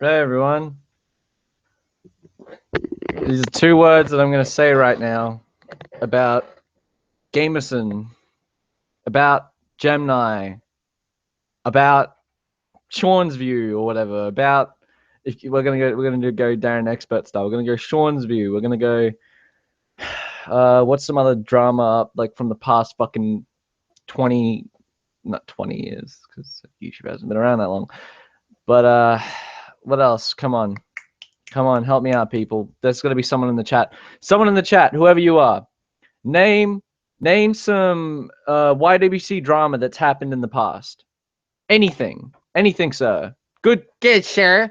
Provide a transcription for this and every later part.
Hey everyone. These are two words that I'm going to say right now about Gamerson, about Gemini, about Sean's view or whatever. About if we're gonna go Darren expert style. We're gonna go Sean's view. We're gonna go. What's some other drama up like from the past fucking 20, not 20 years because YouTube hasn't been around that long. But what else? Come on. Come on, help me out, people. There's got to be someone in the chat. Someone in the chat, whoever you are. Name some YWC drama that's happened in the past. Anything. Anything, sir. Good, sir.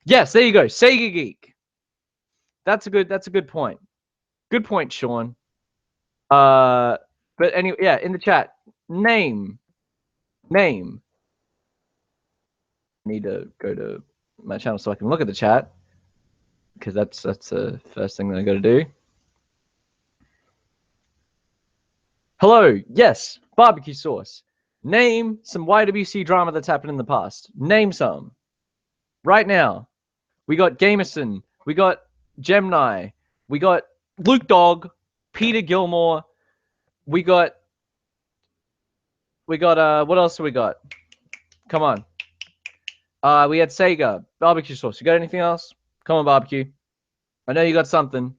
Yes, there you go. Sega Geek. That's a good point. Good point, Sean. But anyway, yeah, in the chat. Name. I need to go to my channel so I can look at the chat. Because that's the first thing that I gotta do. Hello, yes, barbecue sauce. Name some YWC drama that's happened in the past. Name some. Right now. We got Gamerson. We got Gemini. We got Luke Dogg. Peter Gilmore. We got what else do we got? Come on. We had Sega. Barbecue sauce. You got anything else? Come on, barbecue. I know you got something.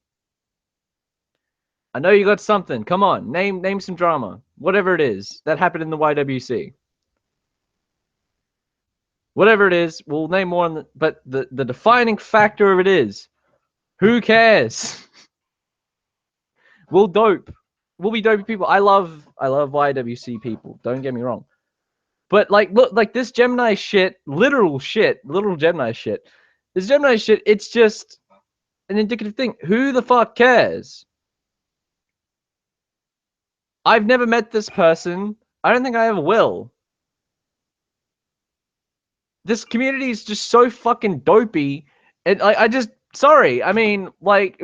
Come on. Name some drama. Whatever it is that happened in the YWC. Whatever it is, we'll name more on the, but the defining factor of it is, who cares? We'll be dopey people. I love YWC people. Don't get me wrong. But like, look, like this Gemini shit, literal Gemini shit. This Gemini shit, it's just an indicative thing. Who the fuck cares? I've never met this person. I don't think I ever will. This community is just so fucking dopey. And I just, sorry. I mean, like,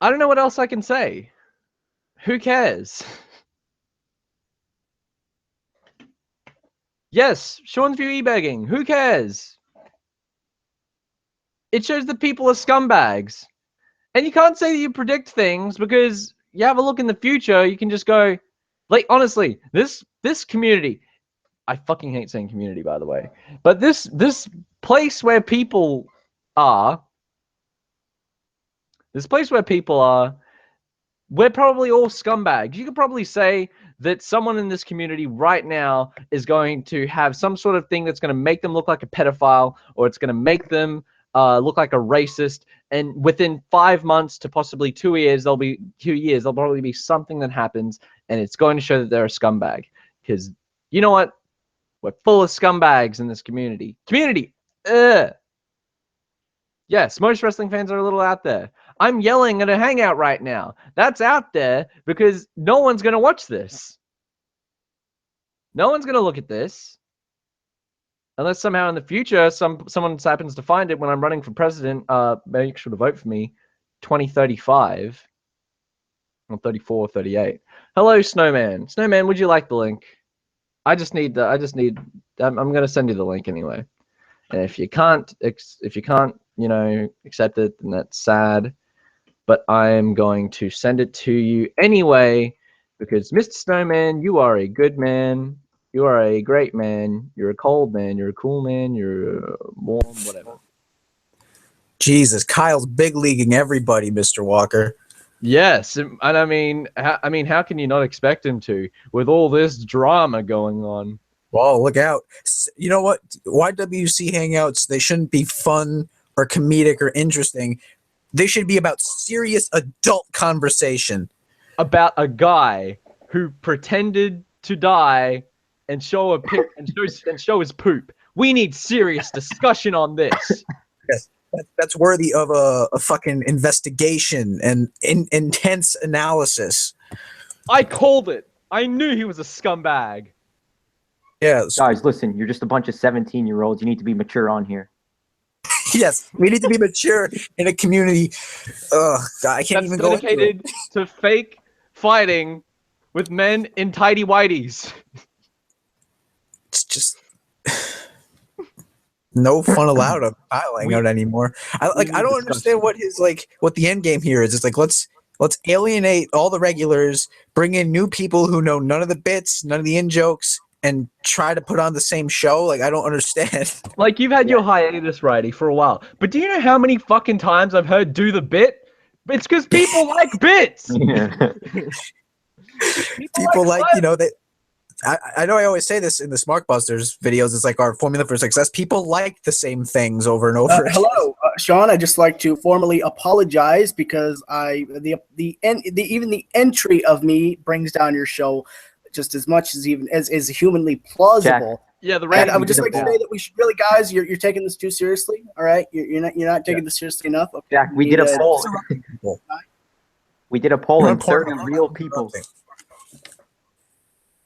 I don't know what else I can say. Who cares? Yes, Sean's view e-begging. Who cares? It shows that people are scumbags. And you can't say that you predict things because you have a look in the future. You can just go, like, honestly, this community, I fucking hate saying community, by the way, but this place where people are, we're probably all scumbags. You could probably say that someone in this community right now is going to have some sort of thing that's going to make them look like a pedophile, or it's going to make them look like a racist. And within 5 months to possibly 2 years, there'll probably be something that happens, and it's going to show that they're a scumbag. Because you know what? We're full of scumbags in this community. Yes, most wrestling fans are a little out there. I'm yelling at a hangout right now. That's out there because no one's going to watch this. No one's going to look at this. Unless somehow in the future someone happens to find it when I'm running for president, make sure to vote for me. 2035 or 34 or 38. Hello, Snowman. Snowman, would you like the link? I'm going to send you the link anyway. And if you can't, you know, accept it, then that's sad. But I'm going to send it to you anyway, because Mr. Snowman, you are a good man. You are a great man. You're a cold man. You're a cool man. You're a warm, whatever. Jesus, Kyle's big leaguing everybody, Mr. Walker. Yes, and I mean, how can you not expect him to with all this drama going on? Well, look out. You know what? YWC Hangouts, they shouldn't be fun or comedic or interesting. They should be about serious adult conversation. About a guy who pretended to die and show a pic and show his poop. We need serious discussion on this. Yes, that's worthy of a fucking investigation and intense analysis. I called it. I knew he was a scumbag. Yeah. Guys, listen, you're just a bunch of 17-year-olds. You need to be mature on here. Yes, we need to be mature in a community. Ugh, I can't even go into it. Dedicated to fake fighting with men in tidy whities. It's just No fun allowed on Kyle Hangout anymore. I don't understand what the end game here is. It's like let's alienate all the regulars, bring in new people who know none of the bits, none of the in jokes, and try to put on the same show. Like I don't understand. Like you've had your hiatus, Righty, for a while, but do you know how many fucking times I've heard "do the bit"? It's because people like bits. People like they. I know I always say this in the Smart Busters videos. It's like our formula for success. People like the same things over and over. Hello, Sean. I'd just like to formally apologize because even the entry of me brings down your show just as much as is humanly plausible. Jack. Yeah, the And I would just like to say that we should really, guys, you're taking this too seriously. All right, you're not taking this seriously enough. Okay. Jack, we did a poll. We did a poll on 30 real people.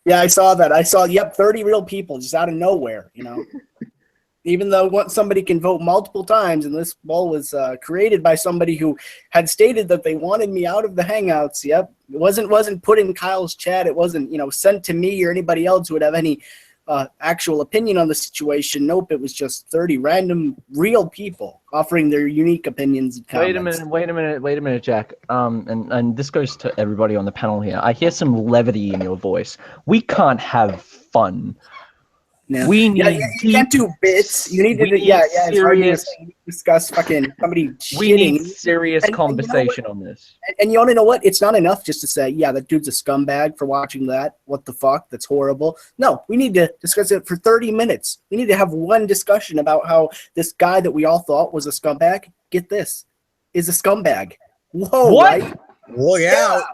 Yeah, I saw that. 30 real people just out of nowhere, Even though somebody can vote multiple times, and this poll was created by somebody who had stated that they wanted me out of the Hangouts. Yep, it wasn't put in Kyle's chat. It wasn't sent to me or anybody else who would have any actual opinion on the situation. Nope, it was just 30 random real people offering their unique opinions and comments. Wait a minute, Jack. And this goes to everybody on the panel here. I hear some levity in your voice. We can't have fun. No. We need you can't do bits. You need to it's serious. Discuss fucking somebody shitting. We need serious conversation on this. And you want to know what? It's not enough just to say, yeah, that dude's a scumbag for watching that. What the fuck? That's horrible. No, we need to discuss it for 30 minutes. We need to have one discussion about how this guy that we all thought was a scumbag, get this, is a scumbag. Whoa, what? Right? Look out.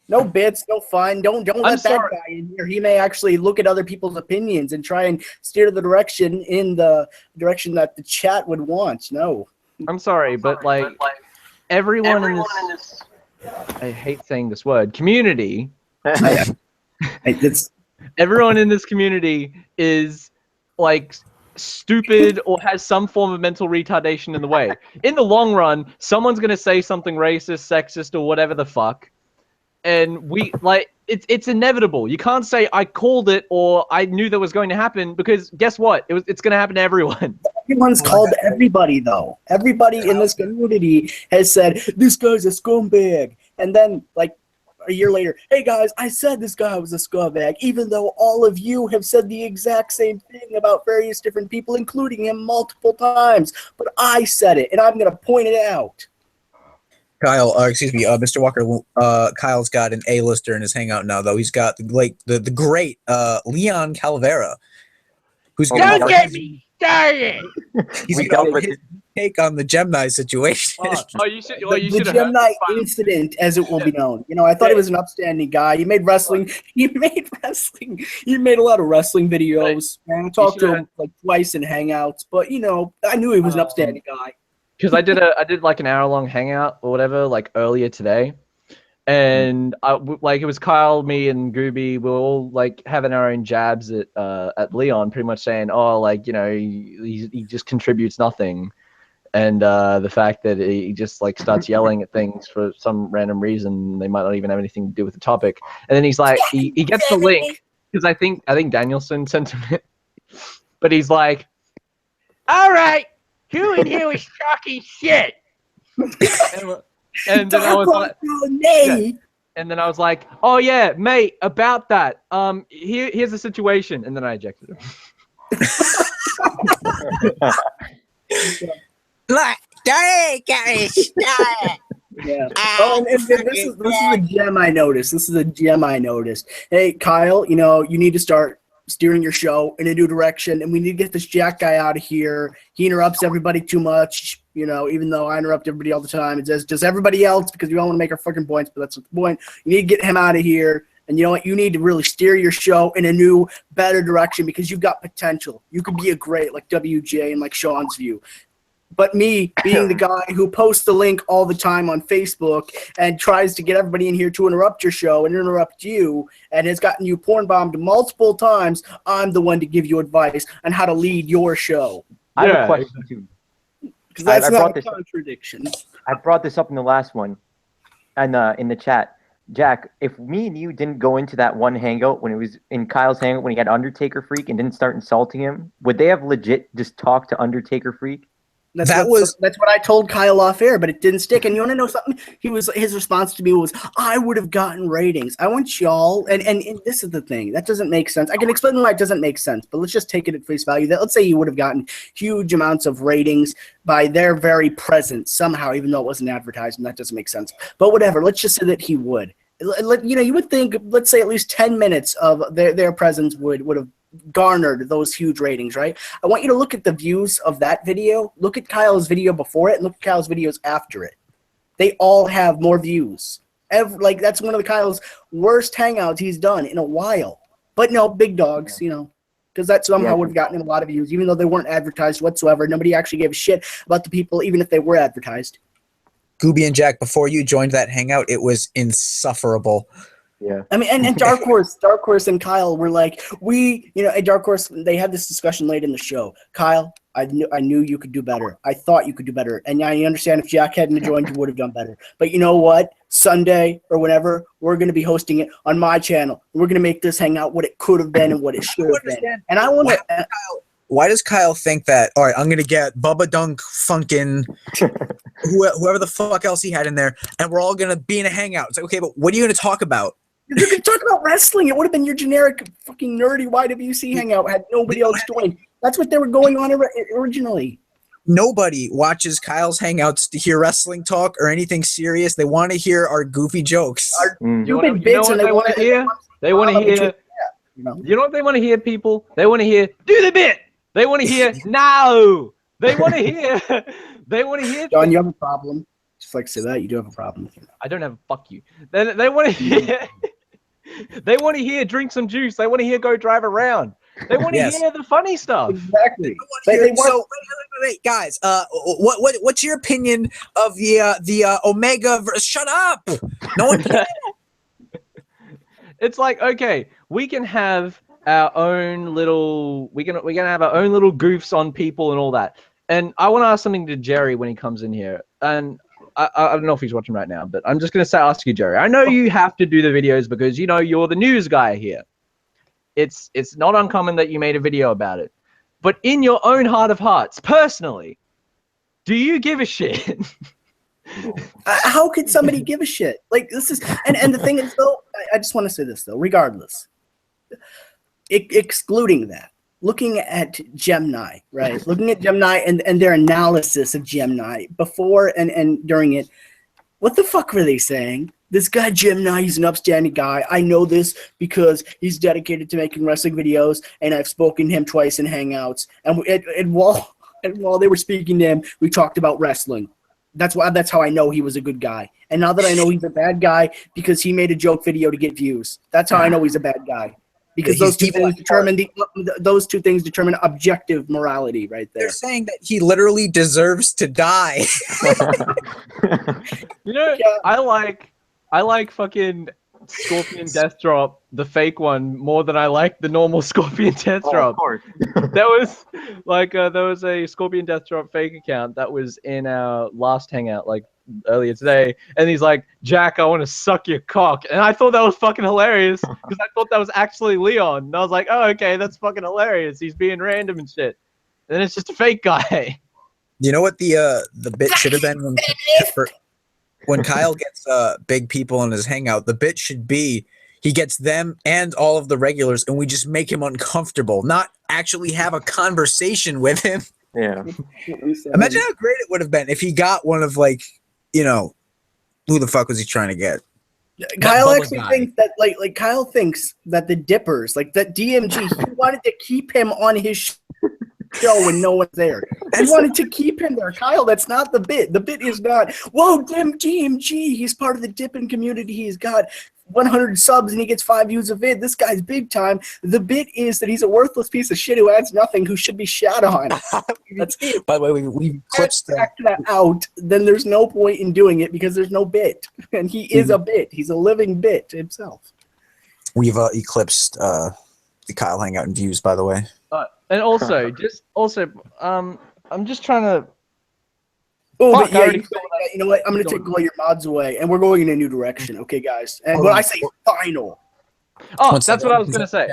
No bits, no fun. Don't let that guy in here. He may actually look at other people's opinions and try and steer the direction in the direction that the chat would want. No. I'm sorry, but like everyone in this, I hate saying this word, community. Everyone in this community is like stupid or has some form of mental retardation in the way. In the long run, someone's gonna say something racist, sexist, or whatever the fuck. And it's inevitable. You can't say I called it or I knew that was going to happen because guess what? It's going to happen to everyone. Everyone's called everybody though. Everybody in this community has said this guy's a scumbag, and then like a year later, hey guys, I said this guy was a scumbag, even though all of you have said the exact same thing about various different people, including him multiple times. But I said it, and I'm going to point it out. Kyle, Mr. Walker. Kyle's got an A-lister in his Hangout now, though. He's got the great Leon Calavera, who's don't get me started. He's got his take on the Gemini situation. The Gemini incident, as it will be known. I thought he was an upstanding guy. He made wrestling. He made a lot of wrestling videos. And I talked to him like twice in Hangouts, but I knew he was an upstanding guy. Because I did like an hour-long hangout or whatever like earlier today, and it was Kyle, me, and Gooby. We were all like having our own jabs at Leon, pretty much saying, he just contributes nothing, and the fact that he just like starts yelling at things for some random reason, they might not even have anything to do with the topic, and then he's like, he gets the link because I think Danielson sent him it, but he's like, all right. Who in here is talking shit? And then I was like, and then I was like, oh yeah, mate, about that. Here's the situation, and then I ejected him. Look, guys. Yeah. And this is a gem I noticed. This is a gem I noticed. Hey, Kyle, you need to start steering your show in a new direction, and we need to get this Jack guy out of here. He interrupts everybody too much, even though I interrupt everybody all the time. It says just everybody else because we all want to make our fucking points, but that's the point. You need to get him out of here, and you know what? You need to really steer your show in a new, better direction because you've got potential. You could be a great like WJ and like Sean's View. But me being the guy who posts the link all the time on Facebook and tries to get everybody in here to interrupt your show and interrupt you and has gotten you porn bombed multiple times, I'm the one to give you advice on how to lead your show. I have a question too. Because that's not a contradiction. I brought this up in the last one and in the chat. Jack, if me and you didn't go into that one hangout when it was in Kyle's hangout when he had Undertaker Freak and didn't start insulting him, would they have legit just talked to Undertaker Freak? That's what I told Kyle off air, but it didn't stick. And you want to know something? His response to me was, "I would have gotten ratings. I want y'all." And this is the thing that doesn't make sense. I can explain why it doesn't make sense, but let's just take it at face value. That let's say he would have gotten huge amounts of ratings by their very presence somehow, even though it wasn't advertised, and that doesn't make sense. But whatever. Let's just say that he would. You would think, let's say at least 10 minutes of their presence would have garnered those huge ratings, right? I want you to look at the views of that video. Look at Kyle's video before it and look at Kyle's videos after it. They all have more views. That's one of Kyle's worst hangouts he's done in a while. But no, big dogs, because that somehow would have gotten him a lot of views, even though they weren't advertised whatsoever. Nobody actually gave a shit about the people, even if they were advertised. Gooby and Jack, before you joined that hangout, it was insufferable. Yeah. I mean, and Dark Horse and Kyle were like, at Dark Horse, they had this discussion late in the show. Kyle, I knew you could do better. I thought you could do better. And I understand if Jack hadn't joined, you would have done better. But you know what? Sunday or whenever, we're going to be hosting it on my channel. We're going to make this hangout what it could have been and what it should have been. And I want to... Why does Kyle think that, all right, I'm going to get Bubba Dunk, Funkin', whoever the fuck else he had in there, and we're all going to be in a hangout. It's like, okay, but what are you going to talk about? You could talk about wrestling. It would have been your generic fucking nerdy YWC hangout had nobody else joined. That's what they were going on originally. Nobody watches Kyle's hangouts to hear wrestling talk or anything serious. They want to hear our goofy jokes. You know what they want to hear? They want to hear... You know what they want to hear, people? They want to hear, do the bit! They want to hear, no! They want to hear... They want to hear... John, you have a problem. Just like say that, you do have a problem. I don't have a fuck you. They want to hear... They want to hear drink some juice. They want to hear go drive around. They want to hear the funny stuff. Exactly. Wait, guys. What's your opinion of the Omega? Shut up. No one. It's like, okay, we can have our own little. We can have our own little goofs on people and all that. And I want to ask something to Jerry when he comes in here. And I don't know if he's watching right now, but I'm just going to ask you, Jerry. I know you have to do the videos because, you're the news guy here. It's not uncommon that you made a video about it. But in your own heart of hearts, personally, do you give a shit? How could somebody give a shit? Like, this is... And the thing is, though, I just want to say this, though, regardless. Excluding that. Looking at Gemini, right? Looking at Gemini and their analysis of Gemini before and during it, what the fuck were they saying? This guy Gemini, he's an upstanding guy. I know this because he's dedicated to making wrestling videos, and I've spoken to him twice in Hangouts. And while they were speaking to him, we talked about wrestling. That's how I know he was a good guy. And now that I know he's a bad guy because he made a joke video to get views, that's how I know he's a bad guy. Because those two things determine objective morality right there. They're saying that he literally deserves to die. I like fucking Scorpion Death Drop, the fake one, more than I like the normal Scorpion Death Drop. Of course. There was a Scorpion Death Drop fake account that was in our last hangout, earlier today, and he's like, Jack, I want to suck your cock. And I thought that was fucking hilarious because I thought that was actually Leon. And I was like, oh, okay, that's fucking hilarious. He's being random and shit. And then it's just a fake guy. You know what the bit should have been when Kyle gets big people in his hangout? The bit should be he gets them and all of the regulars, and we just make him uncomfortable, not actually have a conversation with him. Yeah. Imagine how great it would have been if he got one of who the fuck was he trying to get? Kyle actually thinks that Kyle thinks that the Dippers, that DMG, he wanted to keep him on his show when no one's there. He wanted to keep him there. Kyle, that's not the bit. The bit is not, whoa, DMG, he's part of the dipping community. He's got 100 subs and he gets 5 views a vid. This guy's big time. The bit is that he's a worthless piece of shit who adds nothing, who should be shat on. That's it. By the way, we clipped that out. Then there's no point in doing it because there's no bit, and he is a bit. He's a living bit himself. We've eclipsed the Kyle Hangout in views, by the way. And also, I'm just trying to. Oh, fuck, but yeah, You know what? I'm going to take all your mods away, and we're going in a new direction. Okay, guys. And when I say final. Oh, that's what I was going to say.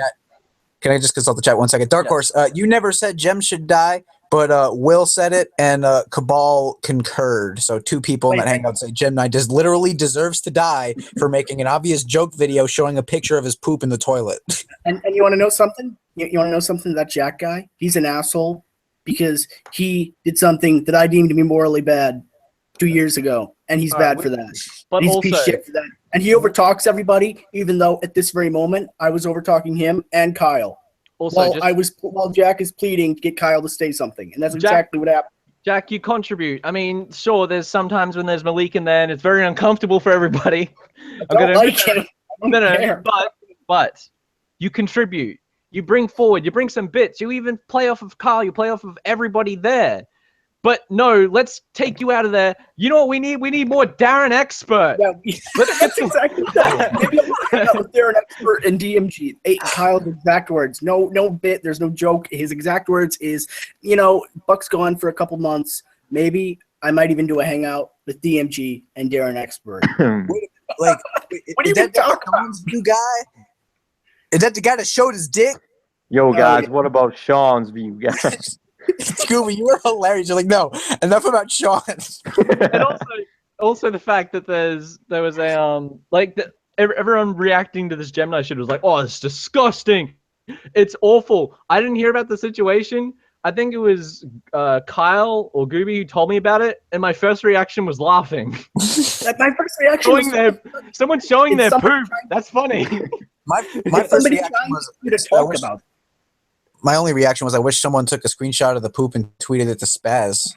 Can I just consult the chat 1 second? Dark Horse, you never said Gem should die, but Will said it, and Cabal concurred. So 2 people in that hangout say Gemini literally deserves to die for making an obvious joke video showing a picture of his poop in the toilet. And you want to know something? You want to know something? That Jack guy, he's an asshole because he did something that I deemed to be morally bad 2 years ago, and he's bad for that. But he's also, a piece of shit for that. And he overtalks everybody, even though at this very moment I was overtalking him and Kyle. Also, while Jack is pleading to get Kyle to say something, and that's exactly what happened. Jack, you contribute. I mean, sure, there's sometimes when there's Malik in there, and it's very uncomfortable for everybody. But you contribute. You bring forward. You bring some bits. You even play off of Kyle. You play off of everybody there. But no, let's take you out of there. You know what we need? We need more Darren Expert. Yeah, that's exactly that. Maybe I'm hang out with Darren Expert and DMG. Kyle's exact words. No bit. There's no joke. His exact words is, Buck's gone for a couple months. Maybe I might even do a hangout with DMG and Darren Expert. What are you talking about? New guy? Is that the guy that showed his dick? Yo, guys, what about Sean's view, guys? Scooby, you were hilarious. You're like, no, enough about Sean. And also the fact that there was a everyone reacting to this Gemini shit was like, oh, it's disgusting, it's awful. I didn't hear about the situation. I think it was Kyle or Gooby who told me about it, and my first reaction was laughing. My first reaction was someone showing their poop. That's funny. My first reaction was my only reaction was I wish someone took a screenshot of the poop and tweeted it to Spaz.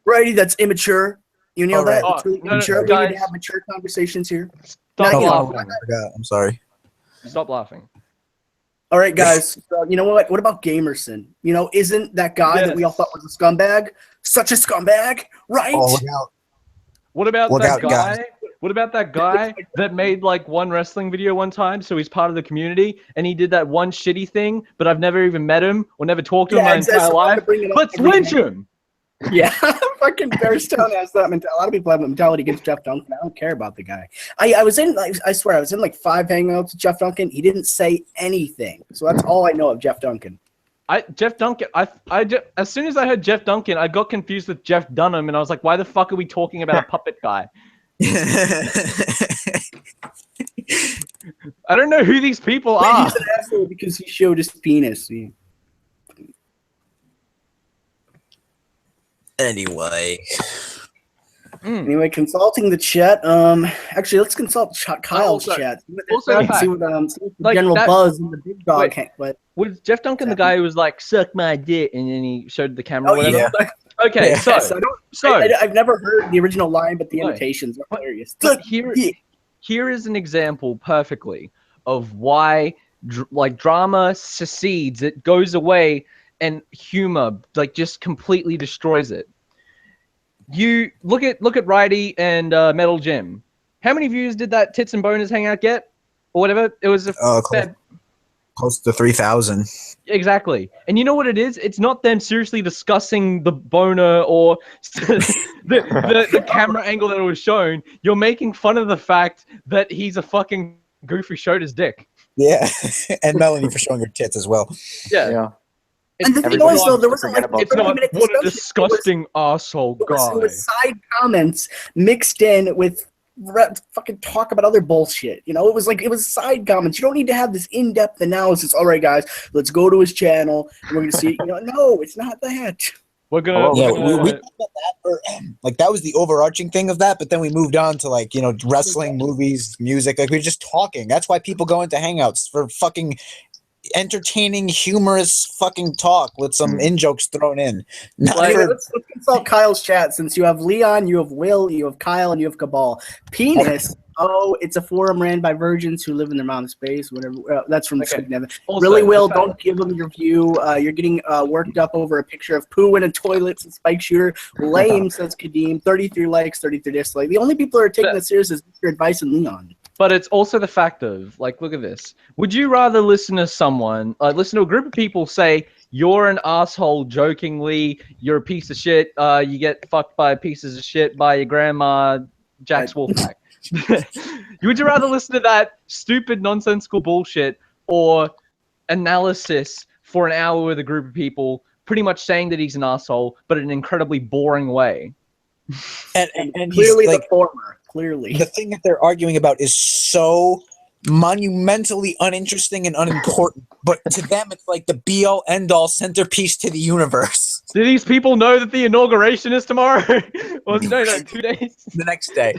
Righty, that's immature. You know that? It's really immature. We need to have mature conversations here. Stop laughing. I forgot. I'm sorry. Stop laughing. All right, guys. So, you know what? What about Gamerson? Isn't that guy that we all thought was a scumbag such a scumbag, right? Oh, look out. What about that guy? Guys. What about that guy that made one wrestling video one time, so he's part of the community, and he did that one shitty thing, but I've never even met him or never talked to him my entire life? Let's lynch him! Yeah, fucking Bearstown has that mentality. A lot of people have that mentality against Jeff Duncan. I don't care about the guy. I swear, I was in 5 hangouts with Jeff Duncan. He didn't say anything. So that's all I know of Jeff Duncan. Jeff Duncan, as soon as I heard Jeff Duncan, I got confused with Jeff Dunham, and I was like, why the fuck are we talking about a puppet guy? I don't know who these people are. He's an asshole because he showed his penis. Anyway, consulting the chat. Actually, let's consult Kyle's chat. See what the general buzz and the big dog. Was Jeff Duncan the guy who was like, "Suck my dick," and then he showed the camera? Yeah. Okay, I've never heard the original line, but the imitations are hilarious. Here is an example perfectly of why drama secedes. It goes away, and humor just completely destroys it. You look at Righty and Metal Jim. How many views did that Tits and Boners hangout get, or whatever? It was close to 3,000. Exactly. And you know what it is? It's not them seriously discussing the boner or the camera angle that it was shown. You're making fun of the fact that he's a fucking goof who showed his dick. Yeah, and Melanie for showing her tits as well. Yeah. And the thing was, though, there was it's not what a disgusting asshole guy. It was side comments mixed in with fucking talk about other bullshit. It was side comments. You don't need to have this in-depth analysis. All right, guys, let's go to his channel and we're gonna see. No, it's not that. We're gonna. We that was the overarching thing of that, but then we moved on to wrestling, movies, music. We were just talking. That's why people go into Hangouts for fucking entertaining, humorous fucking talk with some in-jokes thrown in. Let's consult Kyle's chat, since you have Leon, you have Will, you have Kyle, and you have Cabal. Penis. It's a forum ran by virgins who live in their mom's space. Whatever. That's from Sweden. Really, Will, don't give them your view. You're getting worked up over a picture of poo in a toilet and spike shooter. Lame, says Kadeem. 33 likes, 33 dislikes. The only people who are taking this serious is Mr. Advice and Leon. But it's also the fact of, look at this. Would you rather listen to someone, listen to a group of people say, you're an asshole jokingly, you're a piece of shit, you get fucked by pieces of shit by your grandma, Jack's Wolfpack. Would you rather listen to that stupid, nonsensical bullshit or analysis for an hour with a group of people pretty much saying that he's an asshole, but in an incredibly boring way? And clearly the former. Clearly. The thing that they're arguing about is so monumentally uninteresting and unimportant, but to them it's like the be-all end-all centerpiece to the universe. Do these people know that the inauguration is tomorrow? Well, no, 2 days. The next day.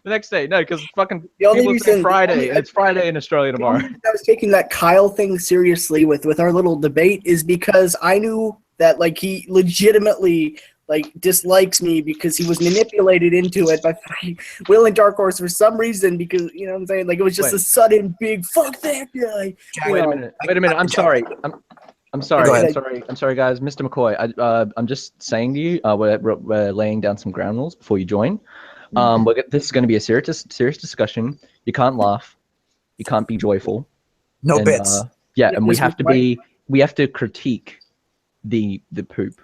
The next day, no, because fucking The only people reason- say Friday, and it's Friday in Australia The tomorrow. only reason I was taking that Kyle thing seriously with our little debate is because I knew that like he legitimately like dislikes me because he was manipulated into it by Will and Dark Horse for some reason, because you know what I'm saying, like it was just a sudden big fuck that guy. Wait a minute. I'm sorry. I'm sorry. Go ahead. I'm sorry, guys. Mr. McCoy, I'm just saying to you, we're laying down some ground rules before you join. This is going to be a serious discussion. You can't laugh. You can't be joyful. No bits. And we have to critique the poop.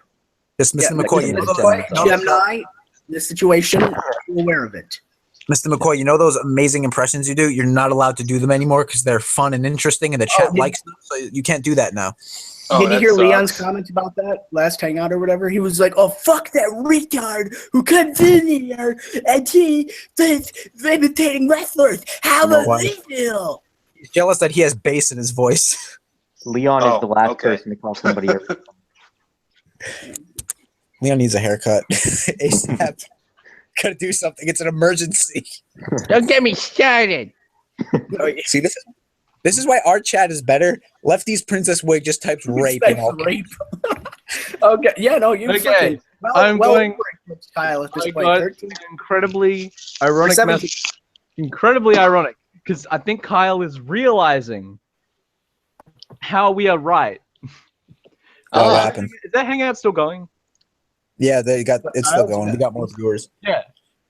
This Mr. McCoy, Gemini, this situation, I'm aware of it. Mr. McCoy, you know those amazing impressions you do? You're not allowed to do them anymore because they're fun and interesting, and the chat likes them, so you can't do that now. Did you hear Leon's comment about that last hangout or whatever? He was like, "Oh fuck that retard who comes in here and he's imitating wrestlers. How does he feel?" He's jealous that he has bass in his voice. Leon is the last person to call somebody a Leon needs a haircut. ASAP. Gotta do something. It's an emergency. Don't get me started. See, this is why our chat is better. Lefty's Princess Wig just types rape. Rape. Okay. Yeah. No. You. Okay. I'm going. Kyle at this I point. got 13. an incredibly ironic message. Incredibly ironic, because I think Kyle is realizing how we are right. What happened? Is that hangout still going? Yeah, it's still going. We got more viewers. Yeah.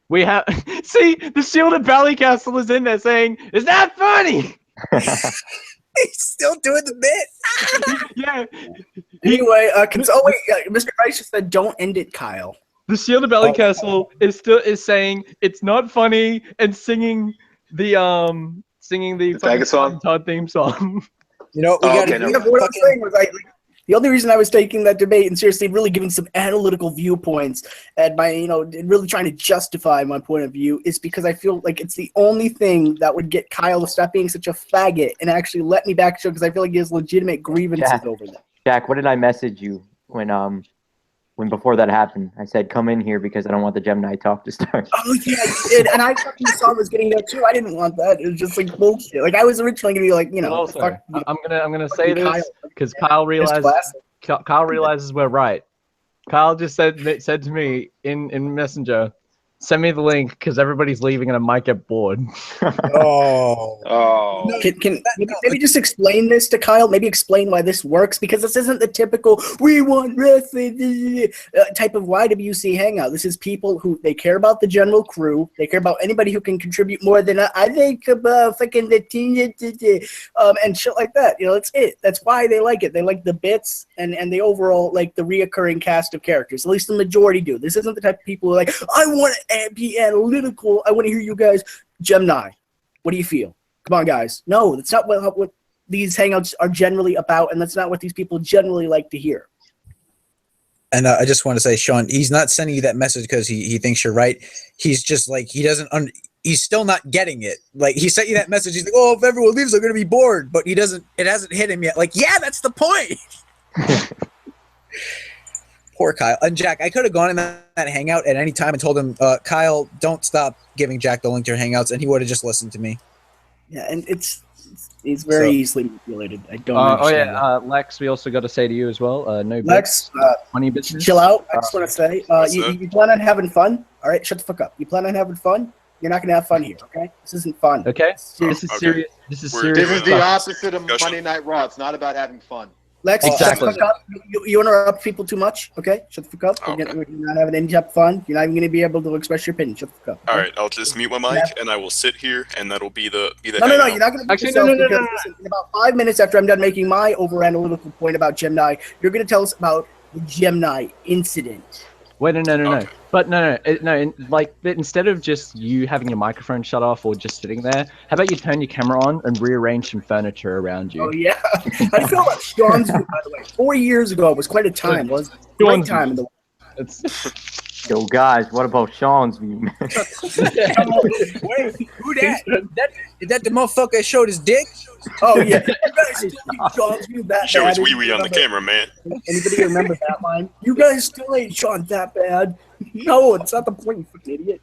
We have. See, the shielded Ballycastle is in there saying, "Is that funny?" He's still doing the bit. Yeah. Anyway, Mr. Price just said, "Don't end it, Kyle." The shielded Ballycastle is saying it's not funny and singing the Tiger song? Todd theme song. You know, What I was saying was the only reason I was taking that debate and seriously really giving some analytical viewpoints and really trying to justify my point of view is because I feel like it's the only thing that would get Kyle to stop being such a faggot and actually let me back show, because I feel like he has legitimate grievances over that. Jack, what did I message you when before that happened? I said, "Come in here because I don't want the Gemini talk to start." Oh yeah, you did, and I fucking saw was getting there too. I didn't want that. It was just like bullshit. Like I was originally gonna be like, Also, fuck, I'm gonna say this because Kyle realizes we're right. Kyle just said to me in Messenger, "Send me the link because everybody's leaving and I might get bored." Oh. Can maybe just explain this to Kyle? Maybe explain why this works, because this isn't the typical "we want wrestling" type of YWC hangout. This is people who they care about the general crew. They care about anybody who can contribute more than I think about fucking the team and shit like that. You know, that's it. That's why they like it. They like the bits and the overall like the reoccurring cast of characters. At least the majority do. This isn't the type of people who are like, "I want to be analytical. I want to hear you guys." Gemini, what do you feel? Come on, guys. No, that's not what these hangouts are generally about, and that's not what these people generally like to hear. And I just want to say, Sean, he's not sending you that message because he thinks you're right. He's just like, he's still not getting it. Like, he sent you that message. He's like, "Oh, if everyone leaves, I'm going to be bored." But it hasn't hit him yet. Like, yeah, that's the point. Poor Kyle. And Jack, I could have gone in that hangout at any time and told him, "Kyle, don't stop giving Jack the link to your hangouts," and he would have just listened to me. Yeah, and he's very easily manipulated. I don't understand that. Lex, we also got to say to you as well, no Lex, funny bitches. Chill out. I just want to say, you plan on having fun? All right, shut the fuck up. You plan on having fun? You're not going to have fun here, okay? This isn't fun. Okay? This is serious. This is serious. This is the opposite of Monday Night Raw. It's not about having fun. Lex, Exactly. shut the fuck up. You interrupt people too much, okay? Shut the fuck up. Okay. We're not having any type of fun. You're not even going to be able to express your opinion. Shut the fuck up. All okay? right, I'll just mute my mic and I will sit here, and that'll be the No, hangout. you're not going to Actually, yourself no. because listen, in about 5 minutes after I'm done making my over-analytical point about Gemini, you're going to tell us about the Gemini incident. Wait, no. Okay. But no. Like, instead of just you having your microphone shut off or just sitting there, how about you turn your camera on and rearrange some furniture around you? Oh, yeah. How do you feel about Sean's view, by the way? 4 years ago was quite a time, wasn't it? Great Sean's time in the It's Yo, guys, what about Sean's view, man? Wait, who that? Is that the motherfucker that showed his dick? Oh, yeah. You guys still hate Sean's view that Show bad. his wee-wee on the camera, man. Anybody remember that line? You guys still hate Sean that bad? No, it's not the point, you fucking idiot.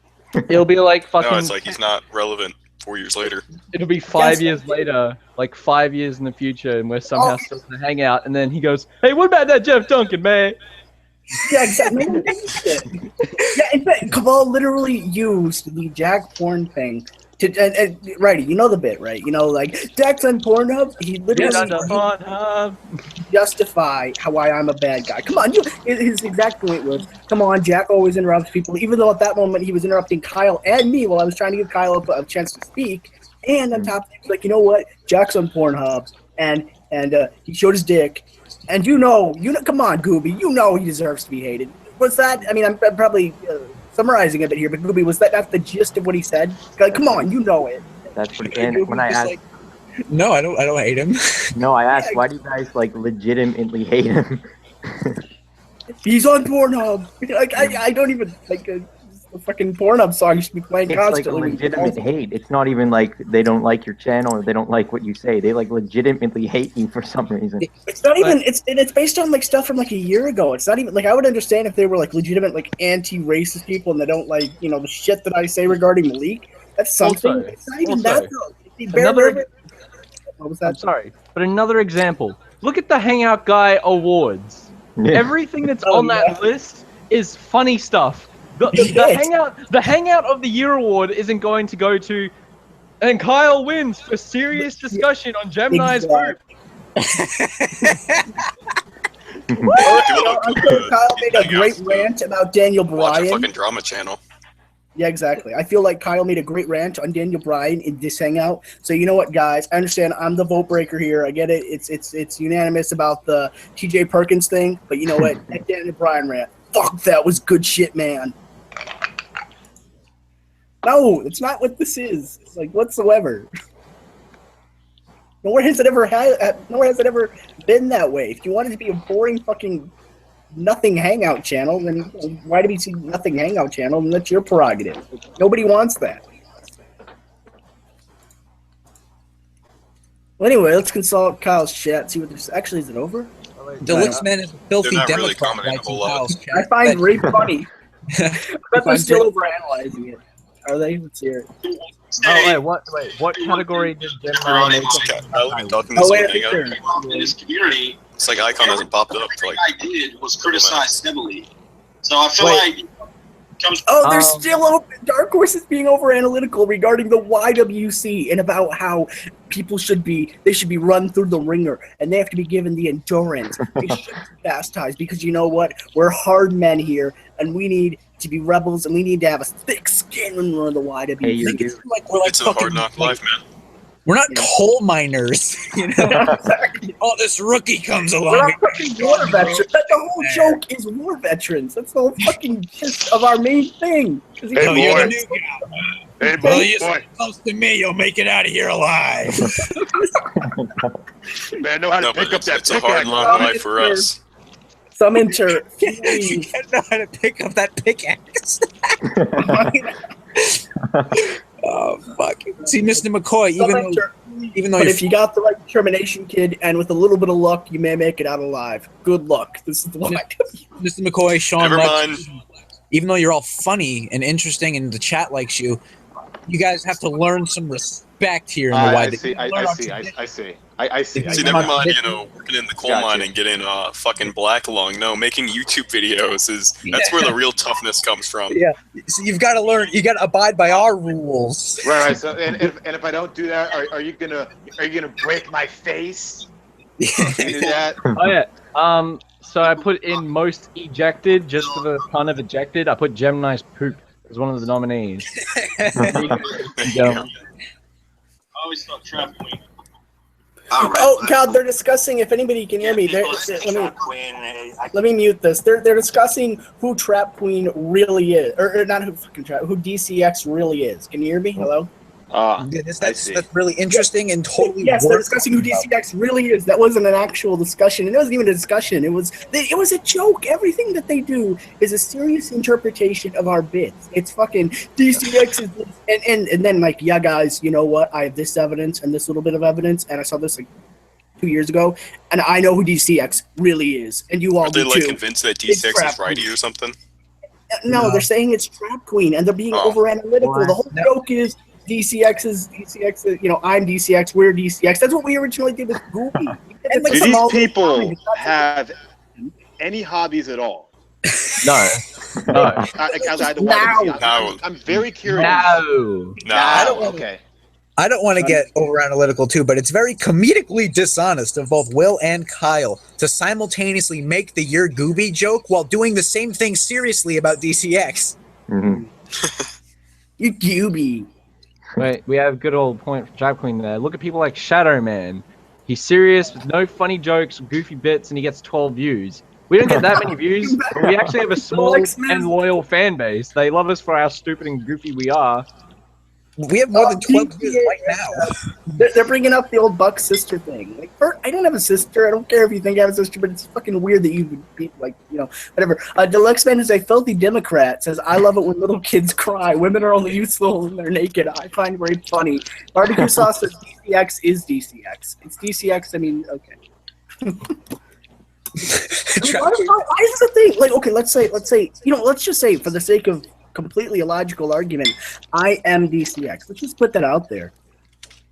it'll be like fucking. No, it's like he's not relevant 4 years later. It'll be 5 Yes. years later, like 5 years in the future, and we're somehow still gonna hang out. And then he goes, "Hey, what about that Jeff Duncan, man?" Yeah, exactly. Yeah, in fact, Cabal literally used the Jack porn thing to, and righty, you know the bit, right? You know, like Jack's on Pornhub. He literally justify how I'm a bad guy. Come on, his exact point was, "Come on, Jack always interrupts people," even though at that moment he was interrupting Kyle and me while I was trying to give Kyle a chance to speak. And on top of it, he was like, you know what? Jack's on Pornhub, and he showed his dick. And you know, come on, Gooby, you know he deserves to be hated. Was that? I mean, I'm probably summarizing a bit here, but Gooby, was that not the gist of what he said? Like, come on, you know it. That's what. And when I asked, No, I don't hate him. no, I asked, why do you guys like legitimately hate him? He's on Pornhub. Like, I don't even like the fucking Pornhub song you should be playing It's like a constantly. legitimate hate. It's not even like they don't like your channel or they don't like what you say. They like legitimately hate you for some reason. It's not even. It's based on like stuff from like a year ago. It's not even like I would understand if they were like legitimate like anti-racist people and they don't like the shit that I say regarding Malik. That's something. Also- It's not even also, that though. What was I'm that? sorry, but another example. Look at the Hangout Guy Awards. Yeah. Everything that's Oh, on that list is funny stuff. The Hangout of the Year award isn't going to go to, and Kyle wins for serious discussion on Gemini's group. I'm sure Kyle made a great rant about Daniel Watch a Bryan. fucking drama channel. Yeah, exactly. I feel like Kyle made a great rant on Daniel Bryan in this hangout. So you know what, guys? I understand I'm the vote breaker here. I get it. It's unanimous about the TJ Perkins thing. But you know what? That Daniel Bryan rant. Fuck, that was good shit, man. No, it's not what this is. Like whatsoever. Nowhere has it ever been that way. If you want it to be a boring fucking nothing hangout channel, then why do we see nothing hangout channel? And that's your prerogative. Nobody wants that. Well, anyway, let's consult Kyle's chat. See what this actually is. It over? Deluxeman is a filthy They're not really Democrat. commenting a writes whole in lot. Kyle's chat. I find very funny. But they're find still overanalyzing it. Are they? Let's hear it. Oh wait, what category did Gemini make? I'll be talking Oh to wait, some hangout. in his community, It's like icon hasn't popped up for everything like. I did was criticized heavily. So I feel Wait. like comes. Oh, they're still open. Dark Horse is being over analytical regarding the YWC and about how people should be run through the ringer and they have to be given the endurance. They should be chastised because you know what? We're hard men here and we need to be rebels and we need to have a thick skin when we're in the YWC. Hey, you do. We're like It's a fucking, hard knock life, man. we're not coal miners, you know. Oh, this rookie comes We're along. not fucking war veterans. The whole joke is war veterans. That's the whole fucking gist of our main thing. Hey, Oh, you're the boy. new guy. Hey, Well, you boy, sit close to me, you'll make it out of here alive. man, know how to No, pick but up that it's a hard pickaxe. knock life for us. Some inter. You gotta know how to pick up that pickaxe. Oh fuck! See, Mr. McCoy, even though But you're if you got the right determination, kid, and with a little bit of luck, you may make it out alive. Good luck. This is the one. Mr. McCoy, Sean, Never Lex, mind. even though you're all funny and interesting and the chat likes you, you guys have to learn some respect here in the I wide. see. I see. See, never mind, working in the coal Gotcha. mine and getting fucking black lung. No, making YouTube videos that's where the real toughness comes from. Yeah, so you've got to learn. You got to abide by our rules. Right. So, and if I don't do that, are you gonna break my face? Do that. Oh yeah. So I put in most ejected just for the fun of ejected. I put Gemini's poop as one of the nominees. I always thought Trap Queen. Oh God, they're discussing. If anybody can hear me, let me mute this. They're discussing who Trap Queen really is, or not who fucking Trap, who DCX really is. Can you hear me? Hello. That's really interesting and totally. Yes, they're discussing who DCX really is. That wasn't an actual discussion. It wasn't even a discussion. It was a joke. Everything that they do is a serious interpretation of our bits. It's fucking DCX is this, and then like, yeah, guys, you know what? I have this evidence and this little bit of evidence, and I saw this like 2 years ago, and I know who DCX really is, and you all do too. Are they like convinced that DCX is righty or something? No, they're saying it's Trap Queen, and they're being over analytical. The whole joke is DCX is, you know, I'm DCX, we're DCX. That's what we originally did with Goofy. Do these people have any hobbies at all? No. No. I'm very curious. No. I don't want to get over analytical too, but it's very comedically dishonest of both Will and Kyle to simultaneously make the "you're Gooby" joke while doing the same thing seriously about DCX. Mm-hmm. You Gooby. Wait, we have a good old point from Trap Queen there. Look at people like Shadow Man. He's serious with no funny jokes, goofy bits, and he gets 12 views. We don't get that many views, but we actually have a small and loyal fan base. They love us for how stupid and goofy we are. We have more than 12 views right now. They're bringing up the old Buck sister thing. Like, I don't have a sister. I don't care if you think I have a sister, but it's fucking weird that you would be like, you know, whatever. Deluxe Man is a filthy Democrat. Says, I love it when little kids cry. Women are only useful when they're naked. I find very funny. Barbecue Sauce says DCX is DCX. It's DCX. I mean, okay. Why is this a thing? Like, okay, let's say, you know, let's just say for the sake of completely illogical argument, I am DCX. Let's just put that out there.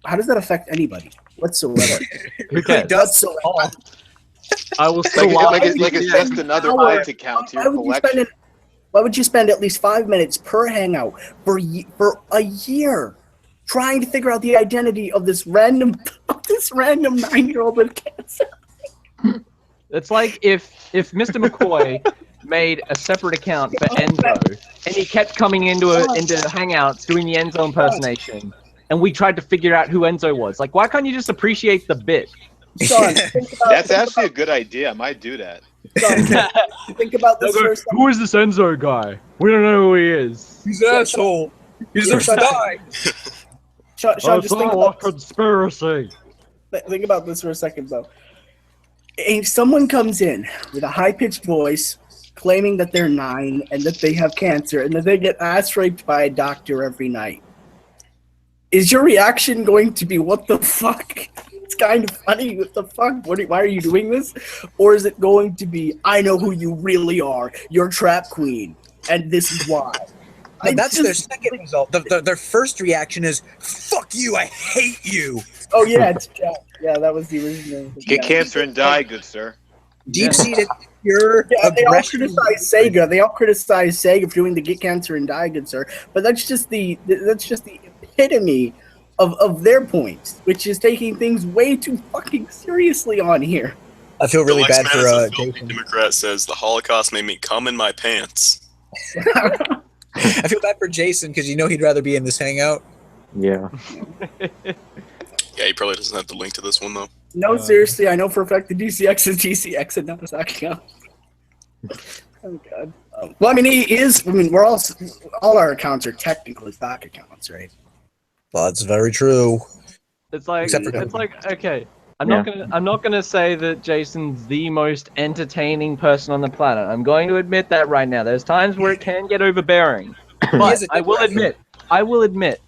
How does that affect anybody whatsoever? Who cares? Whatsoever. I will still like it's just another bank account to your collection. Why would you spend at least 5 minutes per hangout for a year trying to figure out the identity of this random 9-year-old with cancer? It's like if Mr. McCoy made a separate account for Enzo, and he kept coming into Hangouts doing the Enzo impersonation, and we tried to figure out who Enzo was. Like, why can't you just appreciate the bit? Sean, That's actually a good idea. I might do that. Sean, think about this for a second. Who is this Enzo guy? We don't know who he is. He's an asshole. He deserves to die. Sean, just think about conspiracy. Think about this for a second, though. If someone comes in with a high-pitched voice claiming that they're 9 and that they have cancer and that they get ass raped by a doctor every night, is your reaction going to be, what the fuck? It's kind of funny. What the fuck? Why are you doing this? Or is it going to be, I know who you really are. You're Trap Queen, and this is why. No, that's their second result. Their first reaction is, fuck you, I hate you. Oh, yeah, it's Jack. Yeah, that was the original. Get cancer and die, good sir. Deep-seated pure they all criticize Sega. They all criticize Sega for doing the get cancer and die, good sir. But that's just the epitome of their points, which is taking things way too fucking seriously on here. I feel really bad for Jason. Democrat says the Holocaust made me cum in my pants. I feel bad for Jason because you know he'd rather be in this hangout. Yeah. Yeah, he probably doesn't have the link to this one though. No, seriously, I know for a fact the DCX is DCX and not his account. Oh god. Well, I mean, he is. I mean, we're all our accounts are technically stock accounts, right? That's very true. It's like okay. I'm not gonna say that Jason's the most entertaining person on the planet. I'm going to admit that right now. There's times where it can get overbearing, but I will admit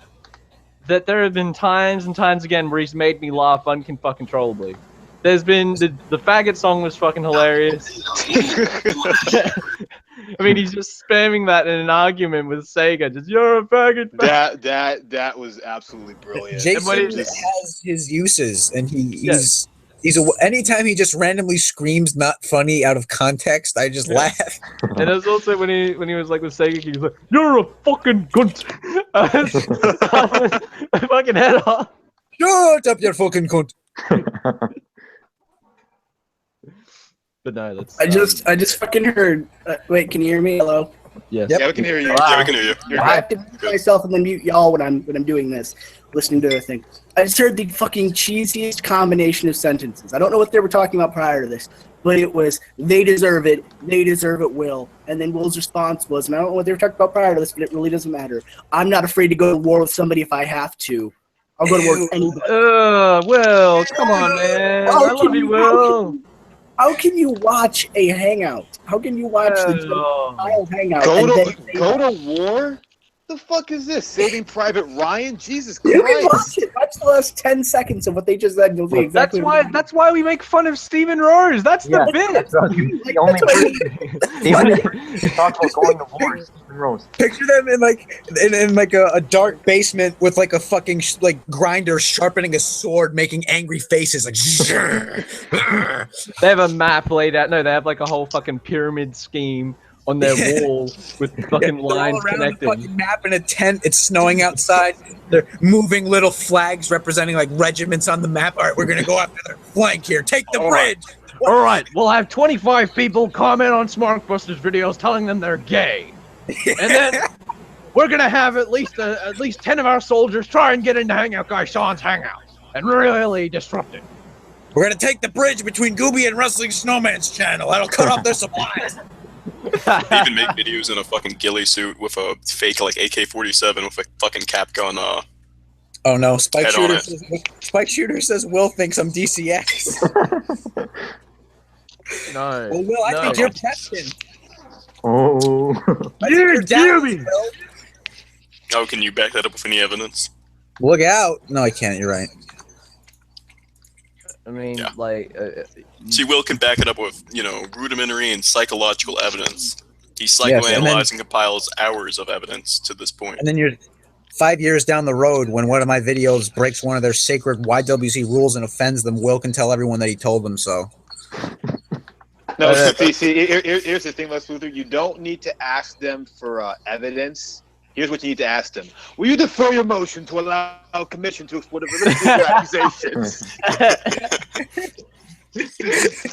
that there have been times and times again where he's made me laugh uncontrollably. There's been the faggot song was fucking hilarious. I mean, he's just spamming that in an argument with Sega. Just, you're a faggot. That was absolutely brilliant. Jason has his uses, and he's anytime he just randomly screams "not funny" out of context, I just laugh. And it was also when he was like with Sega, he was like, "You're a fucking cunt." Fucking head off. Shut up, you fucking cunt. But no, that's. I just fucking heard. Wait, can you hear me? Hello. Yes. Yeah, we can hear you. Yeah, we can hear you. I have to mute myself and then mute y'all when I'm doing this, listening to the thing. I just heard the fucking cheesiest combination of sentences. I don't know what they were talking about prior to this, but it was they deserve it, Will. And then Will's response was, and I don't know what they were talking about prior to this, but it really doesn't matter. I'm not afraid to go to war with somebody if I have to. I'll go to war with anybody. Will, come on, man. I love you, Will. How can you watch a Hangout? How can you watch the Kyle Hangout? Go to war? The fuck is this? Saving Private Ryan? Jesus Christ! You can watch it. Watch the last 10 seconds of what they just said. You'll see exactly. That's why we make fun of Stephen Rose. That's the bit. The only person talk about going to war is Stephen Rose. Picture them in like a dark basement with like a fucking grinder sharpening a sword, making angry faces like. They have a map laid out. No, they have like a whole fucking pyramid scheme on their wall with fucking lines connected. The fucking map in a tent. It's snowing outside. They're moving little flags representing like regiments on the map. All right, we're gonna go after their flank here. Take the bridge. All right, we'll have 25 people comment on Smarkbusters videos telling them they're gay, and then we're gonna have at least 10 of our soldiers try and get into Hangout Guy Sean's Hangout and really disrupt it. We're gonna take the bridge between Gooby and Wrestling Snowman's channel. That'll cut off their supplies. They even make videos in a fucking ghillie suit with a fake like AK-47 with a fucking cap gun. Oh no! Spike Shooter says Will thinks I'm DCX. No. Well, Will, I think you're Captain. Oh. You're down. Oh, can you back that up with any evidence? Look out! No, I can't. You're right. I mean, See, Will can back it up with, rudimentary and psychological evidence. He psychoanalyzes and compiles hours of evidence to this point. And then you're 5 years down the road when one of my videos breaks one of their sacred YWC rules and offends them, Will can tell everyone that he told them so. No, see, here's the thing, Les Luthor. You don't need to ask them for evidence. Here's what you need to ask them. Will you defer your motion to allow commission to explore the accusations?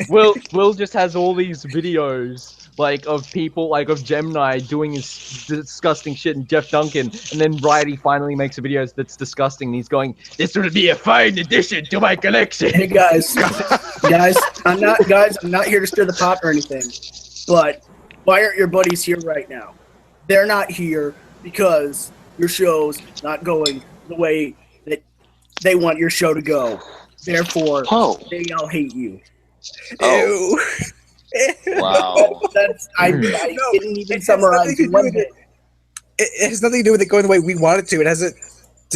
Will just has all these videos of people of Gemini doing his disgusting shit and Jeff Duncan, and then Righty finally makes a video that's disgusting and he's going, "This would be a fine addition to my collection." Hey guys, I'm not here to stir the pot or anything, but why aren't your buddies here right now? They're not here because your show's not going the way that they want your show to go. Therefore, they all hate you. Ew. Wow. I didn't even summarize it. It has nothing to do with it going the way we want it to. It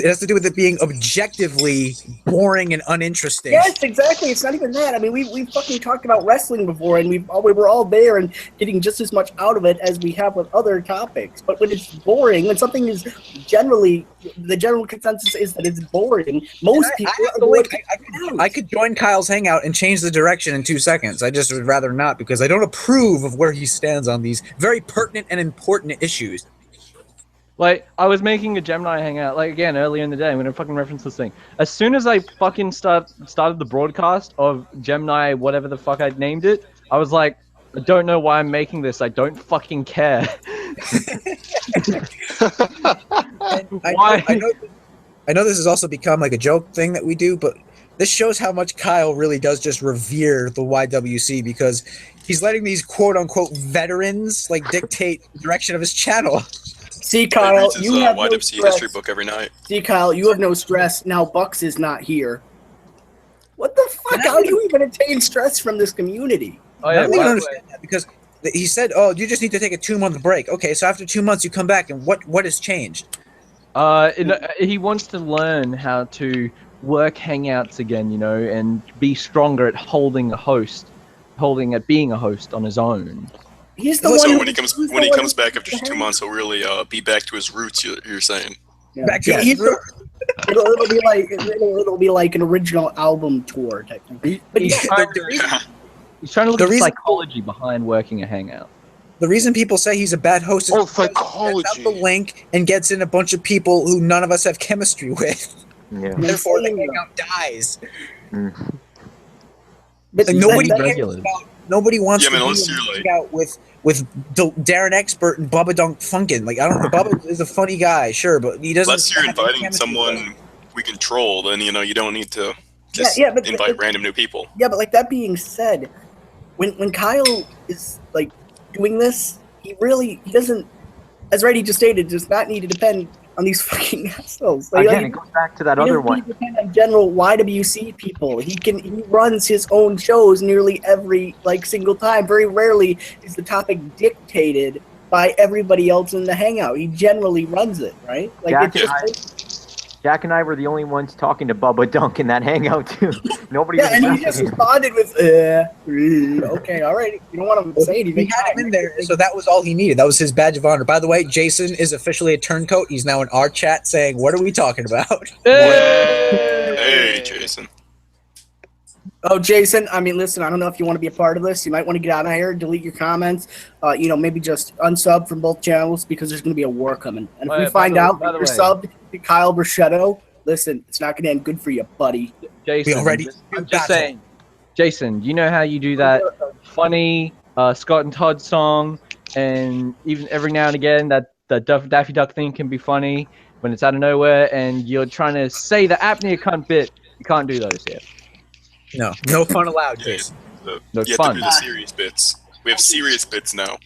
has to do with it being objectively boring and uninteresting. Yes, exactly. It's not even that. I mean, we fucking talked about wrestling before, and we were all there and getting just as much out of it as we have with other topics. But when it's boring, when something is the general consensus is that it's boring, most people are going to I could join Kyle's Hangout and change the direction in 2 seconds. I just would rather not because I don't approve of where he stands on these very pertinent and important issues. I was making a Gemini Hangout, again, earlier in the day. I'm going to fucking reference this thing. As soon as I fucking started the broadcast of Gemini, whatever the fuck I'd named it, I was like, I don't know why I'm making this. I don't fucking care. I know this has also become a joke thing that we do, but this shows how much Kyle really does just revere the YWC because he's letting these quote-unquote veterans dictate the direction of his channel. See, Kyle, you have no YWC stress. history book every night. See, Kyle, you have no stress. Now Bucks is not here. What the fuck? How do you even attain stress from this community? I don't even understand that because he said, "Oh, you just need to take a 2-month break." Okay, so after 2 months, you come back, and what has changed? He wants to learn how to work Hangouts again, and be stronger at being a host on his own. He's the one. So when he comes back after 2 months, he'll really be back to his roots. You're saying? Yeah. Back to his roots. It'll be like an original album tour technically. But he's trying to look at the psychology behind working a Hangout. The reason people say he's a bad host is psychology. He sets out the link and gets in a bunch of people who none of us have chemistry with. Yeah. Therefore, the Hangout dies. But nobody cares Nobody wants Yeah, to man, be let's seriously. out with Darren Expert and Bubba Dunk Funkin'. Like, I don't know. Bubba is a funny guy, sure, but he doesn't. Unless you're have any inviting chemistry with someone him. we control, then you don't need to just but invite random new people. Yeah, but like that being said, when Kyle is like doing this, he doesn't, as Reddy just stated, does not need to depend on these fucking assholes. Again, it goes back to that other one. He doesn't depend on general YWC people. He runs his own shows nearly every single time. Very rarely is the topic dictated by everybody else in the hangout. He generally runs it, right? Jack and I were the only ones talking to Bubba Dunk in that hangout too. Nobody. Yeah, and he just responded with, okay, all right. You don't want to say anything. He had him in there, so that was all he needed. That was his badge of honor. By the way, Jason is officially a turncoat. He's now in our chat saying, "What are we talking about?" Hey, Jason. Oh, Jason, I mean, listen, I don't know if you want to be a part of this. You might want to get out of here, delete your comments, maybe just unsub from both channels because there's going to be a war coming. And if we find out that you're subbed to Kyle Bruschetto, listen, it's not going to end good for you, buddy. Jason, I'm just saying. Jason, you know how you do that funny Scott and Todd song, and even every now and again that the Daffy Duck thing can be funny when it's out of nowhere, and you're trying to say the apnea cunt bit. You can't do those yet. No fun allowed, Jason. You have to do the serious bits. We have serious bits now.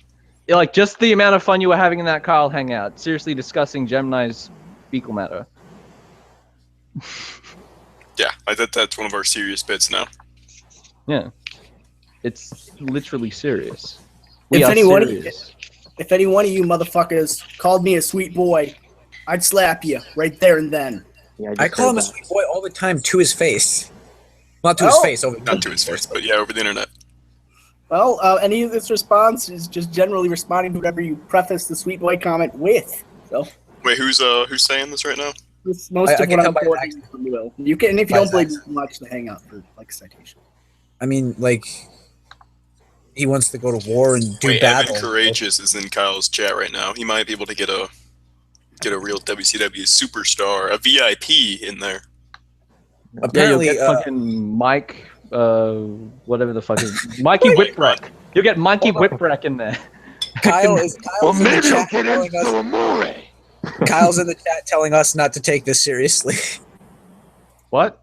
Yeah, like just the amount of fun you were having in that Kyle hangout, seriously discussing Gemini's fecal matter. Yeah, that's one of our serious bits now. Yeah, it's literally serious. If any one of you motherfuckers called me a sweet boy, I'd slap you right there and then. Yeah, I call him a sweet boy all the time to his face. Not to his face, not to his face, but yeah, over the internet. Well, any of this response is just generally responding to whatever you preface the sweet boy comment with. So. Wait, who's saying this right now? Most of what I'm quoting from Will. You can, if you don't believe, you can watch the hangout for citation. I mean, he wants to go to war and do battle. Evan Courageous is in Kyle's chat right now. He might be able to get a real WCW superstar, a VIP in there. Apparently, you'll get fucking Mike, whatever the fuck is Mikey Whipwreck. You'll get Mikey Whipwreck in there. Kyle's in the chat telling us not to take this seriously. What?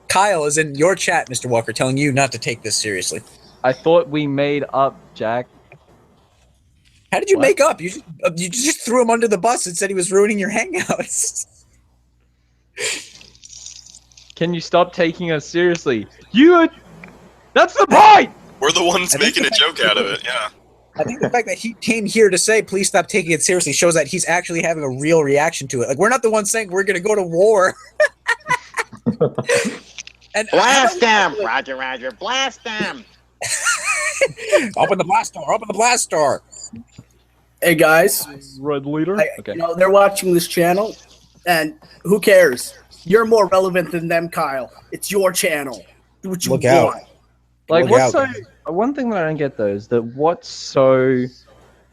Kyle is in your chat, Mr. Walker, telling you not to take this seriously. I thought we made up, Jack. How did you make up? You just threw him under the bus and said he was ruining your hangouts. Can you stop taking us seriously? That's the point! We're the ones making a joke out of it, yeah. I think the fact that he came here to say, please stop taking it seriously, shows that he's actually having a real reaction to it. Like, we're not the ones saying we're going to go to war. And blast them! Roger, blast them! Open the blast door! Hey, guys. Red leader? Okay. They're watching this channel, and who cares? You're more relevant than them, Kyle. It's your channel. Do what you want. Out. One thing that I don't get though is that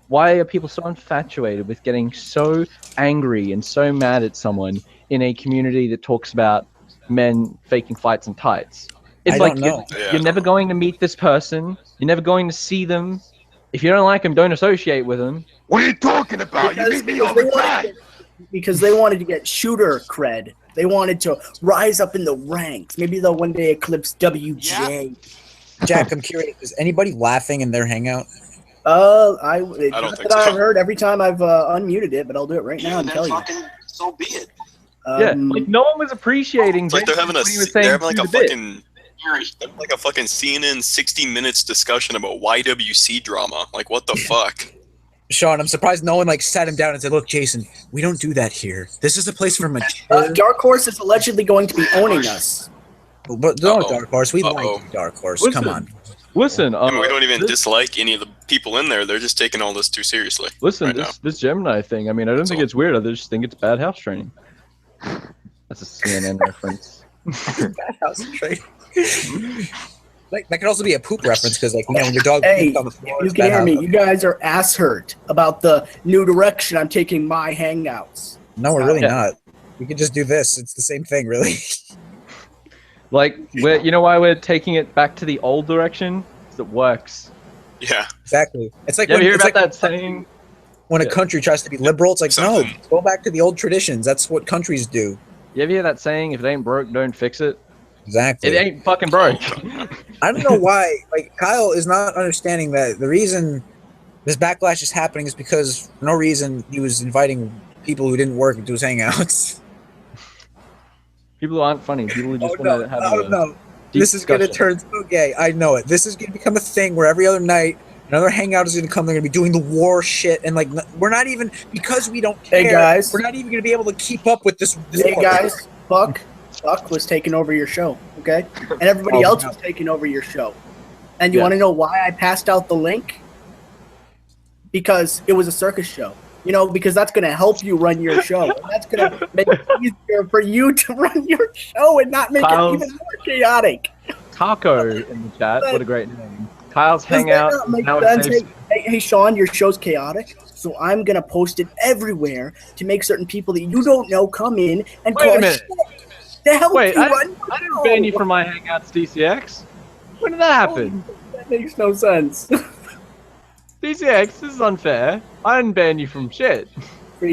why are people so infatuated with getting so angry and so mad at someone in a community that talks about men faking fights in tights? It's you're never going to meet this person. You're never going to see them. If you don't like them, don't associate with them. What are you talking about? You meet me all the time. Because they wanted to get shooter cred. They wanted to rise up in the ranks. Maybe they'll one day eclipse WJ. Yeah. Jack, I'm curious. Is anybody laughing in their hangout? I don't think so. I've heard every time I've unmuted it, but I'll do it right now and tell you. So be it. No one was appreciating. It's like they're having a fucking CNN 60 Minutes discussion about YWC drama. Like, what the fuck? Sean, I'm surprised no one sat him down and said, "Look, Jason, we don't do that here. This is a place for mature." Dark Horse is allegedly going to be owning us. But don't Dark Horse. We like Dark Horse. Come on. Listen, we don't even dislike any of the people in there. They're just taking all this too seriously. Listen, this Gemini thing. I mean, I don't think it's weird. I just think it's bad house training. That's a CNN reference. Bad house training. That could also be a poop reference because, when your dog pooped on the floor. You can hear me. You guys are ass hurt about the new direction I'm taking my hangouts. No, we're really not. We could just do this. It's the same thing, really. You know why we're taking it back to the old direction? that works. Yeah. Exactly. It's like You ever when, hear it's about like that saying? when a country tries to be liberal, it's like, Something. no, go back to the old traditions. That's what countries do. You ever hear that saying? If it ain't broke, don't fix it. Exactly. It ain't fucking broke. I don't know why. Like Kyle is not understanding that the reason this backlash is happening is because for no reason he was inviting people who didn't work into his hangouts. People who aren't funny. People who just Oh want no! to have Oh a no! deep This is gonna discussion. turn so gay. I know it. This is gonna become a thing where every other night another hangout is gonna come. They're gonna be doing the war shit, and like we're not even because we don't care. Hey, guys. We're not even gonna be able to keep up with this. Hey war. guys, Buck was taking over your show, okay? And everybody else was taking over your show. And you want to know why I passed out the link? Because it was a circus show. You know, because that's going to help you run your show. And that's going to make it easier for you to run your show and not make it even more chaotic. Taco in the chat. What a great name. Kyle's Does that Hangout. not make Now sense? it's Hey, Sean, your show's chaotic, so I'm going to post it everywhere to make certain people that you don't know come in and Wait a minute. to help Wait, you I run I didn't ban you from my Hangouts DCX. When did that happen? That makes no sense. DCX, this is unfair. I didn't ban you from shit.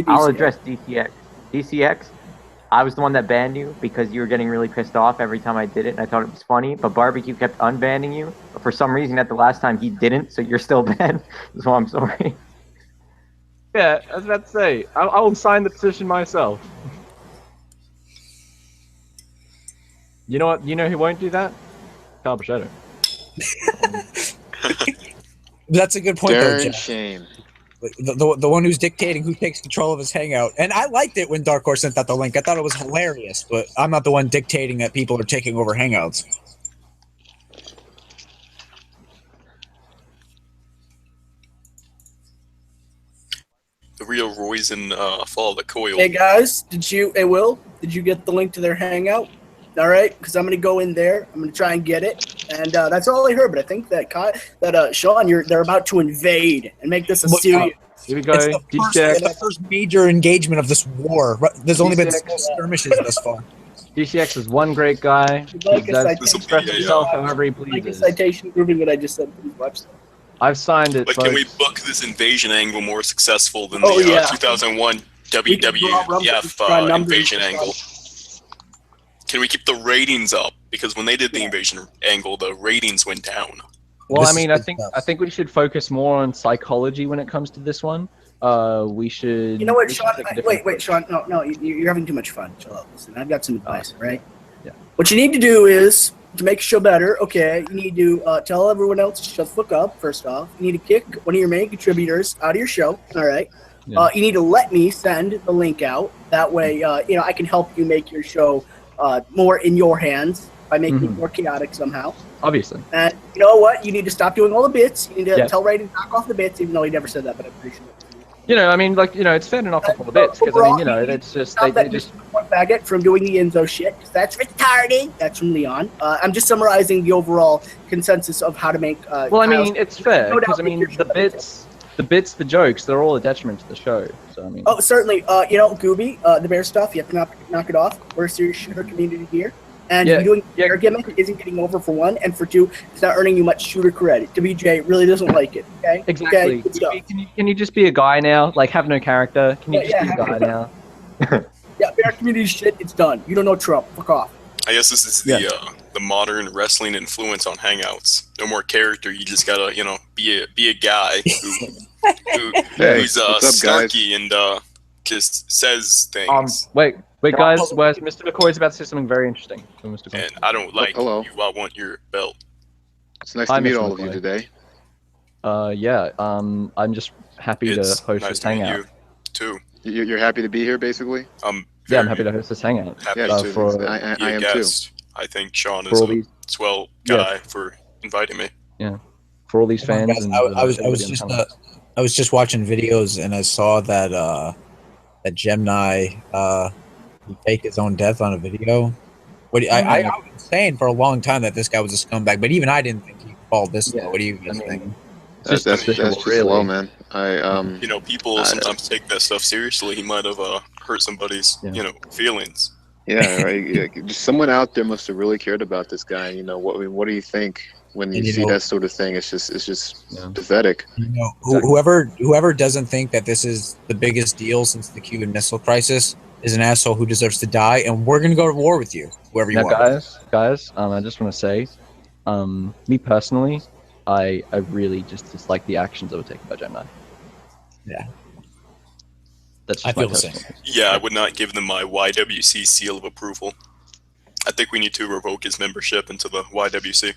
I'll address DCX. DCX, I was the one that banned you because you were getting really pissed off every time I did it, and I thought it was funny, but Barbecue kept unbanning you. But for some reason, at the last time, he didn't, so you're still banned. So I'm sorry. Yeah, I was about to say, I'll sign the petition myself. You know what? You know who won't do that? Kyle Bruschetto. That's a good point, though, Darn Jeff. shame. The one who's dictating who takes control of his hangout. And I liked it when Dark Horse sent out the link. I thought it was hilarious, but I'm not the one dictating that people are taking over hangouts. The real Roizen fall of the coil. Hey guys, Will, did you get the link to their hangout? All right, because I'm gonna go in there. I'm gonna try and get it, and that's all I heard. But I think that Sean, they're about to invade and make this a serious. Here we go. It's the first major engagement of this war. There's only been small skirmishes thus far. DCX is one great guy. Like He does express himself however he Like a pleases. citation proving what I just said. Please watch that. I've signed it. But can we folks. book this invasion angle more successful than Oh, the yeah. 2001 We can draw numbers, WWF draw numbers invasion and angle? Can we keep the ratings up? Because when they did the invasion angle, the ratings went down. Well, This I mean, is I think we should focus more on psychology when it comes to this one. We should. You know what, we should Sean? take a different Wait, Sean. No, you're having too much fun. Chill out. Listen, I've got some advice, right? Yeah. What you need to do is to make the show better. Okay, you need to tell everyone else to shut the fuck up. First off, you need to kick one of your main contributors out of your show. All right. Yeah. You need to let me send the link out. That way, I can help you make your show more in your hands by making it more chaotic somehow. Obviously. And you know what? You need to stop doing all the bits. You need to Yes. tell Ray to knock off the bits, even though he never said that, but I'm pretty sure. You know, I mean, like, you know, it's fair to knock off all the bits because I mean, you know, it's just they just. One faggot from doing the Enzo shit. 'Cause that's retarded. That's from Leon. I'm just summarizing the overall consensus of how to make. Well, I mean, it's fair No doubt because I mean, the bits, the jokes, they're all a detriment to the show. So I mean. Oh, certainly. Gooby, the bear stuff. You have to knock it off. We're a serious shooter community here. And Yeah, doing yeah. bear gimmick isn't getting over for one, and for two, it's not earning you much shooter credit. WJ really doesn't like it. Okay. Exactly. Okay, good stuff. Can you just be a guy now? Like, have no character? Can you Yeah, just yeah, be a guy now? Yeah, bear community shit. It's done. You don't know Trump. Fuck off. I guess this is the modern wrestling influence on Hangouts. No more character. You just gotta be a guy who's what's up, guys? snarky and just says things. Wait, guys. Mr. McCoy's about to say something very interesting. So, Mr. McCoy. And I don't like hello. you. I want your belt. It's nice Hi, to meet Mr. all of you McCoy. today. I'm just happy It's to host nice this to meet hangout. you too. You're happy to be here, basically? Yeah, I'm happy to host this hangout. Happy Yes, to for I be a am too. guest. I think Sean For is all a these- swell guy for inviting me. for all these Come on, fans. guys. and, I was everybody just on the panel. I was just watching videos and I saw that that Gemini he faked his own death on a video. I was saying for a long time that this guy was a scumbag, but even I didn't think he'd fall this low. What do you guys think? That's just really. low, man. People sometimes take that stuff seriously. He might have hurt somebody's feelings. Yeah, right. Yeah, just someone out there must have really cared about this guy. You know, what do you think when you see that sort of thing? It's just pathetic. You know, whoever doesn't think that this is the biggest deal since the Cuban Missile Crisis is an asshole who deserves to die, and we're gonna go to war with you, whoever you are. Guys, I just want to say, me personally, I really just dislike the actions that were taken by Gemini. Yeah. That's I feel the same. Yeah, I would not give them my YWC seal of approval. I think we need to revoke his membership into the YWC.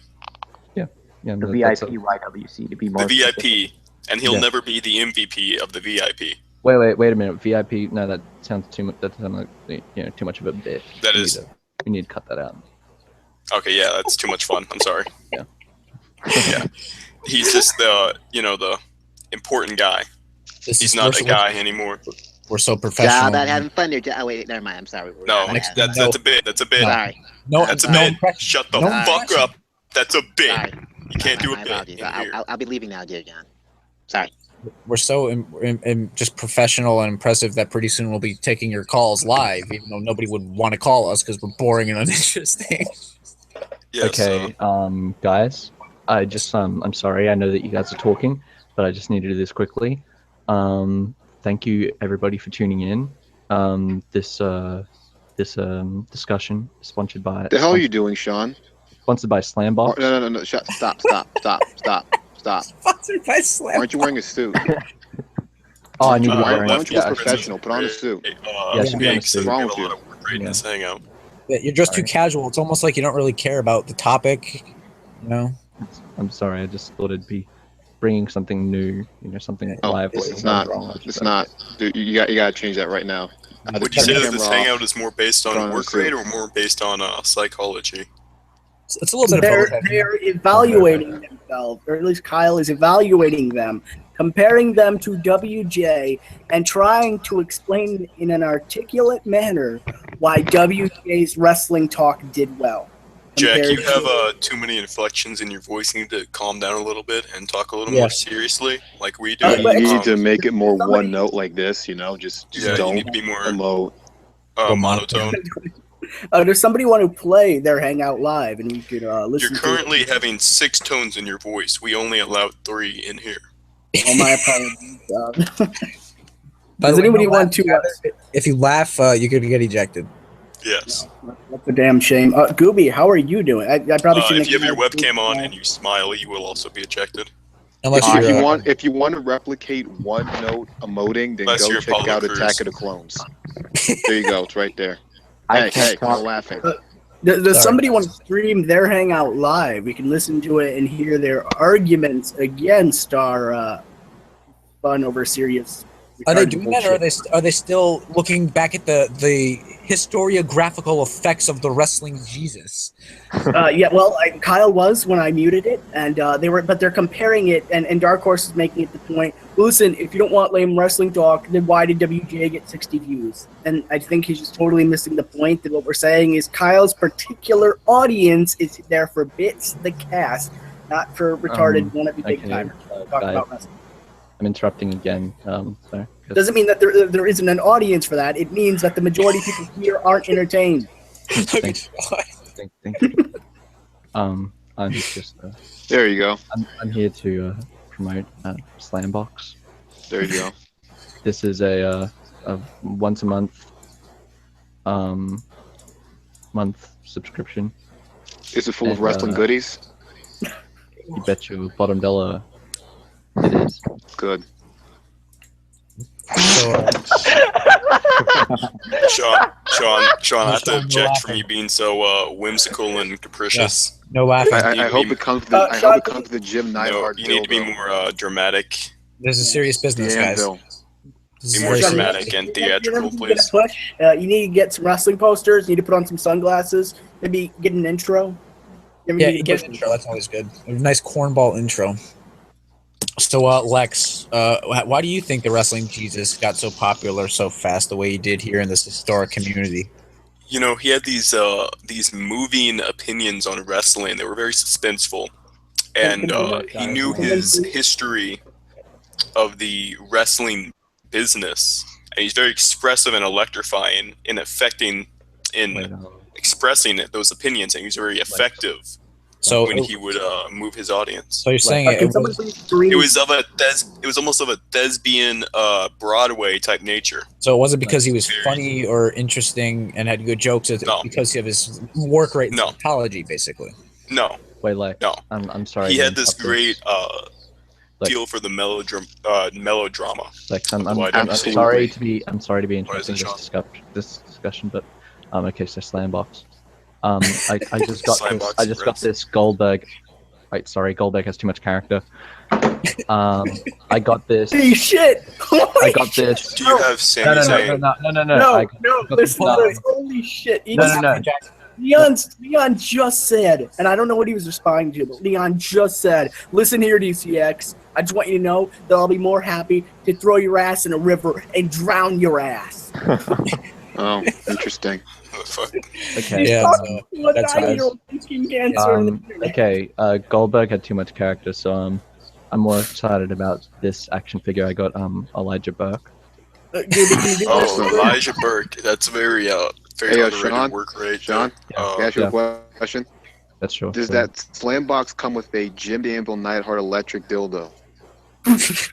Yeah, the VIP YWC to be more. The VIP, and he'll never be the MVP of the VIP. Wait a minute. VIP? No, that sounds too much. That sounds like too much of a bit. We need to cut that out. Okay, yeah, that's too much fun. I'm sorry. Yeah. Yeah, he's just the the important guy. He's not a guy anymore. We're so professional. Y'all about having fun there. Oh wait, never mind. I'm sorry. No, that's a bit. That's a bit. Sorry. No, that's a bit. Shut the fuck up. That's a bit. Sorry. You can't do a bit. Apologies. I'll be leaving now, dear John. Sorry. We're so just professional and impressive that pretty soon we'll be taking your calls live, even though nobody would want to call us because we're boring and uninteresting. Yes, okay, guys, I just I'm sorry. I know that you guys are talking, but I just need to do this quickly. Thank you everybody for tuning in. This discussion is sponsored by. The hell are you doing, Sean? Sponsored by Slambox. No. Stop. Sponsored by Slambox. Why aren't you wearing a suit? Oh, I need to be Why wearing. don't you look professional? Put on a suit. What's wrong with you? Right in this hangout. Yeah, you're just too casual. It's almost like you don't really care about the topic. You know. I'm sorry. I just thought it'd be bringing something new. Something lively. It's not. It's not. Dude, you gotta change that right now. Would you say that this hangout is more based on work rate or more based on psychology? It's a little bit of both. They're evaluating themselves, or at least Kyle is evaluating them, comparing them to WJ, and trying to explain in an articulate manner why WJ's wrestling talk did well. Jack, you have too many inflections in your voice. You need to calm down a little bit and talk a little more seriously, like we do. You need to make it more one note like this, just don't. You need to be more monotone. Does somebody want to play their Hangout live, and we could listen? You're currently having 6 tones in your voice. We only allowed 3 in here. Oh, my apologies. Does anybody want to? If you laugh, you could get ejected. Yes. No, that's a damn shame. Gooby, how are you doing? I probably should. If you have your webcam on and you smile, you will also be ejected. Unless if you want to replicate one note emoting, then go check out Attack of the Clones. There you go. It's right there. Hey, I'm laughing. Does somebody want to stream their Hangout live? We can listen to it and hear their arguments against our fun over serious. Are they doing that, or are they still looking back at the historiographical effects of the wrestling Jesus? Yeah, well, Kyle was when I muted it, and they're comparing it, and Dark Horse is making it the point. Listen, if you don't want lame wrestling talk, then why did WJ get 60 views? And I think he's just totally missing the point. That what we're saying is Kyle's particular audience is there for Bits the Cast, not for retarded wannabe big timers. Talk about wrestling. I'm interrupting again. Doesn't mean that there isn't an audience for that. It means that the majority of people here aren't entertained. Thank you. I'm just. There you go. I'm here to promote Slambox. There you go. This is a once a month subscription. Is it full of wrestling goodies? You bet your bottom dollar it is. Good. So, Sean, I have to object from you being so whimsical and capricious. Yeah. No laughing. I hope it comes to the Jim Neidhart. You need to be more dramatic. This is serious business, guys. Be more dramatic and theatrical, please. You need to get some wrestling posters. You need to put on some sunglasses. Maybe get an intro. Yeah, get an intro. That's always good. A nice cornball intro. So, Lex, why do you think the wrestling Jesus got so popular so fast the way he did here in this historic community? He had these moving opinions on wrestling. They were very suspenseful, and he knew his history of the wrestling business, and he's very expressive and electrifying in affecting in expressing those opinions, and he was very effective when he would move his audience. So you're saying it was almost of a thespian Broadway type nature. So it wasn't because he was funny or interesting and had good jokes. It's because of his work rate in psychology, basically. No. Wait, like, no. I'm sorry. He had this great feel for the melodrama. Like, I'm sorry to be interrupting this discussion, but okay, so Slambox. I just got this Goldberg. Wait, sorry, Goldberg has too much character. I got this. Holy shit! I got this. Do you have Sami Zayn? Holy shit! No. Leon just said, and I don't know what he was responding to, but Leon just said, "Listen here, DCX. I just want you to know that I'll be more happy to throw your ass in a river and drown your ass." Oh, interesting. Okay. Yeah. Okay. Goldberg had too much character, so I'm more excited about this action figure. I got Elijah Burke. Elijah Burke. That's very underrated Sean, work rate. Sean, can I ask you a question? That's true. Does that slam box come with a Jim Anvil Neidhart electric dildo? Because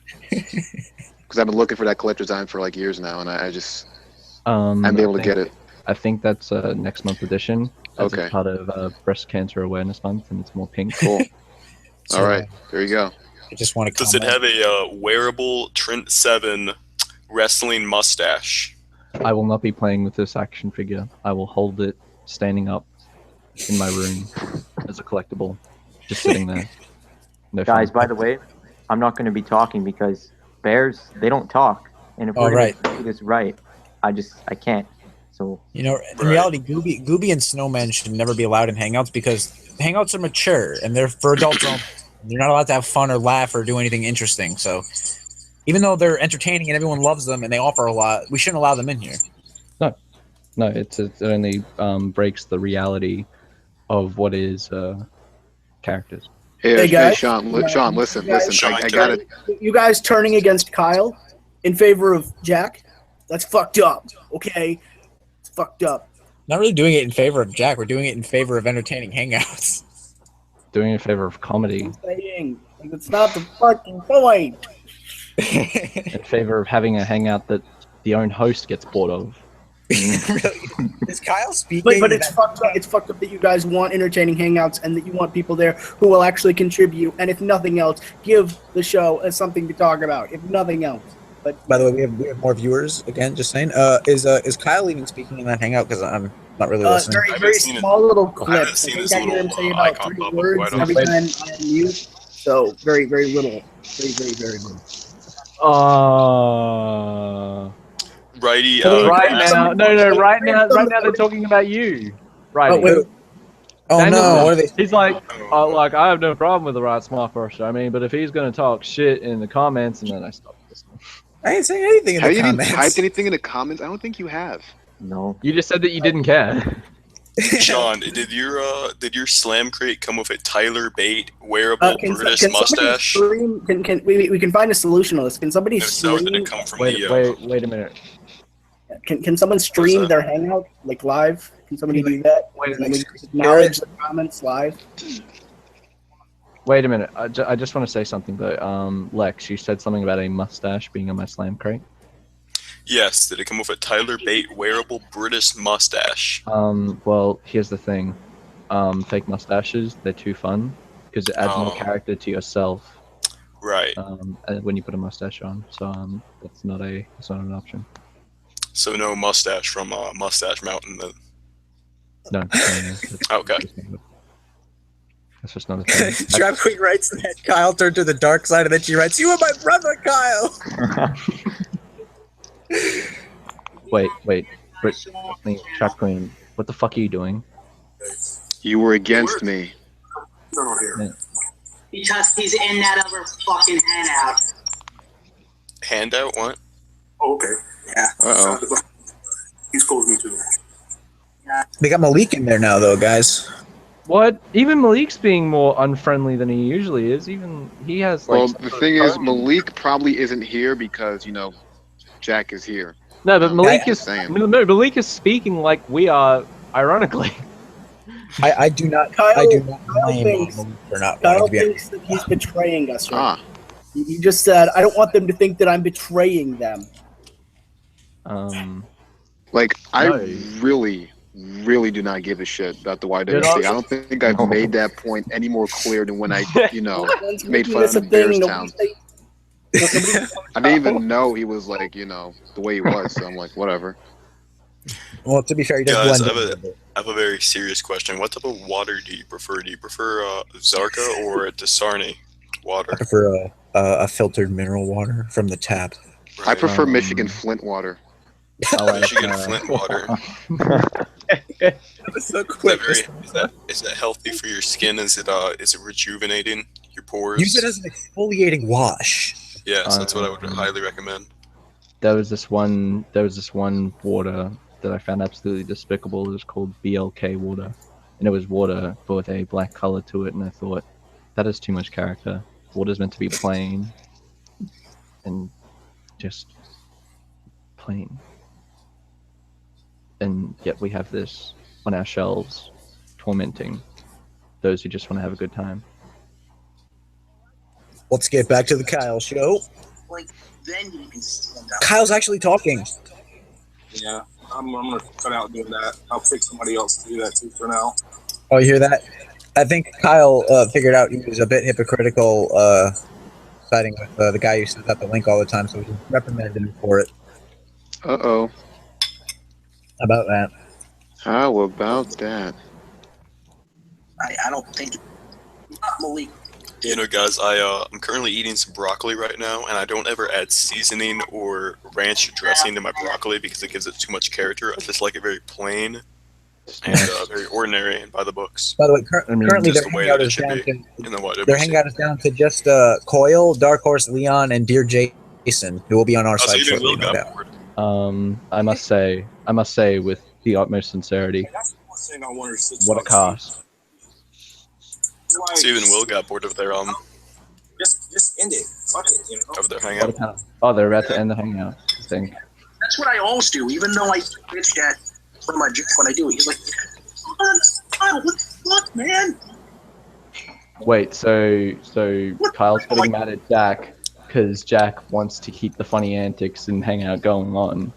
I've been looking for that collector's item for like years now, and I just I'm able to get it. I think that's next month edition. As a part of Breast Cancer Awareness Month, and it's more pink. Cool. All right, there you go. I just want to. Does it have a wearable Trent 7 wrestling mustache? I will not be playing with this action figure. I will hold it standing up in my room as a collectible, just sitting there. No Guys, fun. by the way, I'm not going to be talking because bears, they don't talk. And if we're going to do this right, I can't. So in reality, Gooby and Snowmen should never be allowed in Hangouts because Hangouts are mature and they're for adults only. They're not allowed to have fun or laugh or do anything interesting. So even though they're entertaining and everyone loves them and they offer a lot, we shouldn't allow them in here. No, it only breaks the reality of what is characters. Hey guys, Sean, listen. I got it. You guys turning against Kyle in favor of Jack? That's fucked up. Okay, it's fucked up. Not really doing it in favor of Jack. We're doing it in favor of entertaining Hangouts. Doing it in favor of comedy. It's not the fucking point. In favor of having a hangout that the own host gets bored of. Is Kyle speaking? But it's fucked up. It's fucked up that you guys want entertaining hangouts and that you want people there who will actually contribute. And if nothing else, give the show as something to talk about. If nothing else. But by the way, we have more viewers. Again, just saying. Is Kyle even speaking in that hangout? Because I'm not really listening. Very small little clips. I think I hear him say about 3 words every time I mute. So very little. Very little. Righty. Right now they're talking about you. Right. Oh no! What are they? He's like, I have no problem with the right smart person. I mean, but if he's gonna talk shit in the comments, and then I stop listening. I ain't saying anything in the comments. Have you typed anything in the comments? I don't think you have. No. You just said that you didn't care. Sean, did your slam crate come with a Tyler Bate wearable British mustache? We can find a solution to this. Can somebody stream? Did it come from wait a minute. Can someone stream their hangout like live? Can somebody do that? Acknowledge the comments live. Wait a minute. I just want to say something though. Lex, you said something about a mustache being on my slam crate. Yes, did it come with a Tyler Bate wearable British mustache? Well, here's the thing. Fake mustaches, they're too fun because it adds more character to yourself. Right. When you put a mustache on, so that's not an option. So no mustache from Mustache Mountain then. No. Okay. That's just not a thing. Drag Queen writes that Kyle turned to the dark side, and then she writes, "You are my brother, Kyle." Wait. Trap Queen, what the fuck are you doing? You were against me. Yeah. Because he's in that other fucking handout. Handout? What? Oh, okay. Yeah. Uh-oh. He's cool with me too. They got Malik in there now, though, guys. What? Even Malik's being more unfriendly than he usually is. Even he has like. Well, the thing is, Malik probably isn't here because Jack is here. No, but Malik is saying. Malik is speaking like we are, ironically. I do not. Kyle, I do not Kyle blame thinks, Malik for not Kyle wanting to be. thinks that he's betraying us. Right? Ah, He just said, "I don't want them to think that I'm betraying them." like I No. really do not give a shit about the You're YWC. not- I don't think I've made that point any more clear than when I, Everyone's made making fun this of a him in thing. Bearstown. Nobody- I didn't even know he was like, the way he was. So I'm like, whatever. Well, to be fair, he does Guys, blend I in have, a bit. I have a very serious question. What type of water do you prefer? Do you prefer Zarka or Dasarni water? I prefer a filtered mineral water from the tap. I prefer Michigan Flint water. I like, Michigan Flint water. So Is quick. is that healthy for your skin? Is it rejuvenating your pores? Use it as an exfoliating wash. Yes, that's what I would highly recommend. There was this one water that I found absolutely despicable. It was called BLK water, and it was water but with a black color to it. And I thought, that is too much character. Water's meant to be plain and just plain. And yet we have this on our shelves, tormenting those who just want to have a good time. Let's get back to the Kyle show. Like, then you can stand up. Kyle's actually talking. Yeah, I'm gonna cut out doing that. I'll pick somebody else to do that too for now. Oh, you hear that? I think Kyle figured out he was a bit hypocritical, siding with the guy who sends out the link all the time, so he reprimanded him for it. Uh-oh. How about that? How about that? I don't think not Malik. You know, guys, I'm currently eating some broccoli right now, and I don't ever add seasoning or ranch dressing to my broccoli because it gives it too much character. I just like it very plain and very ordinary and by the books. By the way, currently just their the way hangout that it is should down be to in the YWC. their hangout is down to just Coil, Dark Horse, Leon, and Dear Jason, who will be on our Oh, so side even shortly, Will no got doubt. bored. I must say with the utmost sincerity, That's the one thing I wanted to what a cast. Like, So even Will got bored of their just end it. Fuck it, you know. of their What a hangout. cast. Oh, they're about to end the hangout, I think. That's what I always do, even though I bitched at from my Jack when I do it. He's like, Kyle, what the fuck, man? Wait, so Kyle's getting mad at Jack because Jack wants to keep the funny antics and hangout going on.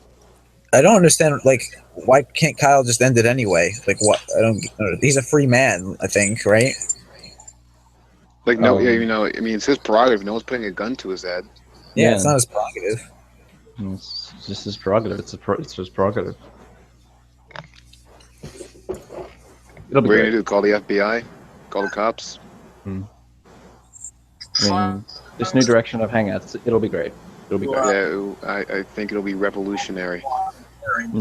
I don't understand, like, why can't Kyle just end it anyway? Like, what? I don't. He's a free man, I think, right? Like, no, I mean, it's his prerogative. No one's putting a gun to his head. Yeah, it's not his prerogative. It's just his prerogative. It's his prerogative. It'll be What are you great. gonna do? Call the FBI? Call the cops? I mean, this new direction of hangouts, it'll be great. It'll be great. Yeah, I think it'll be revolutionary.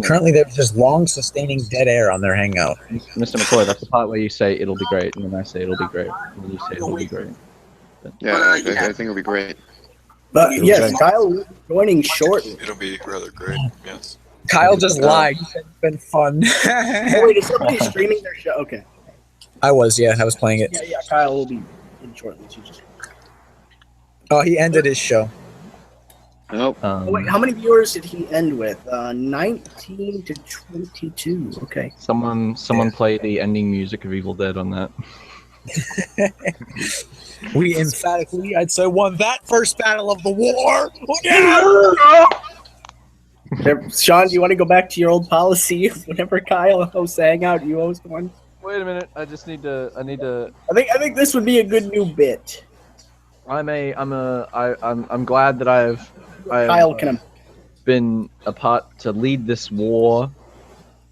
Currently, there's just long, sustaining dead air on their hangout. Mr. McCoy, that's the part where you say it'll be great, and then I say it'll be great, and then you say it'll be great. Yeah, I think it'll be great. But It'll yes, be Kyle will be joining shortly. It'll be rather great. Yes. Kyle just lied. He said it's been fun. Oh, wait, is somebody streaming their show? Okay. I was playing it. Yeah, Kyle will be in shortly. So just... Oh, he ended his show. Nope. Oh, wait, how many viewers did he end with? 19 to 22. Okay. Someone play the ending music of Evil Dead on that. We emphatically, I'd say, won that first battle of the war. Sean, do you want to go back to your old policy? Whenever Kyle hosts Hangout, you host one. Wait a minute. I just need to. I think this would be a good new bit. I'm glad that I've Kyle can been a part to lead this war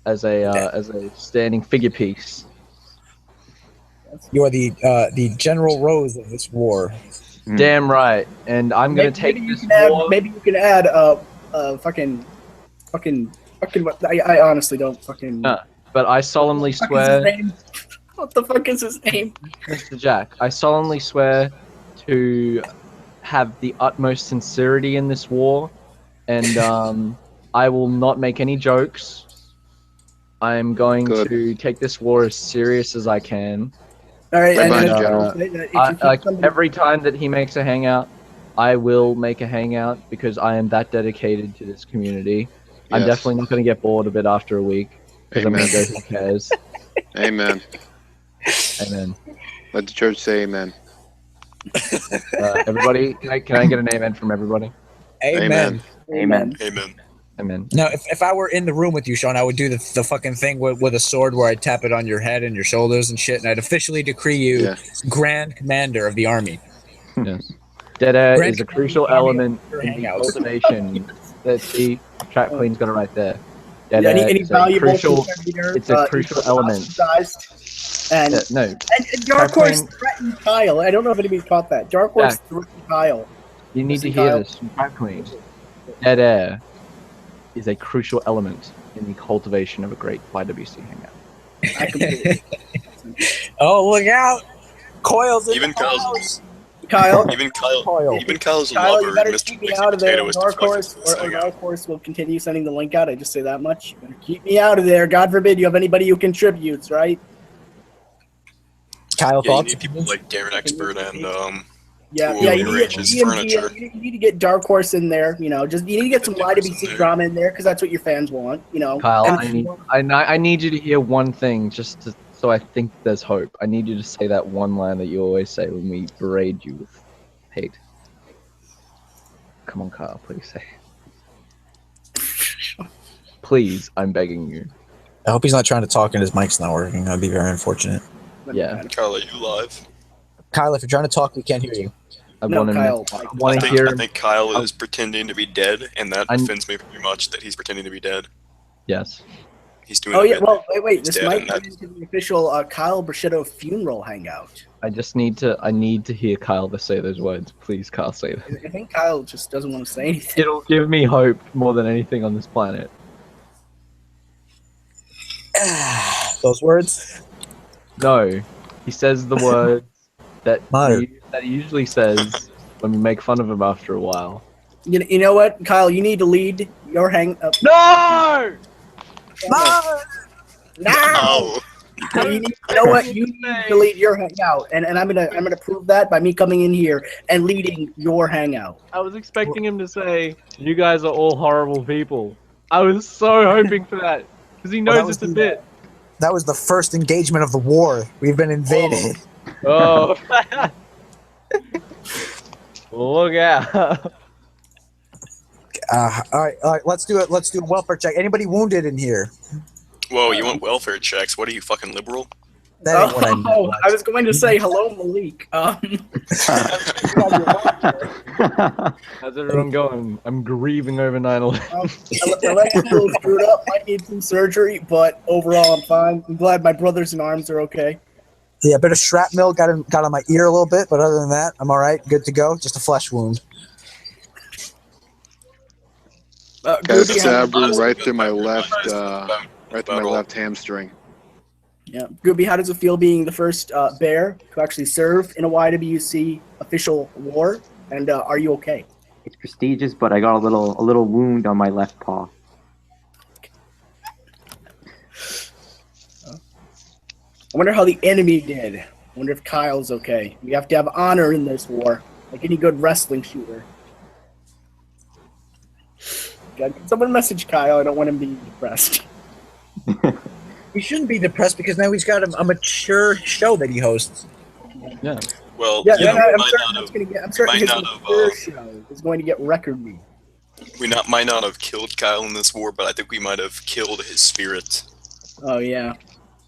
as a standing figure piece. You are the General Rose of this war. Damn right. And I'm gonna take this war. Maybe you can add fucking. I honestly don't fucking. But I solemnly swear. What the fuck is his name? Mr. Jack, I solemnly swear to have the utmost sincerity in this war, and I will not make any jokes. I am going to take this war as serious as I can. All right, every time that he makes a hangout, I will make a hangout because I am that dedicated to this community. I'm Yes. definitely not going to get bored of it after a week because I'm going to go, who cares? Amen. Amen. Let the church say amen. Everybody, can I get an amen from everybody? Amen. Amen. Amen. Amen. Now, if I were in the room with you, Sean, I would do the fucking thing with a sword where I'd tap it on your head and your shoulders and shit, and I'd officially decree you Grand Commander of the Army. Yes. Dead air Grand is a crucial Commander element of in the Hangouts. cultivation. Let's see, Trap Queen's got it right there. Dead Yeah, air any is a valuable crucial. contributor, It's a crucial element. ostracized. And No. and Dark Horse Queen- threatened Kyle. I don't know if anybody caught that. Dark Horse Jack. threatened Kyle. You need to Listen, hear Kyle. this from Trap Queen. Dead air is a crucial element in the cultivation of a great YWC hangout. I completely. Oh, look out! Coils in Even the Kyle's, house. Kyle, even Kyle's a Kyle, lover. you better Mr. keep me Mixed out of there. Potato is Dark deflected Horse from this or hangout. Dark Horse will continue sending the link out. I just say that much. You better keep me out of there. God forbid you have anybody who contributes, right? Kyle, Yeah, you thoughts? need people like Darren Expert and Yeah, who yeah. will You need, rearrange his furniture. you need to get Dark Horse in there. You know, just you need to get some YWC drama in there because that's what your fans want. You know, Kyle, And- I need you to hear one thing so I think there's hope. I need you to say that one line that you always say when we berate you with hate. Come on, Kyle, please say. Please, I'm begging you. I hope he's not trying to talk and his mic's not working. That'd be very unfortunate. Yeah. Kyle, are you live? Kyle, if you're trying to talk, we can't hear you. I No, want to Kyle, want to hear. I think Kyle is pretending to be dead, and that offends me very much that he's pretending to be dead. Yes. He's doing. Oh a yeah, bit. well, wait. He's This dead might and turn into the official Kyle Brachetto funeral hangout. I need to hear Kyle to say those words. Please, Kyle, say them. I think Kyle just doesn't want to say anything. It'll give me hope more than anything on this planet. Those words? No, he says the words that Matter. he usually says when we make fun of him after a while. You know what, Kyle? You need to lead your hang up. No! No! No! You know what? You need to lead your hangout, and I'm gonna prove that by me coming in here and leading your hangout. I was expecting him to say, "You guys are all horrible people." I was so hoping for that because he knows it's a bit. That was the first engagement of the war. We've been invaded. Oh. Look out. All right. Let's do it. Let's do a welfare check. Anybody wounded in here? Whoa, you want welfare checks? What are you, fucking liberal? That ain't what I meant. I was going to say hello, Malik. How's everyone going? I'm grieving over 9/11. My leg's a little screwed up. Might need some surgery, but overall I'm fine. I'm glad my brothers in arms are okay. Yeah, a bit of shrapnel got on my ear a little bit, but other than that, I'm all right. Good to go. Just a flesh wound. Got a stab wound right through my left hamstring. Yeah, Gooby, how does it feel being the first bear to actually serve in a YWC official war? And are you okay? It's prestigious, but I got a little wound on my left paw. I wonder how the enemy did. I wonder if Kyle's okay. We have to have honor in this war, like any good wrestling shooter. God, can someone message Kyle? I don't want him being depressed. He shouldn't be depressed because now he's got a mature show that he hosts. Yeah. Well, Yeah, you know, I'm might certain not that's have, going to get. I'm certain might his not have, mature show is going to get record me. we might not have killed Kyle in this war, but I think we might have killed his spirit. Oh yeah.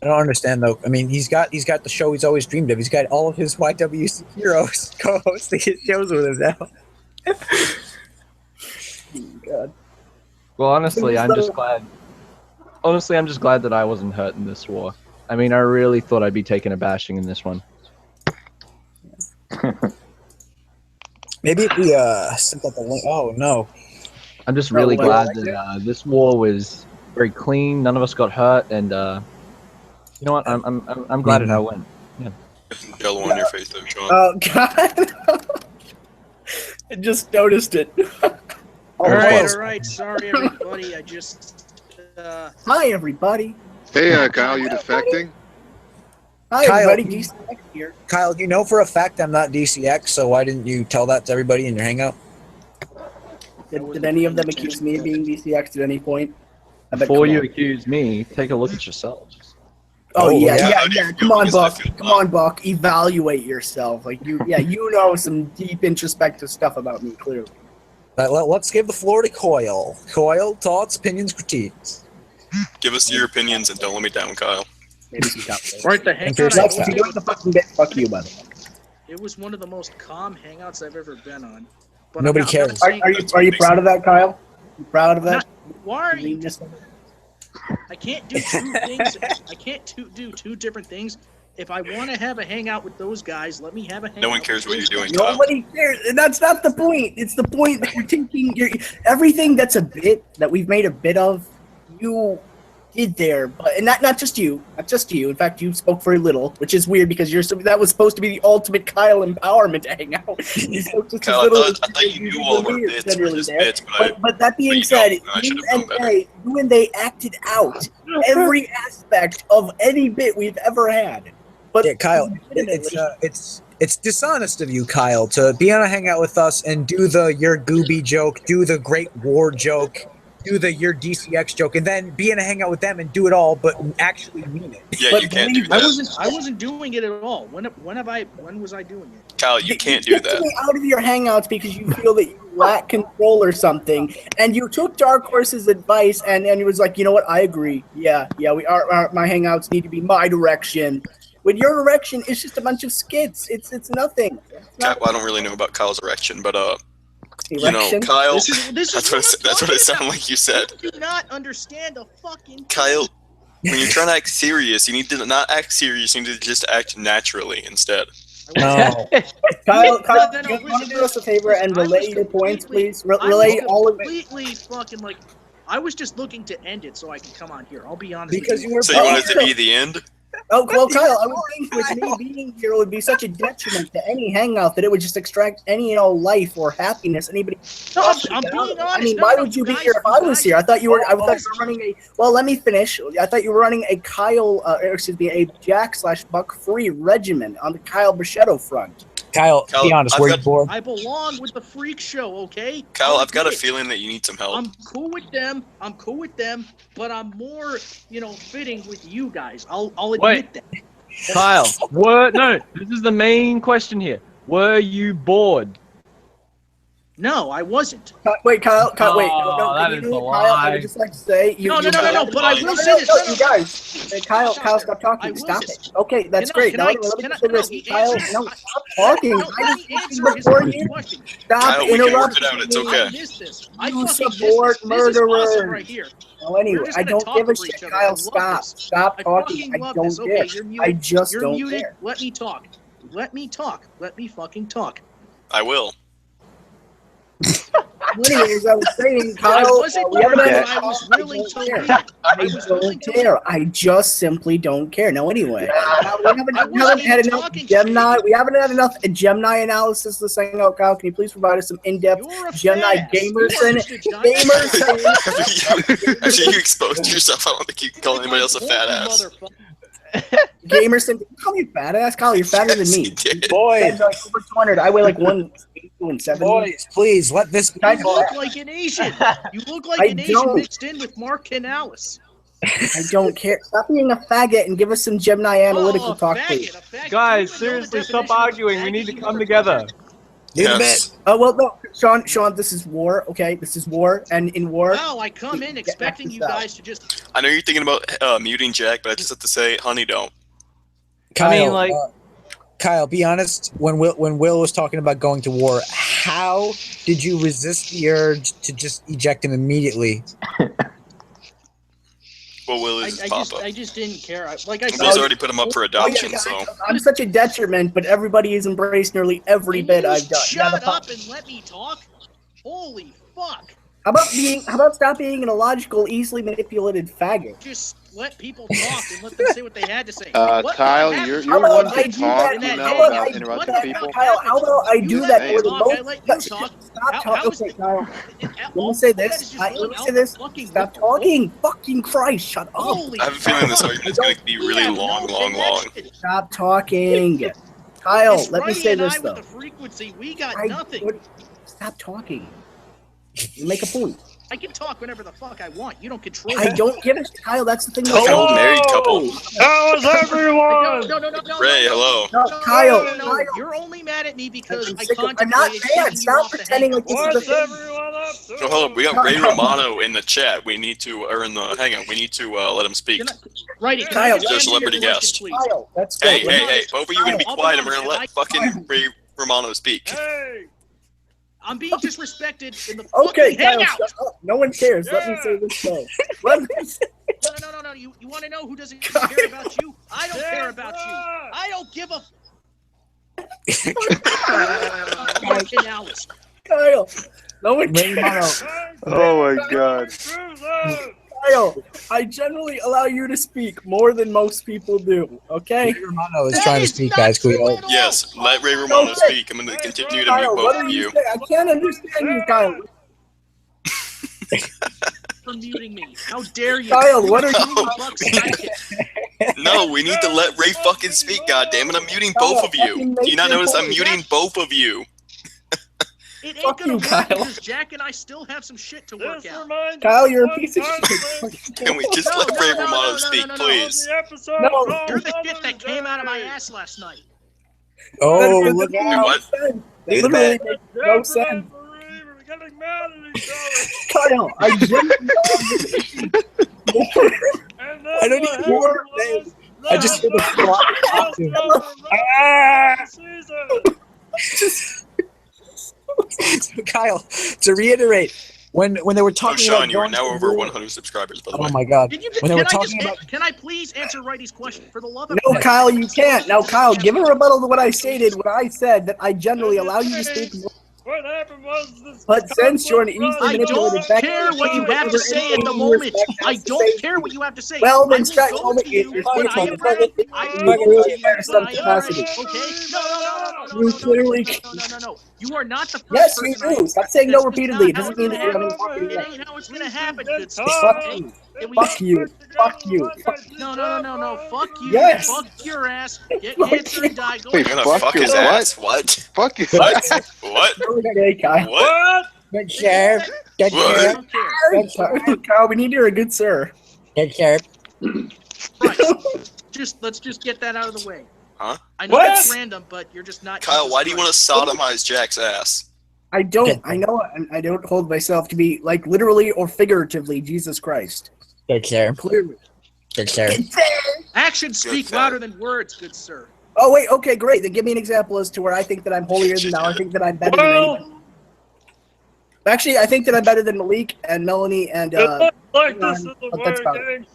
I don't understand though. I mean, he's got the show he's always dreamed of. He's got all of his YWC heroes co-hosting his shows with him now. God. Well, honestly, I'm just glad. Honestly, I'm just glad that I wasn't hurt in this war. I mean, I really thought I'd be taking a bashing in this one. Maybe if we sent out the link. Oh no. I'm just really glad that this war was very clean. None of us got hurt, and you know what? I'm glad it how it went. Yeah. Yellow on your face, though, Sean. Oh God. I just noticed it. All right. Sorry, everybody. I just. Hi, everybody. Hey, Kyle, you defecting? Hi, Kyle, everybody. DCX here. Kyle, you know for a fact I'm not DCX, so why didn't you tell that to everybody in your hangout? Did any of them accuse me of being DCX at any point? Before you accuse me, take a look at yourself. Oh yeah. Come on, Buck. Come on, Buck. Evaluate yourself. Like you know some deep introspective stuff about me, clearly. Let's give the floor to Coyle. Coyle, thoughts, opinions, critiques. Give us your opinions and don't let me down, Kyle. Maybe some calculations. Right, the hangout. If you go to the fucking bit, fuck you, by the way. It was one of the most calm hangouts I've ever been on. But Nobody cares. Are you proud of that, Kyle? You proud of that? Why are you? I can't do two things. I can't do two different things. If I want to have a hangout with those guys, let me have a hangout. No one cares what you're doing, Kyle. Nobody cares. That's not the point. It's the point that you're taking everything that's a bit that we've made a bit of. You did there, but and not just you. In fact, you spoke very little, which is weird because that was supposed to be the ultimate Kyle empowerment to hang out. You spoke just Kyle, little. I thought you knew all of our bits were just bits, but that being said, you and they acted out every aspect of any bit we've ever had. But yeah, Kyle, it's dishonest of you, Kyle, to be on a hangout with us and do the your gooby joke, do the Great War joke, do the your DCX joke, and then be in a hangout with them and do it all, but actually mean it. Yeah, but you can't do that. I wasn't doing it at all. When was I doing it? Kyle, you can't do that. Out of your hangouts because you feel that you lack control or something, and you took Dark Horse's advice and it was like, you know what? I agree. Yeah, my hangouts need to be my direction. With your erection, it's just a bunch of skits. It's nothing. Well, I don't really know about Kyle's erection, but you know, Erection? Kyle. This that's what it sounded like you said. You do not understand a fucking. Kyle, when you're trying to act serious, you need to not act serious. You need to just act naturally instead. No. Kyle, you want to do us a favor and relay your points, please? Relay all of it. Completely fucking like. I was just looking to end it so I could come on here. I'll be honest. Because with you were. So you want it to be the end? Oh, well, Kyle, I would think with me being here would be such a detriment to any hangout that it would just extract any life or happiness anybody. No, I'm being honest. I mean, why would you be here if I was here? I thought you were running a. Well, let me finish. I thought you were running a a Jack/Buck free regimen on the Kyle Brachetto front. Kyle, be honest, were you bored? I belong with the freak show, okay? Kyle, I've got a feeling that you need some help. I'm cool with them, but I'm more, fitting with you guys. I'll admit that. Kyle, no, this is the main question here. Were you bored? No, I wasn't. Wait, Kyle, wait. No, that is a lie. Kyle, I would just like to say No, but I will say this. You guys, Kyle, stop talking. Stop it. Okay, that's great. Now let me consider this. Kyle, no, stop talking. I just before you. Stop interrupting. It's okay. You support murderers. No, anyway, I don't give a shit. Kyle, stop. Stop talking. I don't care. I just don't care. Let me talk. Let me fucking talk. I will. Anyways, I was saying, Kyle, I just simply don't care. No, anyway, we haven't had enough Gemini. We haven't had enough Gemini analysis this thing out. Kyle, can you please provide us some in-depth Gemini Gamerson? After you exposed yourself, I don't think you can call anybody else a fat ass. Gamerson, call me fat ass. Kyle, you're fatter than me. Boys, like over 200. I weigh like 170. Boys, please let this. You look like an Asian. You look like an Asian mixed in with Mark Canales. I don't care. Stop being a faggot and give us some Gemini analytical talk, please. Guys, seriously, stop arguing. We need to come together. Yes. Oh well, no, Sean. This is war. Okay, this is war, and in war. No, I come in expecting you guys to just. I know you're thinking about muting Jack, but I just have to say, honey, don't. Kyle, Kyle, be honest. When Will was talking about going to war, how did you resist the urge to just eject him immediately? Well, Will is his papa. I just didn't care. Will's already put him up for adoption, so. I'm such a detriment, but everybody has embraced nearly every bit I've done. Shut up and let me talk. Holy fuck. How about stop being an illogical, easily manipulated faggot? Just let people talk and let them say what they had to say. Kyle, you're one to talk, about interrupting people. Kyle, how about I do that for the most? Stop talking. Okay, Kyle. Let me say this. Stop talking. Fucking Christ, shut up. I have a feeling this argument is going to be really long. Stop talking. Kyle, let me say this, though. We got nothing. Stop talking. You make a point. I can talk whenever the fuck I want. You don't control I me. don't give a shit, Kyle. That's the thing. Like an old married couple. How's everyone? No. Ray, hello. No, Kyle. No, you're only mad at me because I I'm not contemplated mad. kicking you Stop off the pretending like Hangout. this is a thing. Everyone up to? So hold on, we got Ray Romano in the chat. We need to, or in the hangout. We need to let him speak. Righty, Kyle, He's our celebrity guest. Kyle, that's Hey, both of you gonna be Kyle, quiet and we're I'll gonna be let fucking Ray Romano speak. Hey. I'm being disrespected in the Okay, fucking Kyle, Hangout. shut up. No one cares. Let me say this though. Let me say. No. You want to know who doesn't care about you? I don't care about you. I don't give a. Kyle, no one cares. Oh my god. Kyle, I generally allow you to speak more than most people do. Okay. Ray Romano is trying to speak, guys. Can we all... Yes, let Ray Romano speak. I'm gonna continue to mute Kyle, what both are of you. saying? I can't understand you, Kyle. For muting me. How dare you? Kyle, what are you? No, we need to let Ray fucking speak. God damn it, I'm muting both of you. Do you not notice I'm muting both of you? It ain't gonna work because Jack and I still have some shit to work out. Kyle, you're a piece of shit. Can we just let Ray Romano speak, please? No, you're the shit that came out of my ass last night. Oh, look out. What? It literally makes no sense. Kyle, I genuinely I don't even hear your name. I just hear the So Kyle, to reiterate, when they were Oh, talking Sean, about you are going now to over war- 100 subscribers, by the way. Oh my god. When they were Can I talking about can I please answer Righty's question for the love of No, Kyle, you can't. Now, Kyle, give a rebuttal to what I stated when I said that I generally allow you to speak. What happened was this. But since you're an easily I manipulated don't care what you have to say at the moment. I don't care what you have to say. Well, then I start will go to you you're when I am speaking. ready. I You will go clearly to you have when some I am capacity. ready. Okay? No. You clearly. No. You are not the first Yes, you person I do. Stop saying no That's just repeatedly. It not how doesn't it's mean gonna that you're happen. having It ain't how it's gonna happen, good sir. Fuck Okay? you. And we- Fuck you. Fuck you. No. Fuck you. Yes. Fuck your ass. Get Fuck cancer you. and die. Go You're ahead. gonna fuck his ass? What? Fuck you. What? What? Okay, Kyle. What? Good sheriff. Good What? sheriff. Good sheriff. Kyle, we need to hear a good sir. Good sheriff. Right. Let's just get that out of the way. Huh? I know What? it's random, but you're just not. Kyle, Jesus why do you want to Christ. sodomize Jack's ass? I don't. I know. I don't hold myself to be like literally or figuratively Jesus Christ. Good sheriff. Clearly. Good sheriff. Actions speak louder than words, good sir. Oh wait. Okay. Great. Then give me an example as to where I think that I'm holier than thou. I think that I'm better than anyone. Actually, I think that I'm better than Malik and Melanie and. Like this is the but that's about way, it.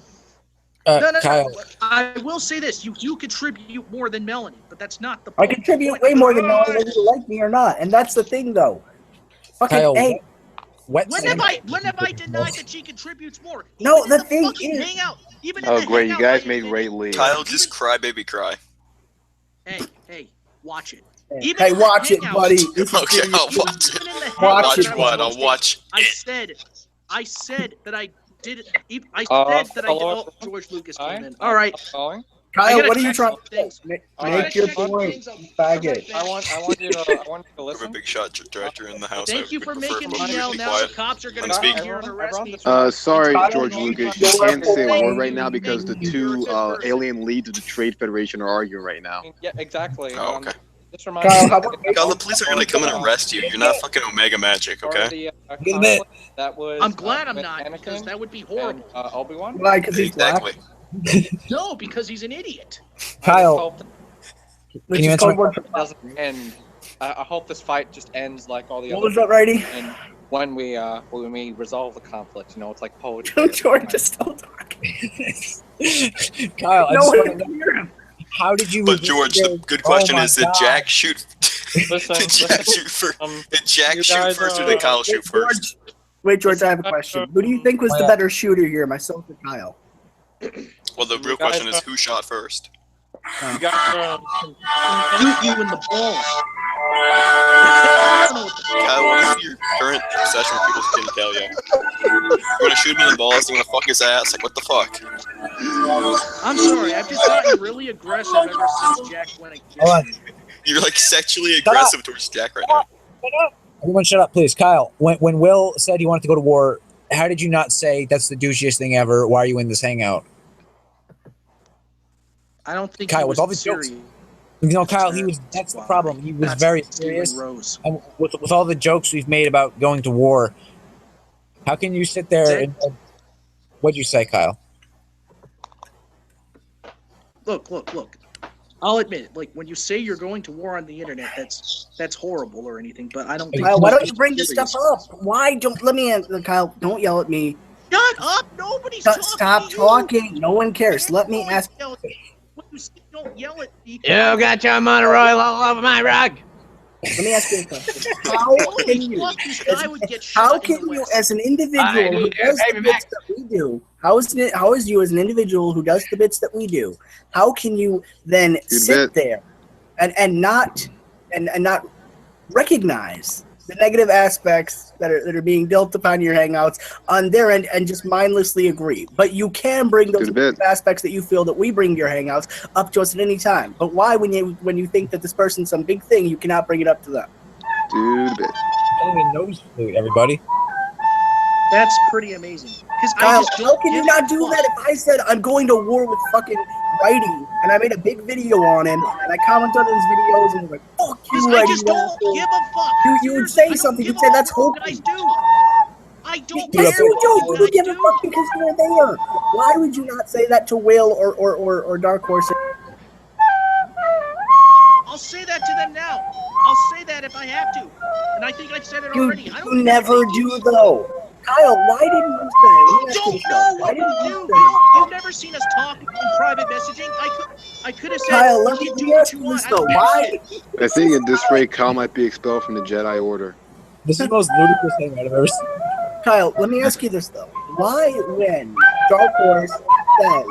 gang. No. Kyle. I will say this: you contribute more than Melanie, but that's not the I point. contribute way more than Melanie, whether you like me or not, and that's the thing, though. Fucking Kyle, A. When have I denied that she contributes more? No, Even the in the thing fucking is- hangout, even in Oh the great, you hangout, guys I made admitted- Ray leave. Kyle, just cry, baby, cry. Hey, watch it. Hey, in the watch it, hangout- buddy. This is Okay, serious. I'll watch it. Even in the Watch hangout it, that I what? was I'll watch hosting, I said that I did. I Uh, said that I did. hello? Oh, George Lucas Hi. came in. All right. Calling. I Kyle, gotta what are you check trying to things. say? Make Alright. your check point, things. you faggot. I want you to We have a listen. big shot director in the house. Thank you I for would prefer making me both of you yell. be Now quiet. the cops are going Let to me come speak. here and arrest me. Sorry, Kyle, George Lucas. You can't say a word right now because the Thank you. two You're a good person. alien leads of the Trade Federation are arguing right now. Yeah, exactly. Oh, okay. This reminds Kyle, me how of about- Kyle, the police are gonna come and arrest you. You're not fucking Omega Magic, okay? the Get in there. conflict that was. I'm glad I'm with not, because Anakin that would be and horrible. Obi-Wan. Why? Because he's black. Exactly. No, because he's an idiot. Kyle, Which Can you is answer code my word for It doesn't end. I hope this fight just ends like all the What other. was that, righty? And when we resolve the conflict, it's like poetry. George is still talking. Kyle, I No just one want to can know, hear him. how did you? But George, the good question is: Did Jack shoot? Listen, Did Jack shoot first? Did Jack you shoot guys, first, or did Kyle shoot first? Wait, George, I have a question. Who do you think was the better shooter here, myself or Kyle? Well, the real question is who shot first. You guys Shoot you in the balls. Kyle, what is your current obsession with people's genitalia? You want to shoot him in the balls? You want to fuck his ass? Like, what the fuck? I'm sorry, I've just gotten really aggressive ever since Jack went against Hold on. me. You're like sexually aggressive towards Jack right now. Everyone shut up, please. Kyle, when Will said he wanted to go to war, how did you not say that's the douchiest thing ever? Why are you in this hangout? I don't think Kyle, he with was all the serious. jokes. Kyle, that's the problem. He was very serious. And with all the jokes we've made about going to war, how can you sit there and what'd you say, Kyle? Look. I'll admit, like when you say you're going to war on the internet, that's horrible or anything. But I don't. Kyle, why don't you bring this stuff up? Why don't let me answer, Kyle? Don't yell at me. Shut up! Nobody's talking. Stop talking. No one cares. Let me ask. When you say don't yell at me. You got your monorail all over my rug. Let me ask you a question. How can you, as an individual who does the bits that we do, how is you as an individual who does the bits that we do, how can you then sit there and not recognize the negative aspects that are being dealt upon your hangouts on their end and just mindlessly agree? But you can bring those aspects that you feel that we bring to your hangouts up to us at any time. But why, when you think that this person's some big thing, you cannot bring it up to them? Dude, bit. Nose flute, everybody. That's pretty amazing. Kyle, how can you not do that if I said I'm going to war with fucking Righty and I made a big video on him and I commented on his videos and was like, fuck you, Righty. I just don't give a fuck. You would say something. You'd say that's hopeless. I don't care. Yes, you do. You give a fuck because you're there. Why would you not say that to Will or Dark Horse? I'll say that to them now. I'll say that if I have to. And I think I've said it already. You never do, though. Kyle, why didn't you say? You don't know what we do. You've never seen us talk in private messaging. I could have said. Kyle, let me ask you this though. Why? I think at this rate, Kyle might be expelled from the Jedi Order. This is the most ludicrous thing I've ever seen. Kyle, let me ask you this though. Why, when Dark Horse says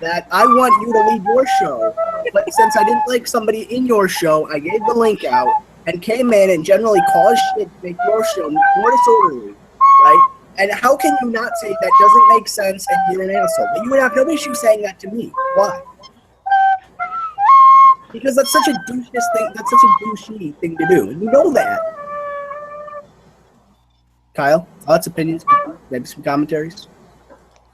that I want you to lead your show, but since I didn't like somebody in your show, I gave the link out and came in and generally caused shit to make your show more disorderly, right? And how can you not say that doesn't make sense and you're an asshole? But you would have no issue saying that to me. Why? Because that's such a douchey thing. That's such a douchey thing to do. And you know that. Kyle, thoughts, opinions, maybe some commentaries.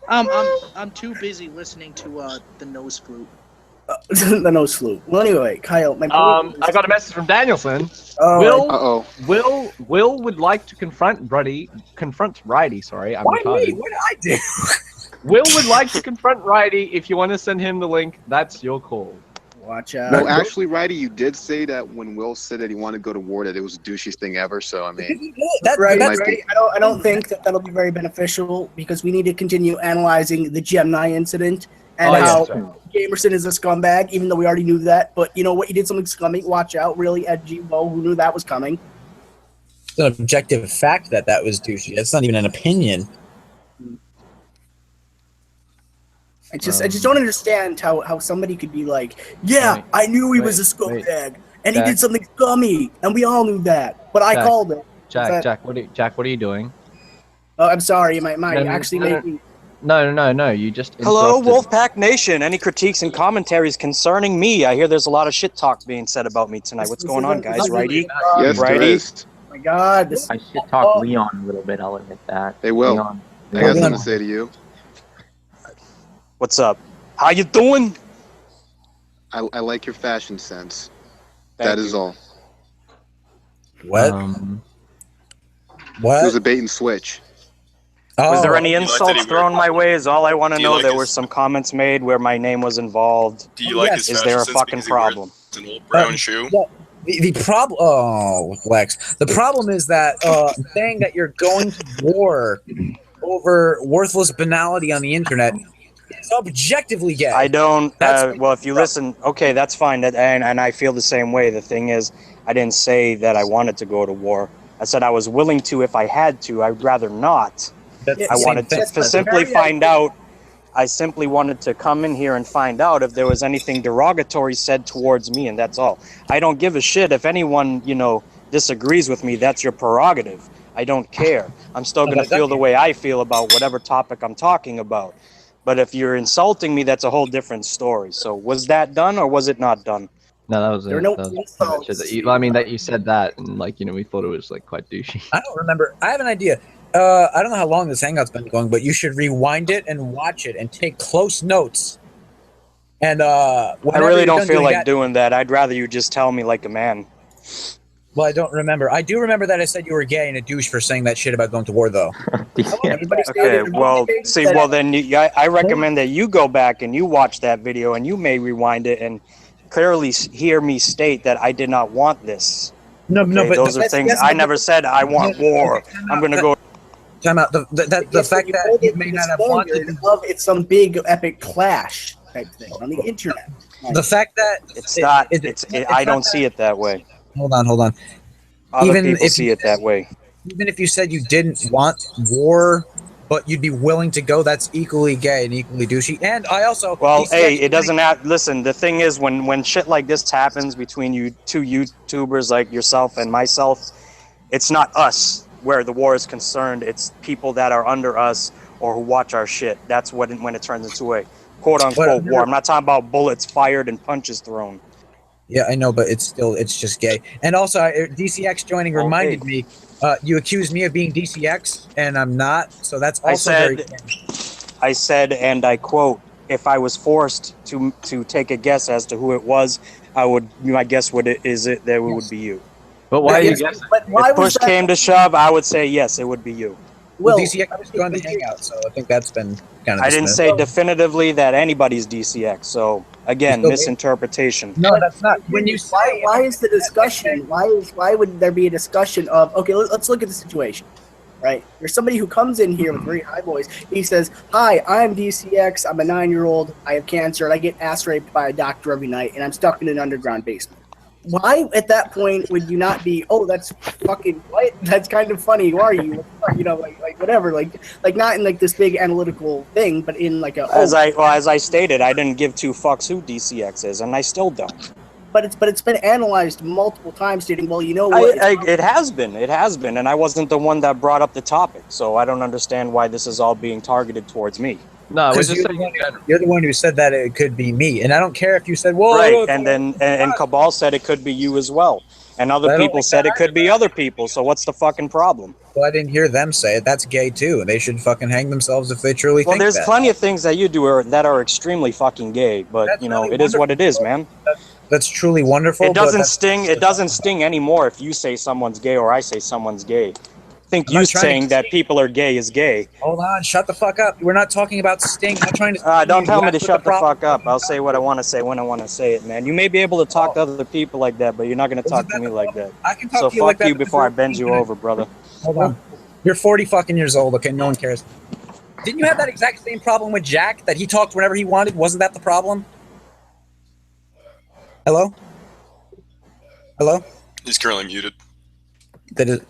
I'm too busy listening to the nose flute. The nose flute. Well, anyway, Kyle. I got a message from Danielson. Will would like to confront Righty. Sorry, I'm Why retarded. me? What did I do? Will would like to confront Righty. If you want to send him the link, that's your call. Watch out. No, actually, Righty, you did say that when Will said that he wanted to go to war, that it was the douchiest thing ever. So I mean, that's right. I don't think that'll be very beneficial because we need to continue analyzing the Gemini incident and how Gamerson is a scumbag, even though we already knew that. But you know what? He did something scummy. Watch out. Really edgy. Well, who knew that was coming? It's an objective fact that was douchey. That's not even an opinion. I just don't understand how somebody could be like, yeah, I knew he was a scumbag, and he did something scummy, and we all knew that, but I called it. Jack, what are you doing? Oh, I'm sorry. My actually made me. No. You just. Hello, Wolfpack Nation. Any critiques and commentaries concerning me? I hear there's a lot of shit talk being said about me tonight. What's going on, guys? Righty? Yes, Righty? Oh my God. I should talk Leon a little bit. I'll admit that. They will. Leon. I got something to say to you. What's up? How you doing? I like your fashion sense. That is all. What? What? It was a bait and switch. Was there any insults thrown my way? Is all I want to know. There were some comments made where my name was involved. Do you like his Is there a fucking problem? An old brown shoe. The problem. Oh, Lex. The problem is that saying that you're going to war over worthless banality on the internet is objectively gay. I don't. Well, if you listen, okay, that's fine. And I feel the same way. The thing is, I didn't say that I wanted to go to war. I said I was willing to if I had to. I'd rather not. I wanted to simply find out. I simply wanted to come in here and find out if there was anything derogatory said towards me, and that's all. I don't give a shit if anyone, disagrees with me. That's your prerogative. I don't care. I'm still going to feel the way I feel about whatever topic I'm talking about. But if you're insulting me, that's a whole different story. So was that done or was it not done? No, that was There it. are no That was insults. I mean, that you said that, and like, we thought it was like quite douchey. I don't remember. I have an idea. I don't know how long this Hangout's been going, but you should rewind it and watch it and take close notes. And I really don't feel like doing that. I'd rather you just tell me like a man. Well, I don't remember. I do remember that I said you were gay and a douche for saying that shit about going to war, though. Okay, well, see, well then I recommend that you go back and you watch that video and you may rewind it and clearly hear me state that I did not want this. No, okay, but those are things I never said I want war. I'm gonna go. Time out. The fact that you may not have wanted it's some big epic clash type thing on the internet. The fact that it's not. I don't see it that way. Hold on. Other people see it that way. Even if you said you didn't want war, but you'd be willing to go, that's equally gay and equally douchey. And I also hey, it doesn't have. Listen, the thing is, when shit like this happens between you two YouTubers like yourself and myself, it's not us where the war is concerned. It's people that are under us or who watch our shit. That's when it turns into a quote unquote war. I'm not talking about bullets fired and punches thrown. Yeah, I know, but it's just gay. And also, DCX joining reminded me, you accused me of being DCX, and I'm not, so that's also I said, and I quote, if I was forced to take a guess as to who it was, my guess would be you. But why are you guessing? If push came to shove, I would say yes, it would be you. Well, DCX was on the Hangout, so I think that's been kind of I didn't say definitively that anybody's DCX, so again, misinterpretation. No, that's not. When you say why is the discussion? Why would there be a discussion of okay? Let's look at the situation. Right, there's somebody who comes in here with a very high voice. He says, "Hi, I'm DCX. I'm a 9-year-old. I have cancer, and I get ass raped by a doctor every night, and I'm stuck in an underground basement." Why, at that point, would you not be? Oh, that's fucking what? That's kind of funny. Who are you? You know, like whatever. Like not in like this big analytical thing, but in like a. As I stated, I didn't give two fucks who DCX is, and I still don't. But it's been analyzed multiple times, stating, well, you know what? It has been, and I wasn't the one that brought up the topic, so I don't understand why this is all being targeted towards me. No, you're the one who said that it could be me, and I don't care if you said, "Well," right, and then Cabal said it could be you as well, and other people said it could be other people. So what's the fucking problem? Well, I didn't hear them say it. That's gay too, and they should fucking hang themselves if they truly think that. Well, there's plenty of things that you do that are extremely fucking gay, but That's you know, really it is what it is, man. That's truly wonderful. It doesn't sting. It doesn't sting anymore if you say someone's gay or I say someone's gay. I think you saying that people are gay is gay. Hold on, shut the fuck up. We're not talking about sting. I'm not trying to. Don't tell me to shut the fuck up. I'll say what I want to say when I want to say it, man. You may be able to talk to other people like that, but you're not going to talk to me like that. I can talk so to you like that. So fuck you before I bend you over, brother. Hold on. You're 40 fucking years old. Okay, no one cares. Didn't you have that exact same problem with Jack that he talked whenever he wanted? Wasn't that the problem? Hello? Hello? He's currently muted. That is.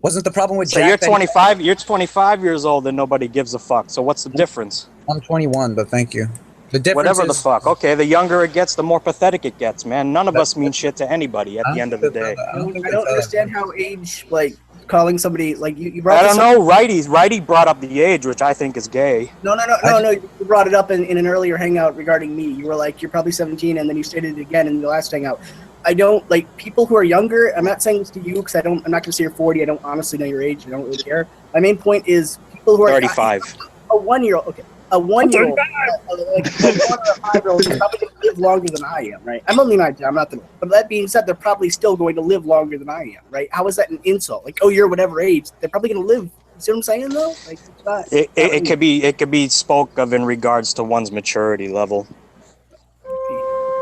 Wasn't the problem with so Jack? You're 25. You're 25 years old and nobody gives a fuck. So what's the difference? I'm 21, but thank you. The difference Whatever is, the fuck. Okay, the younger it gets, the more pathetic it gets, man. None of us mean shit to anybody at the end of the day. I don't understand how age, like, calling somebody, like, you brought I don't know, Righty brought up the age, which I think is gay. No, you brought it up in an earlier hangout regarding me. You were like, you're probably 17, and then you stated it again in the last hangout. I don't, like, people who are younger, I'm not saying this to you, because I'm not going to say you're 40, I don't honestly know your age, I don't really care. My main point is, people who are 35. A 1-year-old, okay. A 1-year-old, like a 1 or a 5-year-old is probably going to live longer than I am, right? I'm only 19, I'm not the. But that being said, they're probably still going to live longer than I am, right? How is that an insult? Like, oh, you're whatever age, they're probably going to live. You see what I'm saying, though? Like, it's not. It could be spoke of in regards to one's maturity level.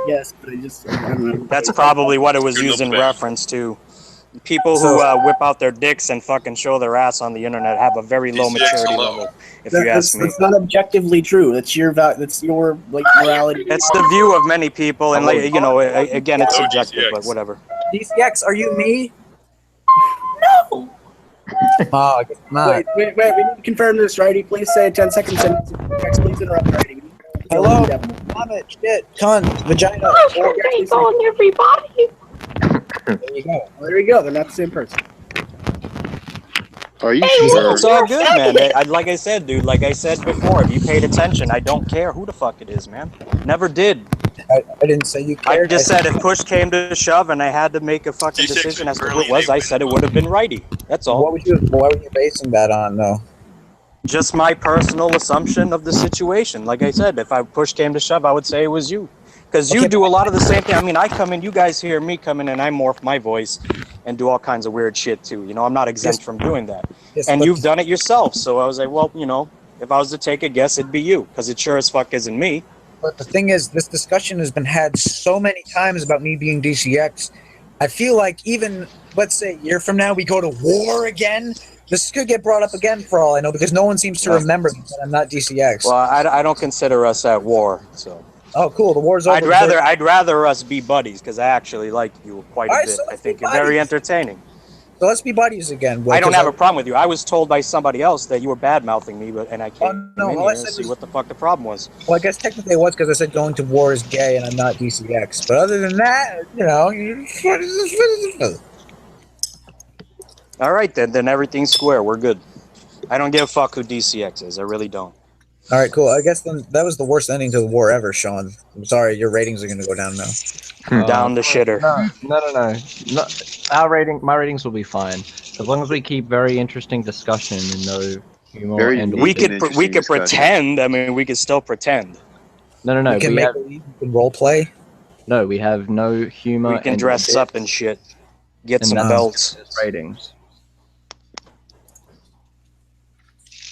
Yes, but I don't know. That's probably what it was used in reference to. People who whip out their dicks and fucking show their ass on the internet have a very low maturity level, if you ask me. It's not objectively true. That's your like morality. It's the view of many people, and like, you know, again, it's subjective, but whatever. DCX, are you me? No. I guess not. Wait. We need to confirm this, Righty. Please say a 10-second sentence. Please interrupt, Righty. Hello. Vomit, shit, cunt, vagina. How's on everybody? There you go. Well, there you go. They're not the same person. Are you sure? It's all good, man. Like I said, dude, like I said before, if you paid attention, I don't care who the fuck it is, man. Never did. I didn't say you cared. I just said if push came to shove and I had to make a fucking decision as to who it was, I said it would have been righty. That's all. What were you basing that on, though? Just my personal assumption of the situation. Like I said, if push came to shove, I would say it was you. Because you do a lot of the same thing. I mean, I come in, you guys hear me come in, and I morph my voice and do all kinds of weird shit, too. You know, I'm not exempt from doing that. And you've done it yourself. So I was like, well, you know, if I was to take a guess, it'd be you. Because it sure as fuck isn't me. But the thing is, this discussion has been had so many times about me being DCX. I feel like even, let's say, a year from now, we go to war again. This could get brought up again for all I know, because no one seems to remember that I'm not DCX. Well, I don't consider us at war, so. Oh, cool. The war's over. I'd rather us be buddies, because I actually like you quite a bit. I think you're very entertaining. So let's be buddies again. I don't have a problem with you. I was told by somebody else that you were bad-mouthing me, and I came in here to see what the fuck the problem was. Well, I guess technically it was because I said going to war is gay and I'm not DCX. But other than that, you know... All right, then everything's square. We're good. I don't give a fuck who DCX is. I really don't. All right, cool. I guess then that was the worst ending to the war ever, Sean. I'm sorry, your ratings are going to go down now. Down the shitter. No. My ratings will be fine as long as we keep very interesting discussion and no humor. We could pretend. I mean, we could still pretend. No. We can role play. No, we have no humor. We can dress up and shit. Get some belts. Ratings.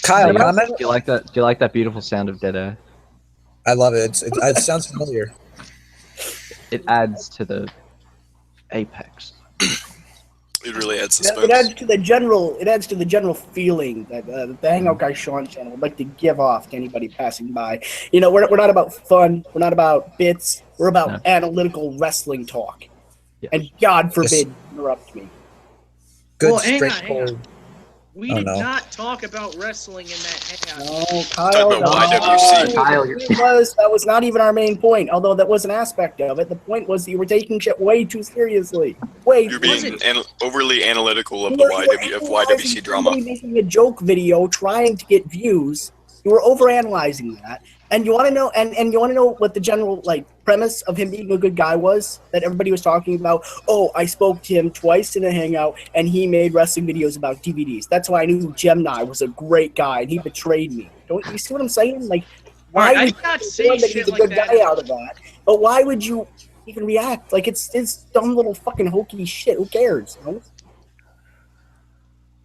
Kyle, comment? Do you like that? Do you like that beautiful sound of dead air? I love it. It sounds familiar. It adds to the apex. It really adds suspense. It adds to the general feeling that the Hangout Guy Sean channel would like to give off to anybody passing by. You know, we're not about fun. We're not about bits. We're about analytical wrestling talk. Yeah. And God forbid interrupt me. Good, hang on. We did not talk about wrestling in that hangout. No, Kyle. That was not even our main point, although that was an aspect of it. The point was that you were taking shit way too seriously. You're being overly analytical of the YWC drama. Making a joke video trying to get views. You were overanalyzing that. And you want to know, and you want to know what the general premise of him being a good guy was that everybody was talking about. Oh, I spoke to him twice in a hangout, and he made wrestling videos about DVDs. That's why I knew Gemini was a great guy, and he betrayed me. Don't you see what I'm saying? Like, why would you say that he's a good guy out of that? But why would you even react? Like, it's dumb little fucking hokey shit. Who cares? You know?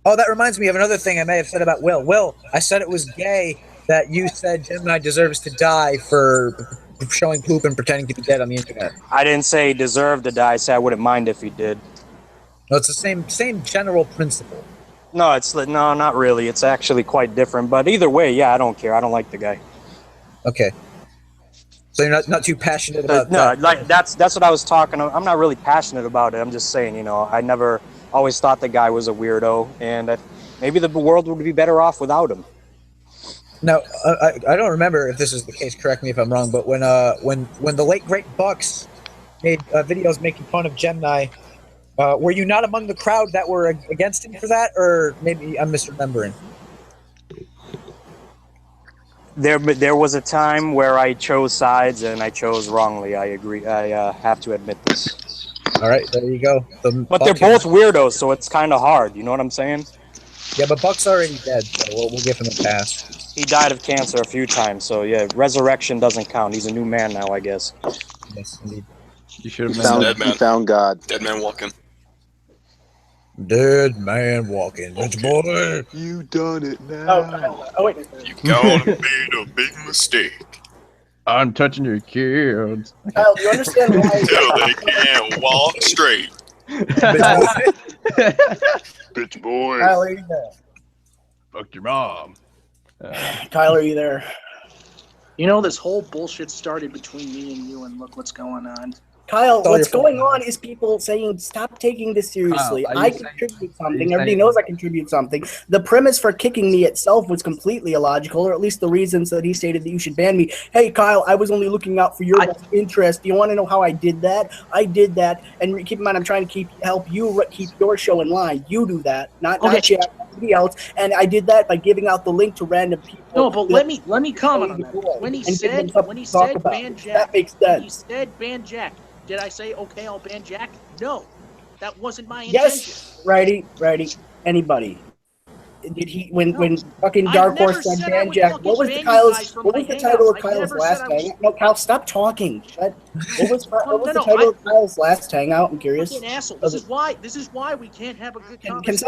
Oh, that reminds me of another thing I may have said about Will. Will, I said it was gay that you said Gemini deserves to die for showing poop and pretending to be dead on the internet. I didn't say he deserved to die. I said I wouldn't mind if he did. No, it's the same general principle. No, no, not really. It's actually quite different. But either way, yeah, I don't care. I don't like the guy. Okay. So you're not too passionate about that? No, that's what I was talking about. I'm not really passionate about it. I'm just saying, you know, I never always thought the guy was a weirdo, and maybe the world would be better off without him. Now, I don't remember if this is the case. Correct me if I'm wrong. But when the late great Bucks made videos making fun of Gemini, were you not among the crowd that were against him for that, or maybe I'm misremembering? There was a time where I chose sides, and I chose wrongly. I agree. I have to admit this. All right, there you go. But they're both weirdos, so it's kind of hard. You know what I'm saying? Yeah, but Buck's already dead, so we'll give him a pass. He died of cancer a few times, so yeah, resurrection doesn't count. He's a new man now, I guess. Yes, indeed. You should have been dead man. Found God. Dead man walking. Dead man walking. Which boy? You done it now. Oh wait. You gonna made a big mistake. I'm touching your kids. Kyle, do you understand why? Until they can't walk straight. Bitch boy. Kyle, are you there? Fuck your mom. Kyle, are you there? You know, this whole bullshit started between me and you, and look what's going on. Kyle, what's going on is people saying, stop taking this seriously. I contribute something. Everybody knows I contribute something. The premise for kicking me itself was completely illogical, or at least the reasons that he stated that you should ban me. Hey, Kyle, I was only looking out for your best interest. Do you want to know how I did that? I did that. And keep in mind, I'm trying to help you keep your show in line. You do that, not Jack. somebody else, and I did that by giving out the link to random people. No, but let me comment on that. When he said ban Jack, that makes sense. When he said ban Jack, did I say okay, I'll ban Jack? No, that wasn't my intention. Yes, righty. Anybody? Did he when fucking Dark Horse said ban Jack? What was the title of Kyle's last hangout? No, Kyle, stop talking. Shut. What was the title of Kyle's last hangout? I'm curious. Fucking asshole. This is why we can't have a good conversation. Can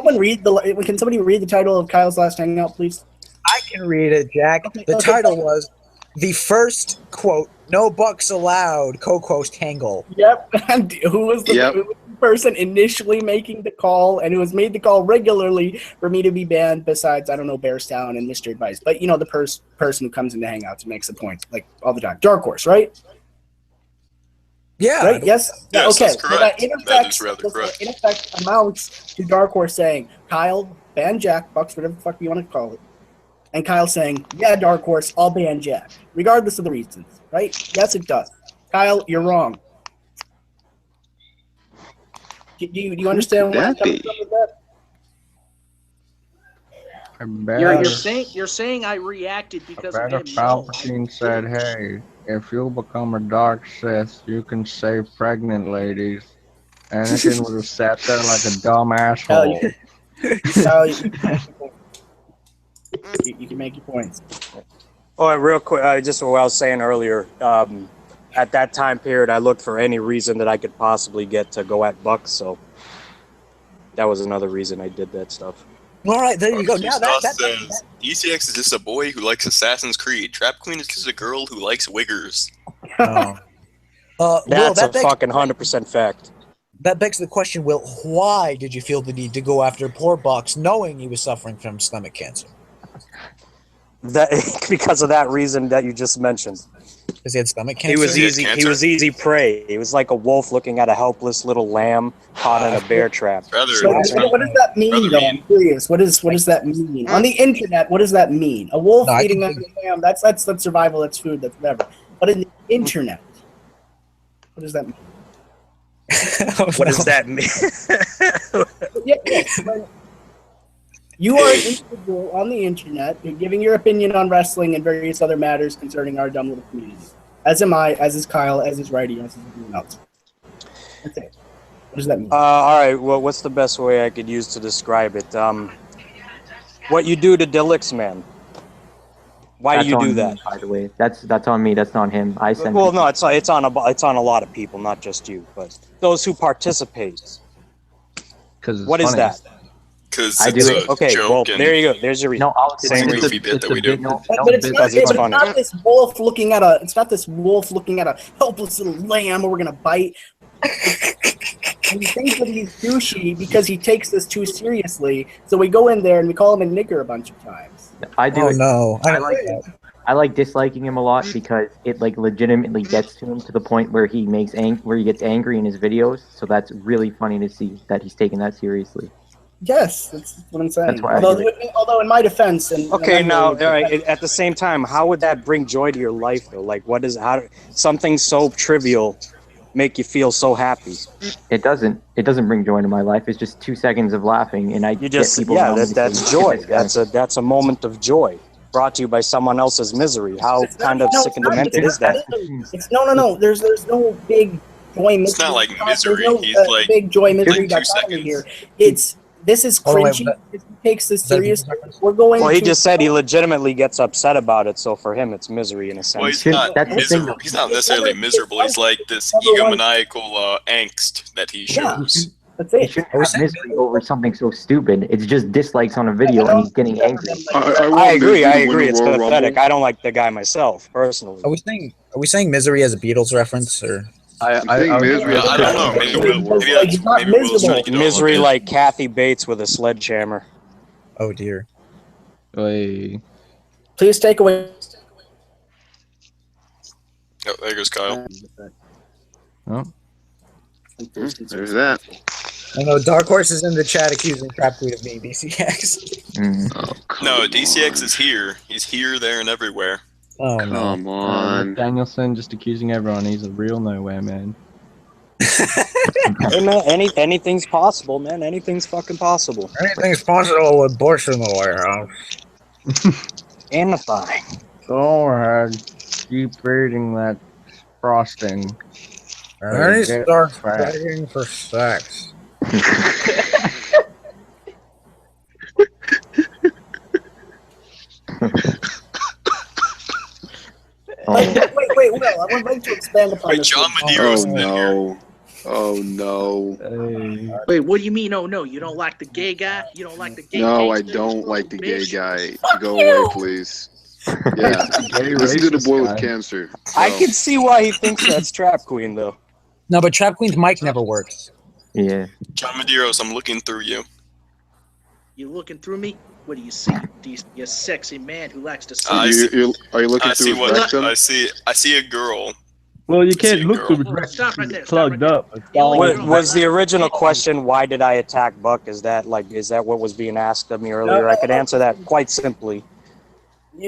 somebody read the title of Kyle's last hangout, please? I can read it, Jack. The title was "The First Quote No Bucks Allowed." Co-quote Tangle. Yep. And who was the person initially making the call, and who has made the call regularly for me to be banned, besides, I don't know, Bearstown and Mr. Advice, but you know, the person who comes into Hangouts and makes the point, like, all the time. Dark Horse, right? Yeah. Right? Yes? Yes, okay. that's correct. That is rather this correct. in effect amounts to Dark Horse saying, Kyle, ban Jack, Bucks, whatever the fuck you want to call it. And Kyle saying, yeah, Dark Horse, I'll ban Jack, regardless of the reasons, right? Yes, it does. Kyle, you're wrong. Do you understand what I'm coming from with that? You're saying I reacted because of him. Palpatine said, "Hey, if you become a dark Sith, you can save pregnant ladies." Anakin would have sat there like a dumb asshole. You can make your points. Oh, real quick, just what I was saying earlier. At that time period, I looked for any reason that I could possibly get to go at Bucks, so that was another reason I did that stuff. All right, there you go. Now that says DCX is just a boy who likes Assassin's Creed. Trap Queen is just a girl who likes wiggers. That's a fucking 100% fact. That begs the question, Will, why did you feel the need to go after poor Bucks knowing he was suffering from stomach cancer? Because of that reason that you just mentioned. Because he had stomach cancer? He was easy prey. He was like a wolf looking at a helpless little lamb caught in a bear trap. What does that mean, though? I'm curious. What does that mean? On the internet, what does that mean? A wolf eating a lamb, that's survival, that's food, that's whatever. But in the internet, what does that mean? What does that mean? You are an individual on the internet. You're giving your opinion on wrestling and various other matters concerning our dumb little community. As am I, as is Kyle, as is Righty, as is everyone else. That's it. What does that mean? All right, well, what's the best way I could use to describe it? What you do to Dilix, man. Why do you do that? By the way, that's on me. That's not him. I sent. Well, no, it's on a lot of people, not just you, but those who participate. What is that? Because it's a joke. Well, there you go. There's your reason. Same goofy bit that we do. But it's not this wolf looking at a helpless little lamb, or we're gonna bite. And he thinks that he's douchey because he takes this too seriously. So we go in there and we call him a nigger a bunch of times. I do. Oh no! I like disliking him a lot because it like legitimately gets to him to the point where he gets angry in his videos. So that's really funny to see that he's taking that seriously. Yes, that's what I'm saying. That's why although in my defense, at the same time, how would that bring joy to your life though? Like, something so trivial make you feel so happy? It doesn't bring joy to my life. It's just 2 seconds of laughing, and that's joy. That's a moment of joy brought to you by someone else's misery. How kind of sick and demented is that? No. There's no big joy misery. It's not like misery. He's like big joy misery dichotomy here. This is cringy. He takes this serious. We're going. Well, he just said he legitimately gets upset about it, so for him, it's misery in a sense. Well, he's not miserable. He's not necessarily miserable. He's like this egomaniacal angst that he shows. That's it. He shouldn't have misery over something so stupid. It's just dislikes on a video, and he's getting angry. I agree. It's pathetic. I don't like the guy myself personally. Are we saying misery as a Beatles reference, or? I don't know. Maybe Will's misery like Kathy Bates with a sledgehammer. Oh dear. Please take away. Oh, there goes Kyle. Oh. There's that. I know Dark Horse is in the chat accusing Trap Queen of being DCX. No, DCX is here. He's here, there, and everywhere. Oh, come on. Danielson just accusing everyone. He's a real nowhere man. Hey man, anything's possible, man. Anything's fucking possible. Anything's possible with Bush in the White House. Anything. Go ahead. Keep eating that frosting. And then he Get starts fat. begging for sex. Wait, Will, I would like to expand upon this. John one. Medeiros. Oh no. Oh no. Wait, what do you mean? Oh no, you don't like the gay guy? You don't like the gay? No, I gangster? don't like the gay Bitch. guy. Go away, please. Yeah. Listen to the boy with cancer. I can see why he thinks that's Trap Queen, though. No, but Trap Queen's mic never works. Yeah. John Medeiros, I'm looking through you. You looking through me? What do you see? Do you see a sexy man who likes to see? Are you looking I see through his rectum? I see a girl. Well, you can't look through Oh, the stop right there. plugged up. Was the original question, why did I attack Buck? Is that what was being asked of me earlier? I could answer that quite simply.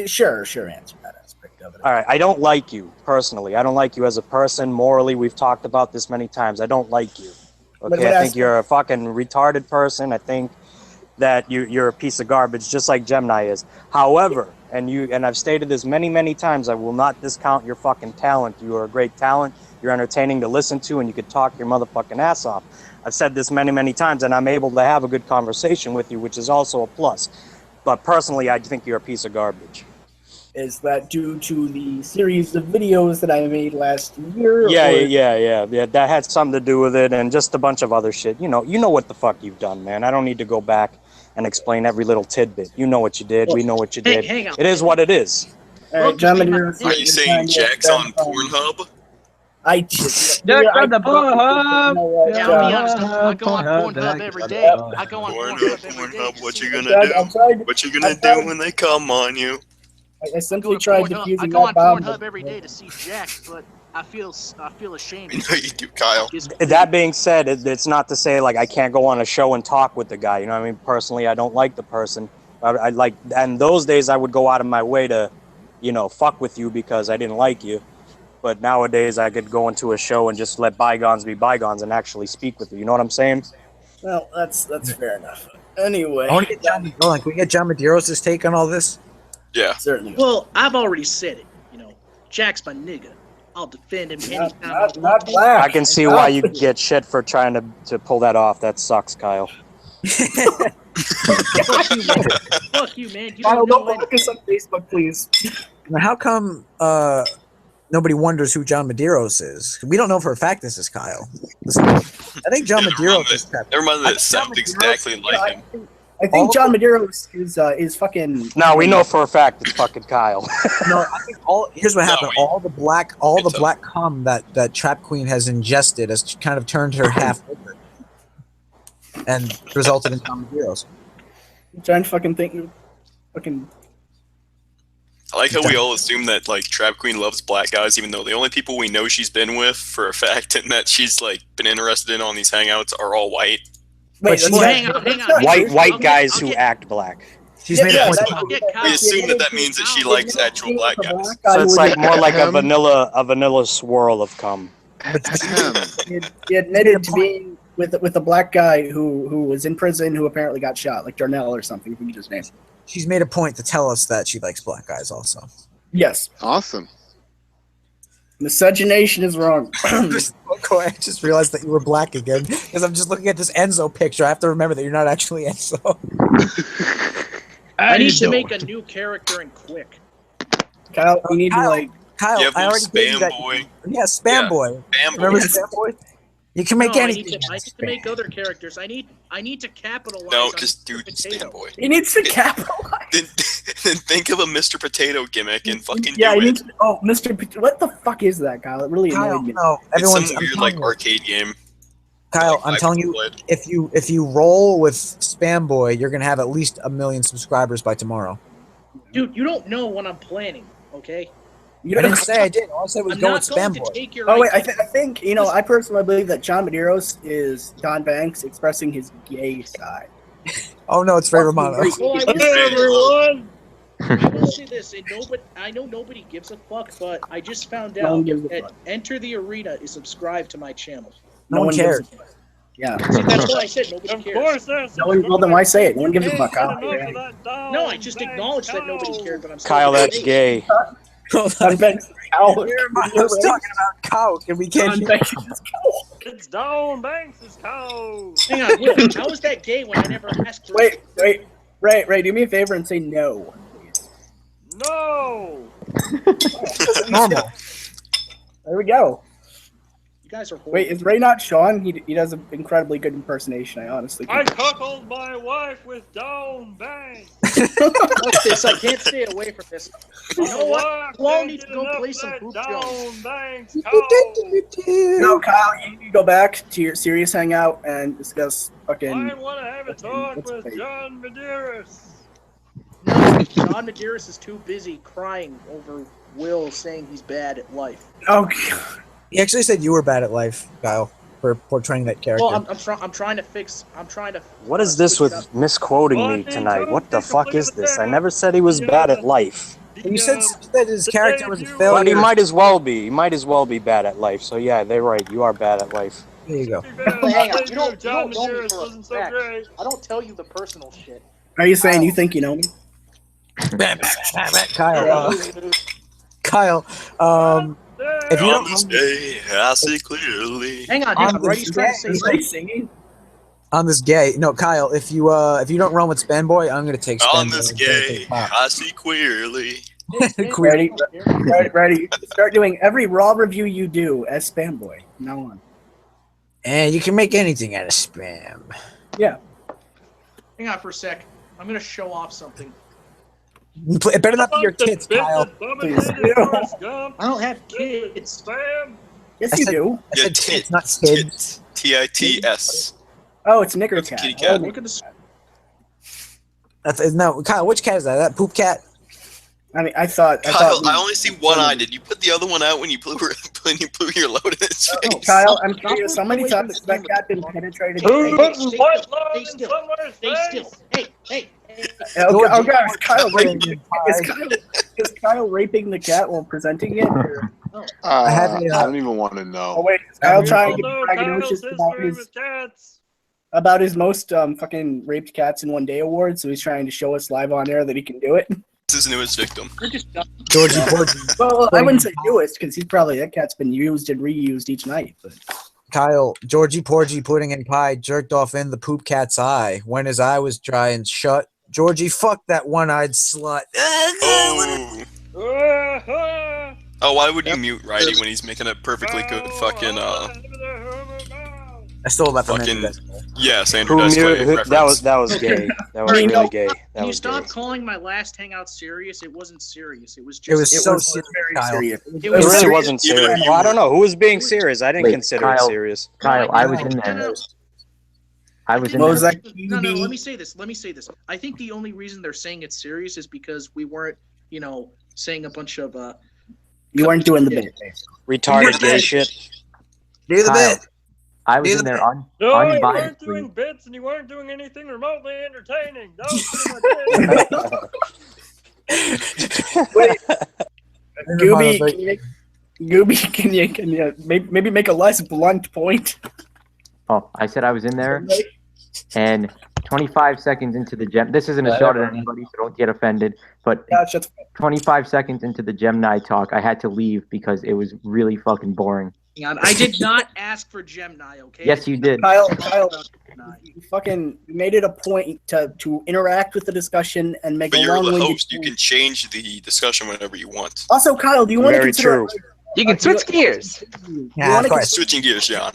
Sure, answer that aspect of it. All right, I don't like you personally. I don't like you as a person. Morally, we've talked about this many times. I don't like you. Okay, I think you're a fucking retarded person. I think that you're a piece of garbage, just like Gemini is. However, and I've stated this many times, I will not discount your fucking talent. You are a great talent. You're entertaining to listen to, and you could talk your motherfucking ass off. I've said this many times, and I'm able to have a good conversation with you, which is also a plus. But personally, I think you're a piece of garbage. Is that due to the series of videos that I made last year? Yeah. That had something to do with it, and just a bunch of other shit. You know what the fuck you've done, man. I don't need to go back and explain every little tidbit. You know what you did. We know what you did. Hang on. It is what it is. All right, John Medeiros, Are you saying Jack's on Pornhub? I just Jack on the Pornhub. Yeah, I'll be honest. I go on Pornhub every day. I go on Pornhub every day. Pornhub, what you gonna do? What you gonna do when they come on you? I simply tried diffusing I go on that bomb. Pornhub every day to see Jack, but I feel ashamed. You know you do, Kyle. That being said, it's not to say like I can't go on a show and talk with the guy. You know what I mean? Personally, I don't like the person. I like, and those days I would go out of my way to, fuck with you because I didn't like you. But nowadays I could go into a show and just let bygones be bygones and actually speak with you. You know what I'm saying? Well, that's fair enough. Anyway, I want to get John. Can we get John Medeiros' take on all this? Yeah, certainly. Well, I've already said it. Jack's my nigga. I'll defend him anytime. Not black. I can see why you get shit for trying to pull that off. That sucks, Kyle. Fuck you, man. You Kyle, don't don't know look us on Facebook, please. Now, how come nobody wonders who John Medeiros is? We don't know for a fact this is Kyle. Listen, I think John Medeiros is Never mind that it sounds exactly like him. I think John Medeiros is fucking. No, we know for a fact it's fucking Kyle. No, I think here's what happened. All the black cum that Trap Queen has ingested has kind of turned her half over and resulted in John Medeiros. I'm trying to fucking think. Fucking. I like how we all assume that Trap Queen loves black guys, even though the only people we know she's been with for a fact and that she's been interested in on these hangouts are all white. Wait, hang on. White guys who act black. She's made a point. We assume that means that she likes actual black guys. So it's more like a vanilla swirl of cum. He admitted to being with a black guy who was in prison who apparently got shot, like Darnell or something. If we can just name. She's made a point to tell us that she likes black guys also. Yes. Awesome. Miscegenation is wrong. I just realized that you were black again because I'm just looking at this Enzo picture. I have to remember that you're not actually Enzo. I need to make a new character and quick. Kyle, we need to Kyle, Yeah, I already gave you that. Boy. Yeah, Spam Boy. Spam Remember Boy. Spam Boy? You can make anything. I need to make other characters. I need to capitalize. No, on just do potato. Spam Boy. He needs to capitalize. Then think of a Mr. Potato gimmick and fucking Yeah, do he it. needs to, Mr. What the fuck is that, Kyle? It really annoyed me. No, It's everyone's some weird arcade game. Kyle, I'm telling you, if you roll with Spam Boy, you're gonna have at least 1 million subscribers by tomorrow. Dude, you don't know what I'm planning, okay? I didn't say I did. All I said was go with Spam Boy. Oh wait, I think I personally believe that John Medeiros is Don Banks expressing his gay side. Oh no, it's Ray Romano. Everyone! I will say this, I know nobody gives a fuck, but I just found No one out gives a that fuck. Enter the Arena is subscribed to my channel. No one cares. Yeah. See, that's what I said. Nobody cares. Well, then why say it? No one gives a fuck. Kyle. No, I just acknowledged that nobody cared, but I'm still Kyle, gonna that's say gay. I'm Ben. Kyle. I was talking about cow. Can we catch you? It's Dawn Banks' cow. Hang on, Will. How is that gay when I never asked for Wait. Ray, do me a favor and say no. No. Normal. There we go. You guys are horrible. Wait, is Ray not Sean? He does an incredibly good impersonation. I honestly I can't. cuckold my wife with Dawn Banks. What's this? I can't stay away from this. You know what? You all need to go play some group Dawn shows. Banks No, Kyle, you need to go back to your serious hangout and discuss fucking. I want to have a talk with John Medeiros. No, John Medeiros is too busy crying over Will saying he's bad at life. Oh, God. He actually said you were bad at life, Kyle, for portraying that character. Well, I'm trying to fix. I'm trying to. What is this with misquoting me tonight? What the fuck is this? I never said he was bad at life. You said that his character was a failure. But he might as well be. He might as well be bad at life. So yeah, they're right. You are bad at life. There you go. Hang on, you don't know me for a fact. I don't tell you the personal shit. Are you saying you think you know me? Kyle, if you On this day, I see clearly. Hang on. Reddy's trying to say something. Singing? On this gay, no, Kyle, if you don't run with Spanboy, I'm gonna take Spanboy. On this gay, I see queerly. Ready. Start doing every Raw review you do as Spamboy. Now on. And you can make anything out of spam. Yeah. Hang on for a sec. I'm gonna show off something. It better not be your kids, Kyle. Please. I don't have kids. Yes, you do. I said tits, not kids. Tits. Oh, it's Knicker Cat. Kitty cat. Oh, look at this. No, Kyle, which cat is that? That poop cat? I mean, I thought. Kyle, I only see one eye. Did you put the other one out when you blew your load in its face? Oh, Kyle, I'm curious. How many times has that cat been penetrated? Stay still. Hey. Oh, God, is Kyle raping the cat while presenting it? Or? I don't even want to know. Oh wait, is Kyle trying to get braggadocious about his most fucking raped cats in one day award? So he's trying to show us live on air that he can do it. His newest victim. Georgie Porgy. Well, I wouldn't say newest because that cat's been used and reused each night. But Kyle, Georgie Porgy pudding and pie jerked off in the poop cat's eye when his eye was dry and shut. Georgie, fuck that one-eyed slut. Oh, why would you mute Righty when he's making a perfectly good fucking I stole that from fucking him. yeah, Sandra Dice Clay reference. That was gay. That was really gay. Can you stop calling my last hangout serious? It wasn't serious. It was just. It was so serious, Kyle. It really wasn't serious. Well, I don't know who was being serious. I didn't consider it serious. Kyle, I was in there. I was in there. No, let me say this. I think the only reason they're saying it's serious is because we weren't, saying a bunch of. You weren't doing the bit. Retarded gay shit. Do the bit. I was in there No, you weren't unbiased. doing bits and you weren't doing anything remotely entertaining. That was Wait, Gooby, can you maybe make a less blunt point? Oh, I said I was in there, and 25 seconds into the gem. This isn't a shot at anybody, so don't get offended. But 25 seconds into the Gemini talk, I had to leave because it was really fucking boring. I did not ask for Gemini, okay? Yes, you did. Kyle, you fucking made it a point to interact with the discussion and make But a you're the long-winded host. You can change the discussion whenever you want. Also, Kyle, do you want to consider? You can switch gears. Switching gears, John.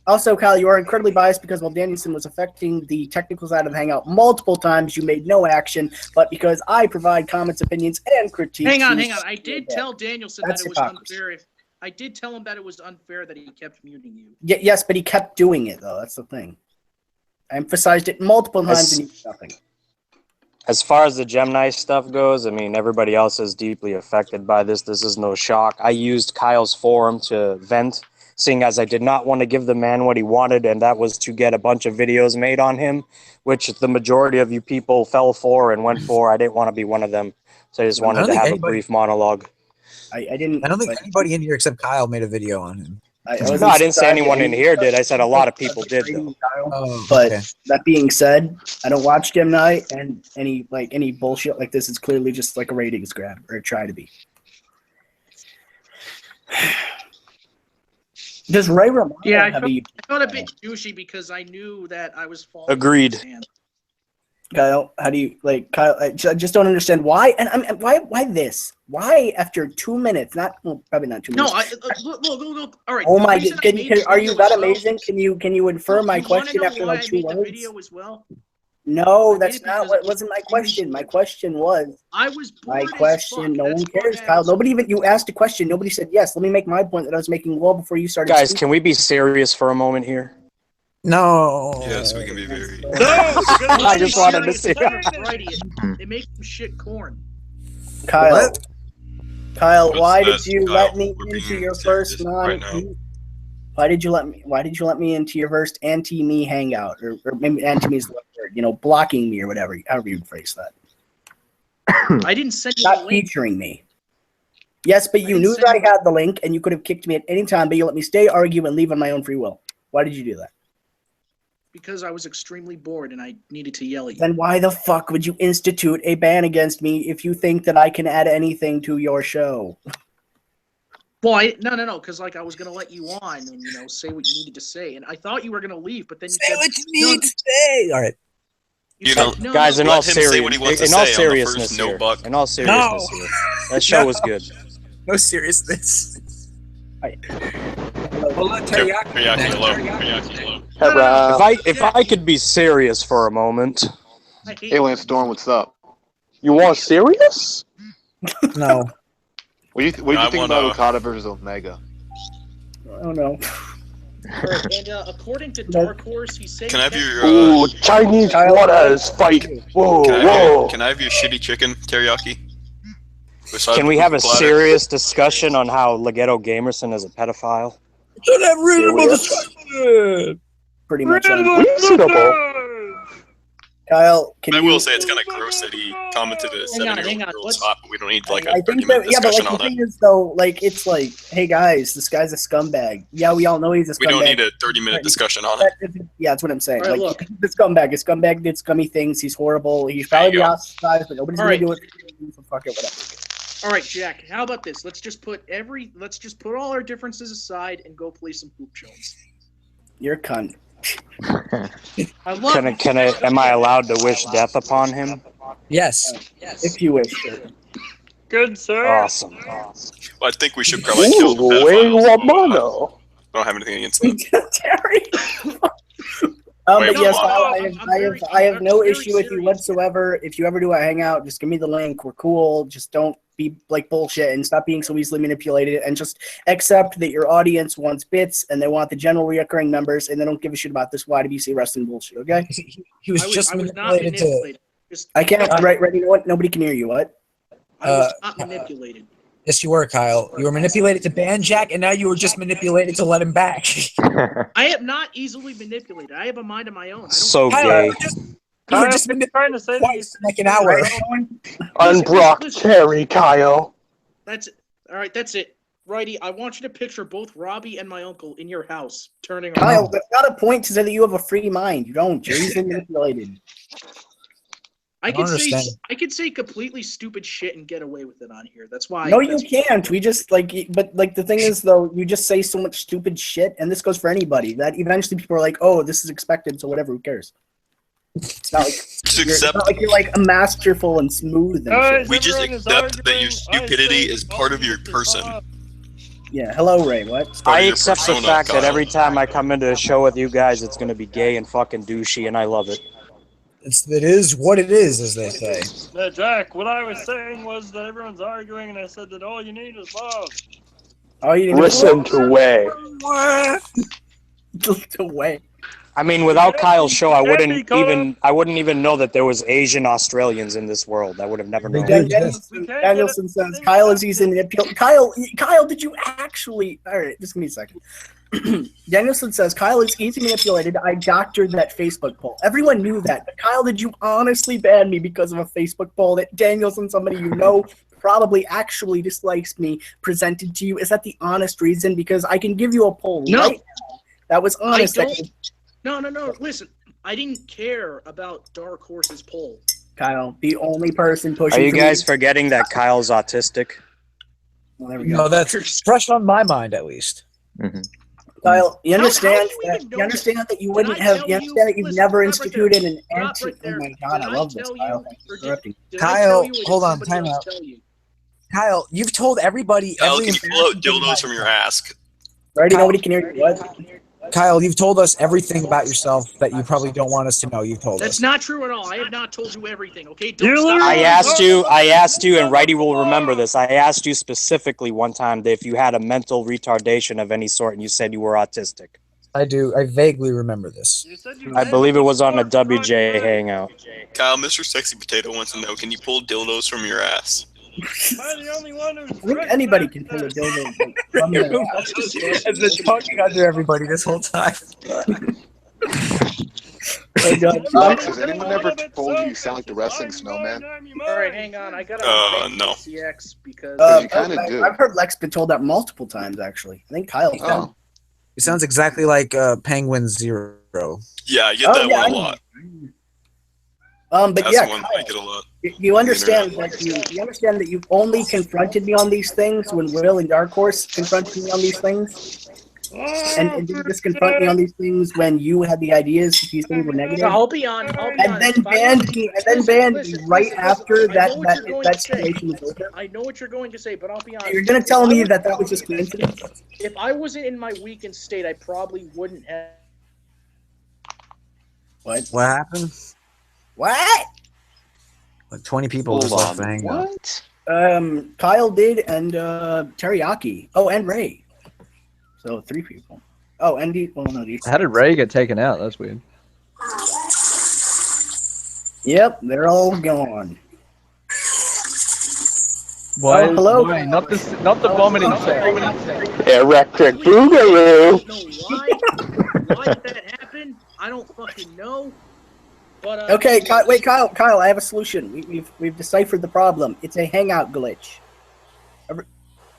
Also, Kyle, you are incredibly biased because while Danielson was affecting the technical side of the Hangout multiple times, you made no action. But because I provide comments, opinions, and critiques. Hang on. I did tell Danielson that it was unfair. I did tell him that it was unfair that he kept muting you. Yes, but he kept doing it, though. That's the thing. I emphasized it multiple times and he did nothing. As far as the Gemini stuff goes, I mean, everybody else is deeply affected by this. This is no shock. I used Kyle's forum to vent, seeing as I did not want to give the man what he wanted, and that was to get a bunch of videos made on him, which the majority of you people fell for and went for. I didn't want to be one of them, so I just wanted to have a brief monologue. I don't think anybody in here except Kyle made a video on him. I didn't say anyone in here did. I said a lot of people did, though. But that being said, I don't watch Gemini, and any bullshit like this is clearly just like a ratings grab, or try to be. Does Ray Romano I have felt a bit douchey because I knew that I was falling. Agreed. Kyle, how do you Kyle? I just don't understand why. And why this? Why after 2 minutes? Probably not 2 minutes. No, look. All right. Oh my god! Are you that amazing? Can you infer my question after like 2 words? Video as well? No, that's not what wasn't my question. My question was. I was my question. No one cares, Kyle. Nobody even you asked a question. Nobody said yes. Let me make my point that I was making well before you started. Guys, can we be serious for a moment here? No. Yes, we can be very. No, I just wanted to see. It makes some shit corn. Kyle, why did you Kyle, let me into your first Why did you let me into your first anti-me hangout, or maybe anti-me is the word, blocking me or whatever, however you phrase that. I didn't send you not featuring me. Yes, but you knew that I had the link, and you could have kicked me at any time, but you let me stay, argue, and leave on my own free will. Why did you do that? Because I was extremely bored and I needed to yell at you. Then why the fuck would you institute a ban against me if you think that I can add anything to your show? Well, no, because I was gonna let you on and say what you needed to say, and I thought you were gonna leave, but then you said what you need to say. All right. Guys, in all seriousness here, that show was good. No seriousness. If I could be serious for a moment. Alien Storm, what's up? You want serious? No. What do you think about Okada versus Omega? Oh no. And according to Dark Horse, he said. Can I have your? Ooh, Chinese waters fight. Whoa. Can I have your shitty chicken teriyaki? Can we have a serious discussion on how Legato Gamerson is a pedophile? Don't have reasonable discussion. Pretty much. Reasonable. Kyle, I will say it's kind of gross that he commented a 7-year-old girl's hot, but we don't need like a 30-minute yeah, but discussion the on thing it. is though, it's like, hey guys, this guy's a scumbag. Yeah, we all know he's a scumbag. We don't need a 30-minute discussion on it. Yeah, that's what I'm saying. Right, look, the scumbag. A scumbag did scummy things. He's horrible. He's probably the ostracized, but nobody's gonna do it. So fuck it, whatever. All right, Jack. How about this? Let's just put all our differences aside and go play some poop shows. You're a cunt. Am I allowed to wish death upon him? Yes. If you wish. Good sir. Awesome. Well, I think we should probably kill the pedophiles. I don't have anything against that. Terry. But yes, I have no issue with you whatsoever. If you ever do a hangout, just give me the link. We're cool. Just don't be like bullshit and stop being so easily manipulated, and just accept that your audience wants bits and they want the general reoccurring numbers, and they don't give a shit about this YWC wrestling bullshit. Okay? He was just manipulated. I can't. Right? You know what? Nobody can hear you. What? I was not manipulated. Yes, you were, Kyle. You were manipulated to ban Jack, and now you were just manipulated to let him back. I am not easily manipulated. I have a mind of my own. So Kyle, gay. You were just manipulated twice in like an hour. Unblock Terry, Kyle. That's it. All right, that's it. Righty, I want you to picture both Robbie and my uncle in your house turning around. Kyle, that's not a point to say that you have a free mind. You don't. You're easily manipulated. I could say completely stupid shit and get away with it on here. That's why. No, you can't. We just but the thing is though, you just say so much stupid shit, and this goes for anybody. That eventually people are like, "Oh, this is expected, so whatever. Who cares?" It's not like you're like a masterful and smooth. And shit. We just accept that your stupidity is part of your person. Yeah. Hello, Ray. What? I accept the fact that every time I come into a show with you guys, it's gonna be gay and fucking douchey, and I love it. It is what it is, as they say. Jack, what I was saying was that everyone's arguing, and I said that all you need is love. All you need Listen to Way. To Way. I mean, without Kyle's show, I wouldn't even know that there was Asian Australians in this world. I would have never known. Danielson says Kyle is easy manipulated. Kyle, did you actually? All right, just give me a second. Danielson says Kyle is easy manipulated. I doctored that Facebook poll. Everyone knew that. But Kyle, did you honestly ban me because of a Facebook poll that Danielson, somebody you know probably actually dislikes me presented to you? Is that the honest reason? Because I can give you a poll right now that was honest. No. Listen, I didn't care about Dark Horse's poll. Kyle, the only person pushing. Are you guys forgetting that Kyle's autistic? Well, there we go. No, that's fresh on my mind at least. Mm-hmm. Kyle, you understand that you wouldn't have. You understand that you've never instituted an anti. Oh my God, I love this, Kyle. Thanks for interrupting. Kyle, hold on, time out. Kyle, you've told everybody. Kyle, can you pull out dildos from your ass? Already, nobody can hear you. What? Kyle, you've told us everything about yourself that you probably don't want us to know. You've told us. That's not true at all. I have not told you everything. Okay. I asked you, and Righty will remember this. I asked you specifically one time that if you had a mental retardation of any sort, and you said you were autistic. I do. I vaguely remember this. I believe it was on a WJ hangout. Kyle, Mr. Sexy Potato wants to know, can you pull dildos from your ass? I'm the only one who's I think anybody can pull a dildo from their ass. I've been talking under everybody this whole time. Lex, has anyone ever told you you sound like the wrestling snowman? All right, hang on. I gotta no. CX because you kind of do. I've heard Lex been told that multiple times. Actually, I think Kyle. Oh. It sounds exactly like Penguin Zero. Yeah, I get that one a lot. But That's yeah, one Kyle, I get a lot. you understand that you understand that you've only confronted me on these things when Will and Dark Horse confronted me on these things, and didn't just confront me on these things when you had the ideas that these things were negative. I'll be on. And then banned me right after that situation was over. I know what you're going to say, but I'll be honest. You're gonna tell me that was just coincidence? If I wasn't in my weakened state, I probably wouldn't have. What happened? What? Like 20 people just left the hangout. Kyle did, and Teriyaki. Oh, and Ray. So 3 people. Oh, and How did Ray get taken out? That's weird. Yep, they're all gone. Why? Oh, hello. Why? Not the vomiting sound. Electric Boogaloo. Why did that happen? I don't fucking know. But, okay, Kyle, I have a solution. We've deciphered the problem. It's a hangout glitch.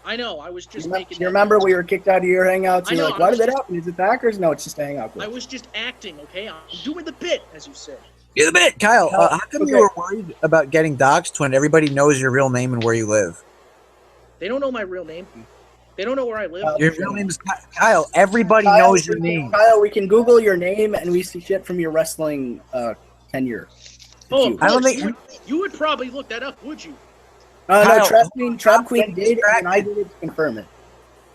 I know. I was just You remember we were kicked out of your hangouts? You're like, why did that happen? Is it the hackers? No, it's just a hangout glitch. I was just acting, okay? I'm doing the bit, as you said. Do the bit, Kyle. How come you were worried about getting doxxed when everybody knows your real name and where you live? They don't know my real name. They don't know where I live. Your real name is Kyle. Everybody knows your name. Kyle, we can Google your name and we see shit from your wrestling tenure. Oh, I don't think you would probably look that up, would you? No, Trap Queen did, and I did it to confirm it.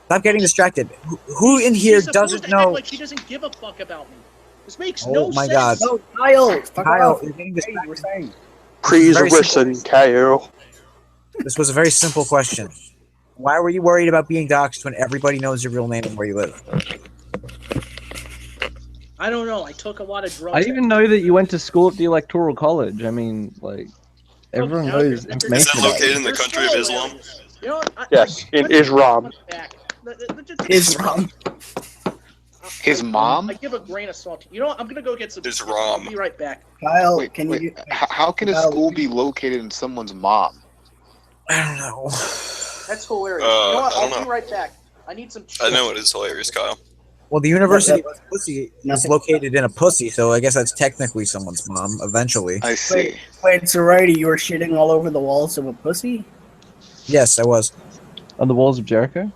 Stop getting distracted. Who in here She's doesn't supposed to know? act like she doesn't give a fuck about me. This makes no sense. Oh my God. No, Kyle, Kyle, you're getting distracted. We're saying. Please listen, Kyle. This was a very simple question. Why were you worried about being doxxed when everybody knows your real name and where you live? I don't know. I took a lot of drugs. I didn't even know that you went to school at the Electoral College. I mean, like, everyone knows Is information that about located it. in the country of Islam? You know what? Yes, in Islam. Islam. His mom? I give a grain of salt. You know what? I'm gonna go get some. It's Rom. I'll be right back. Kyle, How can a school be located in someone's mom? I don't know. That's hilarious. You know what? I don't I'll be know. right back. I need some. I know it is hilarious, Kyle. Well, the University of Pussy is located in a pussy, so I guess that's technically someone's mom, eventually. I see. Wait, so righty, you were shitting all over the walls of a pussy? Yes, I was. On the walls of Jericho?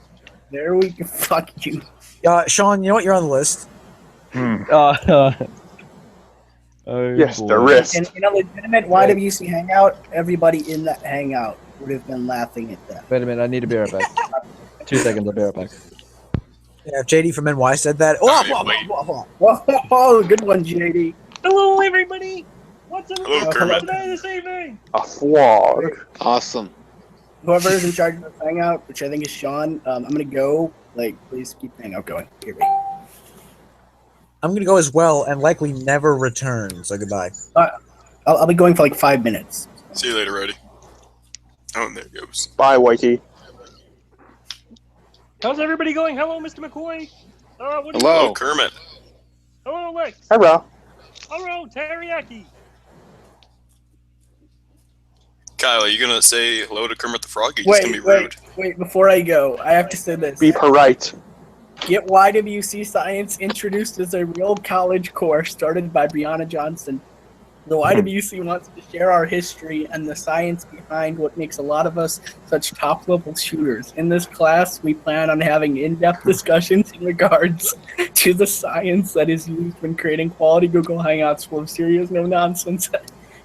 There we go. Fuck you. Sean, you know what? You're on the list. Oh, Yes, boy. the wrist. And in a legitimate YWC hangout, everybody in that hangout would have been laughing at that. Wait a minute, I need to be right back. 2 seconds, I'll be right back. Yeah, if JD from NY said that. Whoa, good one, JD. Hello, everybody. What's Hello, everybody Kermit. today this evening? A flog. Awesome. Whoever is in charge of this hangout, which I think is Sean, I'm gonna go. Like, please keep the hangout going. Here we go. I'm gonna go as well and likely never return. So goodbye. I'll be going for like 5 minutes. See you later, Reddy. Oh, and there it goes. Bye, Wakey. How's everybody going? Hello, Mr. McCoy. What do you Hello, think? Kermit. Hello, Lex. Hello. Hello, Teriyaki. Kyle, are you gonna say hello to Kermit the Frog? Or are you just gonna be rude? Wait, before I go, I have to say this. Be polite. Get YWC Science introduced as a real college course started by Brianna Johnson. The YWC wants to share our history and the science behind what makes a lot of us such top-level shooters. In this class, we plan on having in-depth discussions in regards to the science that is used when creating quality Google Hangouts full of serious, no-nonsense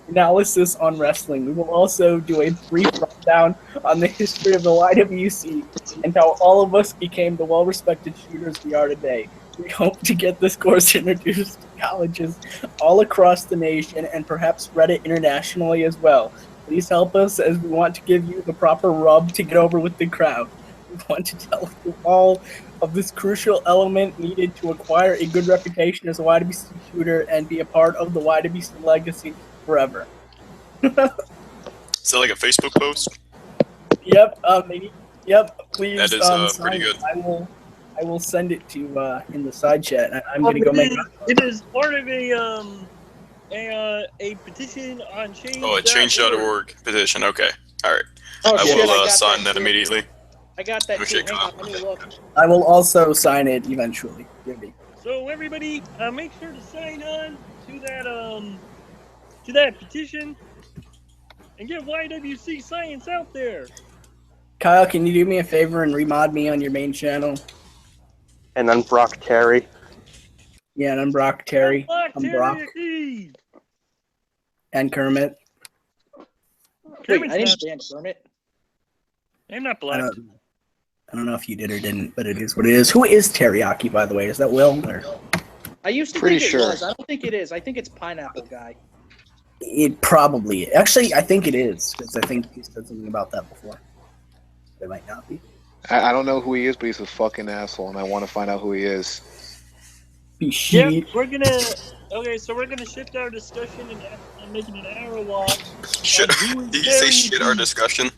analysis on wrestling. We will also do a brief rundown on the history of the YWC and how all of us became the well-respected shooters we are today. We hope to get this course introduced to colleges all across the nation and perhaps spread it internationally as well. Please help us as we want to give you the proper rub to get over with the crowd. We want to tell you all of this crucial element needed to acquire a good reputation as a YWC shooter and be a part of the YWC legacy forever. Is that like a Facebook post? Yep. Yep. Please. That is pretty good. I will send it to in the side chat. I'm gonna go make. It is part of a petition on change. Oh, a change.org petition. Okay. All right. Oh, I shit, will I got sign that that immediately. I got that Okay, too. Hang on, let me look. I will also sign it eventually. So everybody, make sure to sign on to that petition and get YWC Science out there. Kyle, can you do me a favor and remod me on your main channel? And then Brock Terry. Yeah, and I'm Brock Terry. I'm Brock. Terry. And Kermit. Wait, I didn't ban Kermit. I'm not black. I don't know if you did or didn't, but it is what it is. Who is Teriyaki, by the way? Is that Will? Or? I used to Pretty think it sure. was. I don't think it is. I think it's Pineapple Guy. It probably. Actually, I think it is, because I think he said something about that before. It might not be. I don't know who he is, but he's a fucking asshole, and I want to find out who he is. Yep, we're gonna. Okay, so we're gonna shift our discussion and make it an hour long. Shit. Did you say shit our discussion?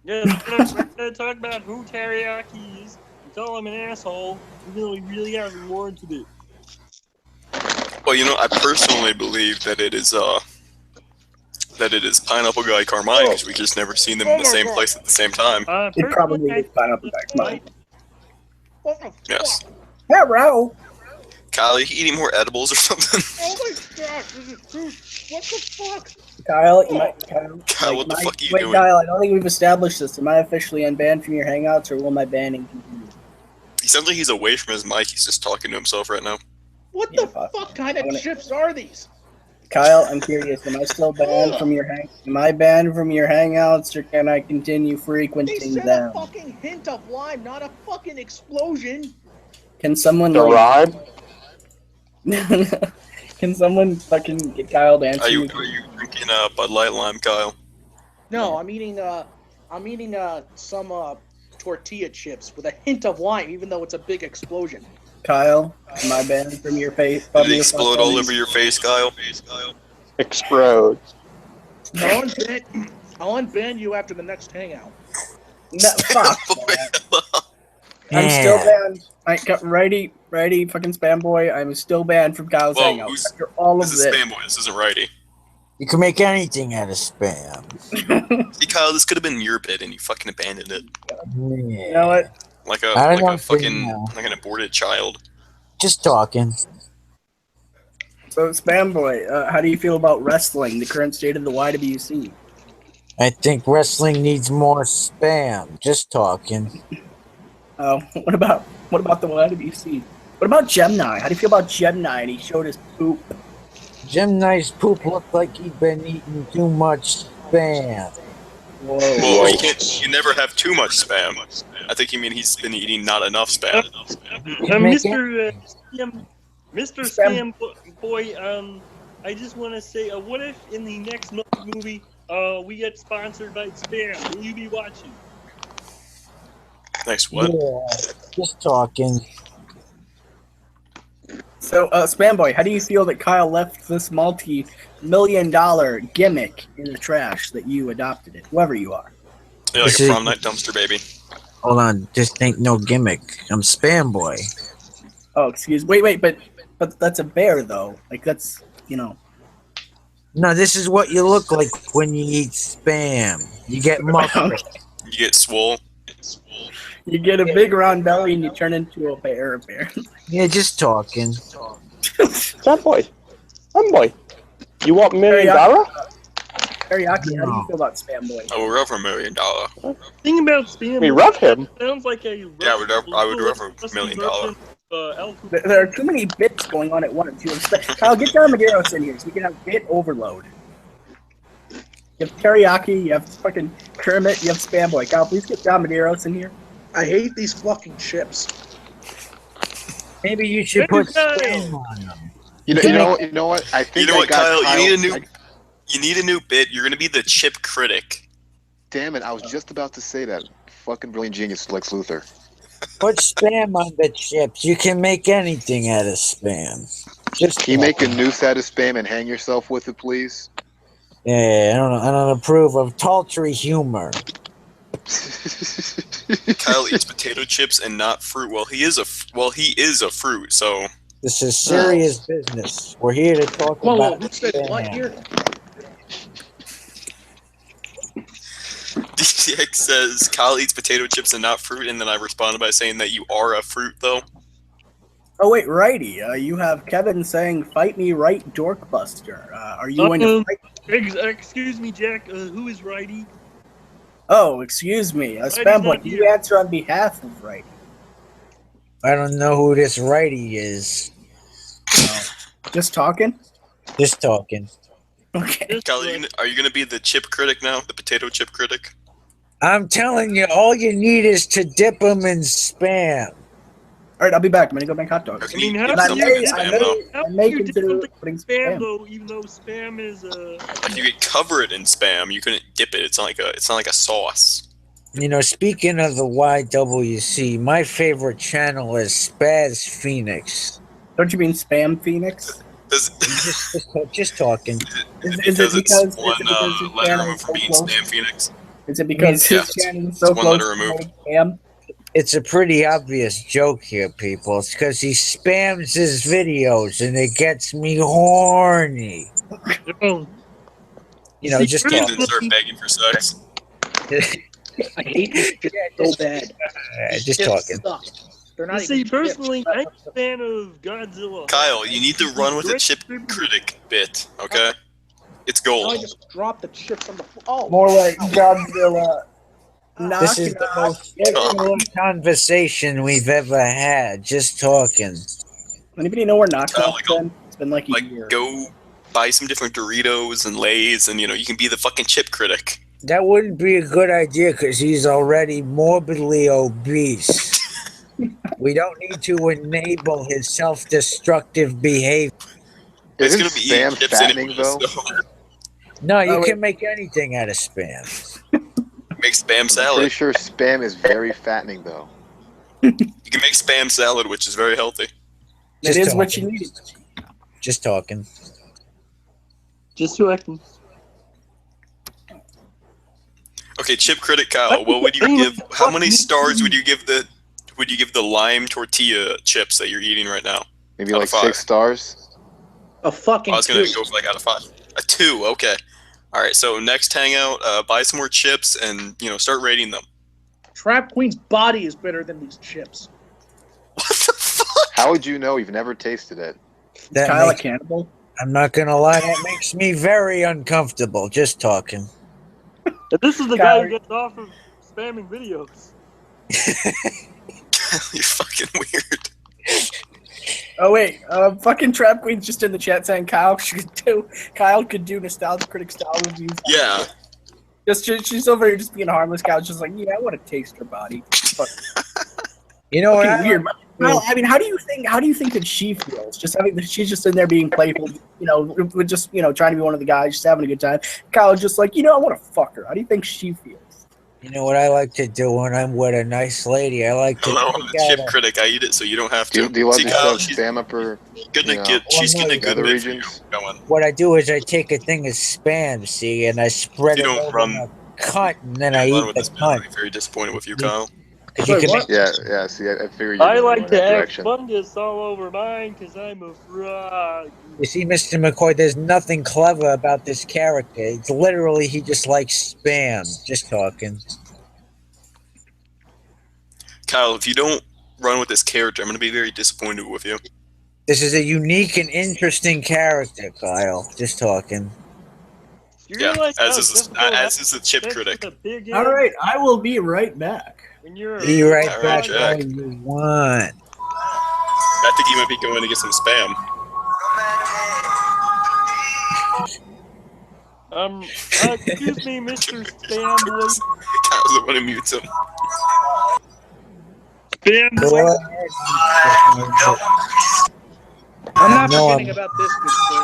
Yeah, we're gonna talk about who Teriyaki is and call him an asshole, even though he really hasn't warranted it. Well, you know, I personally believe that it is Pineapple Guy Carmine, because we just never seen them in the same place at the same time. It probably is Pineapple Guy. Yes. Hello. Kyle, you eating more edibles or something? Oh my god, this is true. What the fuck? Kyle, you might. Kyle, what the fuck are you wait, doing? Kyle, I don't think we've established this. Am I officially unbanned from your Hangouts, or will my banning continue? He sounds like he's away from his mic. He's just talking to himself right now. What the fuck kind of chips are these? Kyle, I'm curious. Am I still banned from your Am I banned from your Hangouts, or can I continue They frequenting said them? a fucking hint of lime, not a fucking explosion. Can someone The rhyme? Can someone fucking get Kyle to answer Are you me? drinking Bud Light Lime, Kyle? No, I'm eating some tortilla chips with a hint of lime, even though it's a big explosion. Kyle, am I banned from your face? Did it explode all over your face, Kyle? Explode. I'll unban you after the next hangout. No, fuck. I'm still banned. I got righty, fucking spam boy. I'm still banned from Kyle's Whoa, Hangouts after all of this is this. spam boy. This isn't righty. You can make anything out of spam. See, Kyle, this could have been your bid, and you fucking abandoned it. You know what? Like I don't a fucking like an aborted child. Just talking. So, spam boy, how do you feel about wrestling? The current state of the YWC. I think wrestling needs more spam. Just talking. Oh, what about the YWC? What about Gemini? How do you feel about Gemini? And he showed his poop. Gemini's poop looked like he'd been eating too much spam. Whoa. Well, you never have too much spam. I think you mean he's been eating not enough spam. Mr. Spam Boy, I just want to say, what if in the next movie, we get sponsored by Spam? Will you be watching? Next what? Yeah, just talking. So, spam boy, how do you feel that Kyle left this multi-million-dollar gimmick in the trash that you adopted it, whoever you are? Yeah, like a prom night dumpster baby. Hold on, this ain't no gimmick. I'm spam boy. Oh, excuse. Wait, but that's a bear though. Like that's, you know. No, this is what you look like when you eat spam. spam. You get mucker. You get swole. You get a big round belly and you turn into a bear. Yeah, just talking. That boy. You want $1 million? Teriyaki, how do you feel about Spam Boy? I would rub for $1 million. Thing about Spam We Boy, rub him. sounds like a Yeah, I would rub for $1 million. There are too many bits going on at once. Kyle, get John Medeiros in here so we can have bit overload. You have Teriyaki, you have fucking Kermit, you have Spam Boy. Kyle, please get John Medeiros in here. I hate these fucking chips. Maybe you should put spam on them. You know what? I think You know what, Kyle? You need a new. I- You need a new bit. You're gonna be the chip critic. Damn it! I was just about to say that. Fucking brilliant genius, Lex Luthor. Put spam on the chips. You can make anything out of spam. Just Can you make a noose out of spam and hang yourself with it, please? Yeah, I don't approve of paltry humor. Kyle eats potato chips and not fruit. Well, he is a fruit. So This is serious business. We're here to talk about who said what spam. here? DTX says Kyle eats potato chips and not fruit, and then I responded by saying that you are a fruit, though. Oh wait, righty. You have Kevin saying, "Fight me, right, Dorkbuster." Are you going to fight? Excuse me, Jack. Who is righty? Oh, excuse me, Spam Boy. Can you answer on behalf of righty? I don't know who this righty is. Just talking. Just talking. Okay. Kyle, are you gonna be the chip critic now? The potato chip critic? I'm telling you, all you need is to dip them in spam. All right, I'll be back. I'm gonna go make hot dogs. Can you how dip do something in spam, though? I may consider putting Spam though, even though spam is Like, you could cover it in spam. You couldn't dip it. It's not like a sauce. You know, speaking of the YWC, my favorite channel is Spaz Phoenix. Don't you mean Spam Phoenix? Just talking. Is it because it's one letter removed from being Spam Phoenix? Is it because his channel is so it's one close letter to removed. Spam? It's a pretty obvious joke here, people. It's because he spams his videos and it gets me horny. You know, just You talking. didn't start begging for sex. I hate this shit so bad. Just Chips talking. suck. They're not See, even personally, I'm a fan of Godzilla. Kyle, you need to run with the chip critic bit, okay? It's gold. I just dropped the chips on the floor. Oh, More like Godzilla. This is the most excellent conversation we've ever had. Just talking. Anybody know where Knockoff's been? It's been like a year. Go buy some different Doritos and Lay's, and you can be the fucking chip critic. That wouldn't be a good idea because he's already morbidly obese. We don't need to enable his self-destructive behavior. It's Isn't gonna be eating spam chips fattening anyway, though? so No, you can make anything out of spam. make spam I'm salad. pretty sure spam is very fattening though. You can make spam salad, which is very healthy. It is what you need. Just talking. Just talking. Okay, chip critic Kyle, what would you give? How many stars would you give the lime tortilla chips that you're eating right now? Maybe Out like of 5? 6 stars. A fucking I was gonna 2. go for like out of 5. A 2, okay. All right, so next hangout, buy some more chips and start rating them. Trap Queen's body is better than these chips. How would you know? You've never tasted it. That Kyle a makes- cannibal? I'm not gonna lie, that makes me very uncomfortable. Just talking. This is the guy who gets off of spamming videos. You're fucking weird. Oh wait, fucking Trap Queen's just in the chat saying Kyle could do nostalgia critic style reviews. Yeah. She's over here just being harmless. Kyle's just like, yeah, I want to taste her body. But, You know what? weird. Kyle, I mean, how do you think that she feels? Just having she's just in there being playful, with just trying to be one of the guys, just having a good time. Kyle's just like, I want to fuck her. How do you think she feels? You know what I like to do when I'm with a nice lady? I like to. Hello, I'm the chip critic. I eat it so you don't have to. Do you love See, to Kyle, shove spam up her? she's gonna get other bit for you regions? going. What I do is I take a thing of spam, see, and I spread You it don't over run- a cut, and then I Run eat with the this man. cut. I'd be very disappointed with you, Kyle. Wait, what? Yeah. See, I figured you I were like going to that have direction. fungus all over mine because I'm a frog. You see, Mr. McCoy, there's nothing clever about this character. It's literally he just likes spam. Just talking. Kyle, if you don't run with this character, I'm going to be very disappointed with you. This is a unique and interesting character, Kyle. Just talking. Yeah, as is the chip critic. All right, I will be right back. When you're Be right All back right, when you want. I think you might be going to get some spam. Excuse me, Mr. Spam Boy. Kyle doesn't want to mute him. Spam Boy. I'm not No, forgetting about this good sir.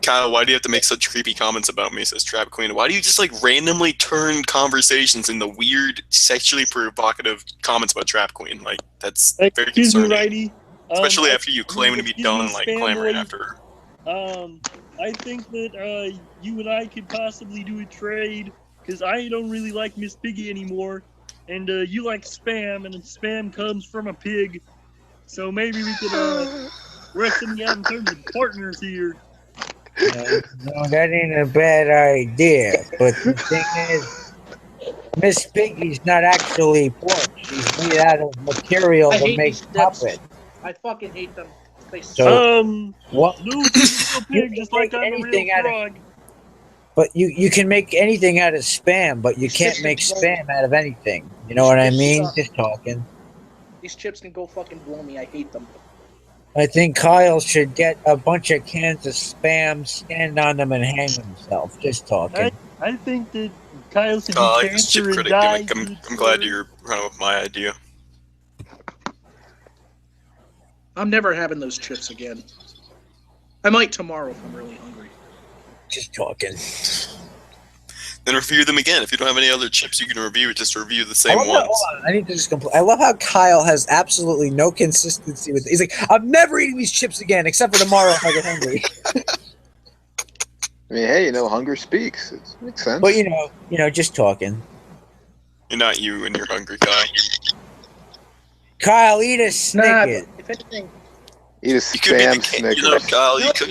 Kyle, why do you have to make such creepy comments about me, says Trap Queen? Why do you just like randomly turn conversations into weird, sexually provocative comments about Trap Queen? Like, that's very Excuse me, concerning. righty. Especially after you claim to be excuse done, me, like, Spam clamoring Boy. after her. I think that you and I could possibly do a trade because I don't really like Miss Piggy anymore, and you like Spam, and Spam comes from a pig, so maybe we could work something out in terms of partners here. No, that ain't a bad idea. But the thing is, Miss Piggy's not actually pork. She's made out of material I to hate make these chips. puppet. I fucking hate them. They So, what? No, she's a pig, just like I'm a real anything out of- frog. But you can make anything out of spam, but you can't make spam out of anything. You know what I mean? Just talking. These chips can go fucking blow me. I hate them. I think Kyle should get a bunch of cans of spam, stand on them, and hang himself. Just talking. I think that Kyle should I be like this chip cancer and critic die. gimmick. I'm glad you're running with my idea. I'm never having those chips again. I might tomorrow if I'm really hungry. Just talking. Then review them again. If you don't have any other chips you can review, just review the same I love ones. how- hold on, I need to just I love how Kyle has absolutely no consistency with it. He's like, I'm never eating these chips again, except for tomorrow if I get hungry. I mean, hey, hunger speaks. It makes sense. But you know, just talking. You're not you and you're hungry, Kyle. Kyle, eat a Snickers. If anything, Eat a spam Snickers. You know, Kyle, you could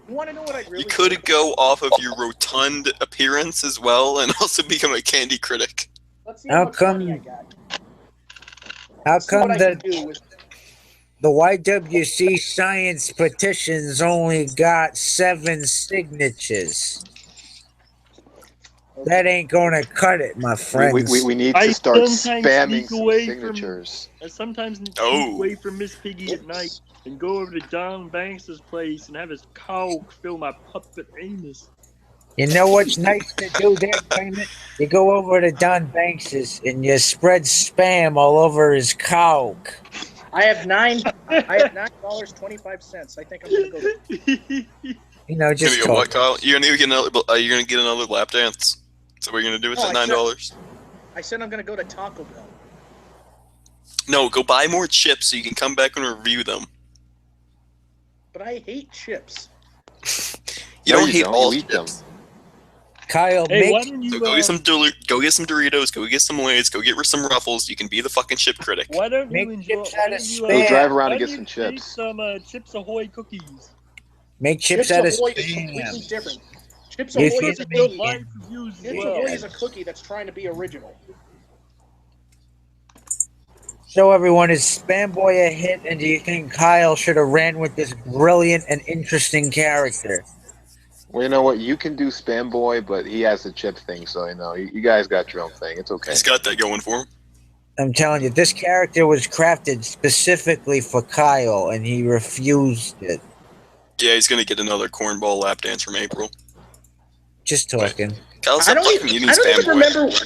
you want to know what I really you could go off of your rotund appearance as well, and also become a candy critic. Let's see How much come? money I got. How See what come I can do with the YWC science petitions only got 7 signatures? That ain't gonna cut it, my friends. We need to start spamming some signatures. I sometimes sneak Oh. away from Miss Piggy at night and go over to Don Banks' place and have his cock fill my puppet anus. You know what's nice to do there, Clement? You go over to Don Banks's and you spread spam all over his cock. I have $9.25. I think I'm gonna go. You know, just You're gonna go what, talk. Kyle? You're gonna get another lap dance. So what are you gonna do with No, that I $9? I said I'm gonna go to Taco Bell. No, go buy more chips so you can come back and review them. But I hate chips. You don't hate all eat chips. them. Kyle, Hey, why make don't you So go get some Doritos, go get some Lay's, go get some Ruffles. You can be the fucking chip critic. Why don't Make you enjoy? chips Why out of don't you, spam. Go drive around why and get don't some you chips. Make some Chips Ahoy cookies. make chips out of Ahoy is completely spam. different. Chips You Ahoy can is a make- cookie. Live reviews as Chips well. Ahoy is a cookie that's trying to be original. So everyone, is Spam Boy a hit? And do you think Kyle should have ran with this brilliant and interesting character? Well, you know what? You can do Spam Boy, but he has the chip thing, so you guys got your own thing. It's okay. He's got that going for him. I'm telling you, this character was crafted specifically for Kyle, and he refused it. Yeah, he's gonna get another cornball lap dance from April. Just talking. Kyle, I stop don't fucking even, eating I don't Spam even Boy.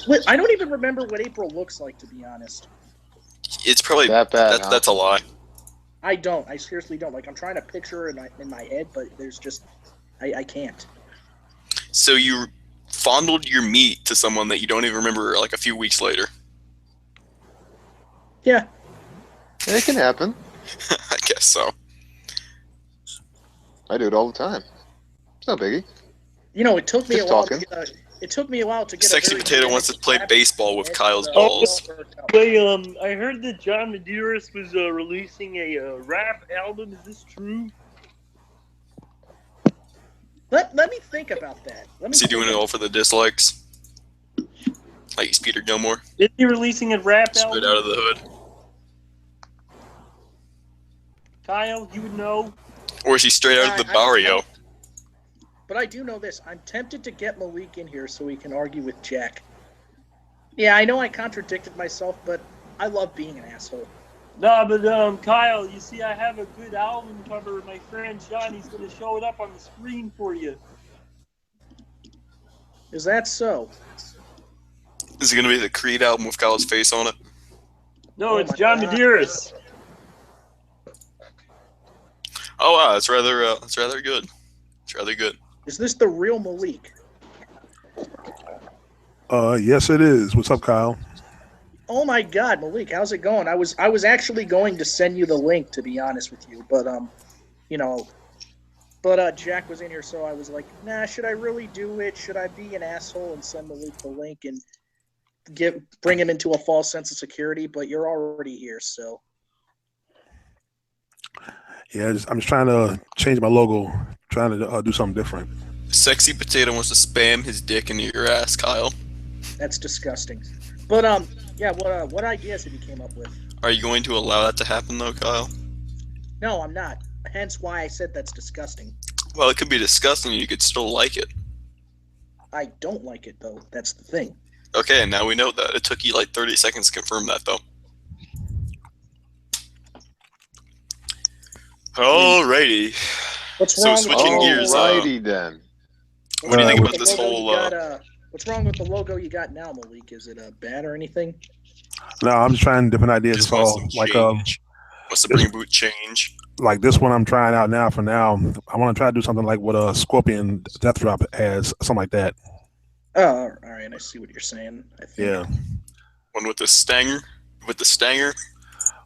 remember. I don't even remember what April looks like, to be honest. It's probably That bad, huh? that's a lie. I don't. I seriously don't. Like, I'm trying to picture her in my head, but there's just, I can't. So you fondled your meat to someone that you don't even remember like a few weeks later. Yeah. It can happen. I guess so. I do it all the time. It's no biggie. You know, it took me Just a while. talking. It took me a while to get. Sexy Potato wants to play baseball with Kyle's balls. Wait, I heard that John Medeiros was releasing a rap album. Is this true? Let me think about that. Is he doing it all for the dislikes? Like he's Peter Gilmore? Is he releasing a rap album? Straight out of the hood. Kyle, you would know. Or is he straight out of the barrio? But I do know this. I'm tempted to get Malik in here so he can argue with Jack. Yeah, I know I contradicted myself, but I love being an asshole. No, but Kyle, you see, I have a good album cover. My friend Johnny's going to show it up on the screen for you. Is that so? Is it going to be the Creed album with Kyle's face on it? No, it's John Medeiros. Oh wow, that's rather good. It's rather good. Is this the real Malik? Yes, it is. What's up, Kyle? Oh my God, Malik, how's it going? I was actually going to send you the link, to be honest with you, but Jack was in here, so I was like, nah, should I really do it? Should I be an asshole and send Malik the link and bring him into a false sense of security? But you're already here, so. Yeah, I'm just trying to change my logo, trying to do something different. Sexy Potato wants to spam his dick into your ass, Kyle. That's disgusting. But yeah, what ideas have you came up with? Are you going to allow that to happen though, Kyle? No, I'm not. Hence why I said that's disgusting. Well, it could be disgusting and you could still like it. I don't like it though. That's the thing. Okay, and now we know that. It took you like 30 seconds to confirm that though. Alrighty. What's wrong switching gears. Alrighty then. What do you think about this whole? What's wrong with the logo you got now, Malik? Is it bad or anything? No, I'm just trying different ideas. It's all like what's the bring boot change? Like this one, I'm trying out now. For now, I want to try to do something like what a Scorpion Death Drop has, something like that. Oh, all right. I see what you're saying. I think. Yeah. One with the stanger. With the stanger.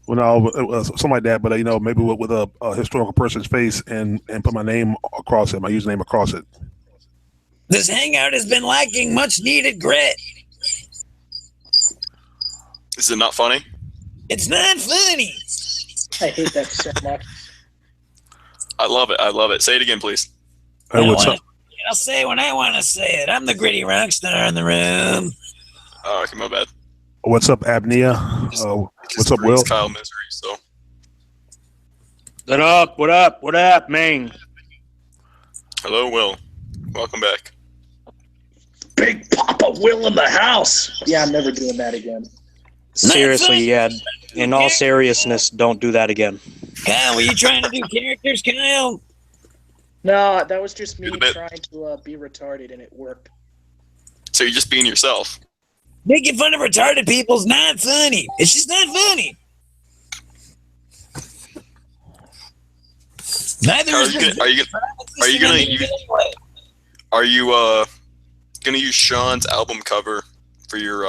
Well, no, something like that. But maybe with a historical person's face and put my name across it, my username across it. This hangout has been lacking much needed grit. Is it not funny? It's not funny. I hate that so much. I love it. I love it. Say it again, please. Hey, what's up? I'll say it when I want to say it. I'm the gritty rock star in the room. Oh, okay, my bad. What's up, Apnea? What's up, Will? Kyle Misery, so. What up? What up? What up, man? Hello, Will. Welcome back. Big Papa Will in the house. Yeah, I'm never doing that again. Seriously, yeah. In all seriousness, don't do that again. Kyle, were you trying to do characters, Kyle? No, that was just me trying to be retarded, and it worked. So you're just being yourself. Making fun of retarded people's not funny. It's just not funny. Neither Are is you gonna use Sean's album cover for your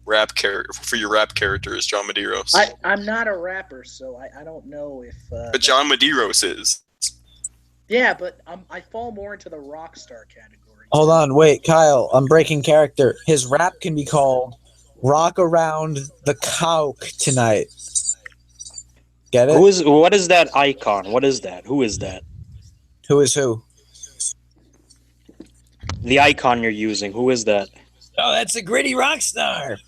rap character as John Medeiros? I'm not a rapper, so I don't know if. But John Medeiros is. Yeah, but I fall more into the rock star category. Hold on, wait, Kyle. I'm breaking character. His rap can be called "Rock Around the Coke Tonight." Get it? What is that icon? What is that? Who is that? Who is who? The icon you're using. Who is that? Oh, that's a gritty rock star.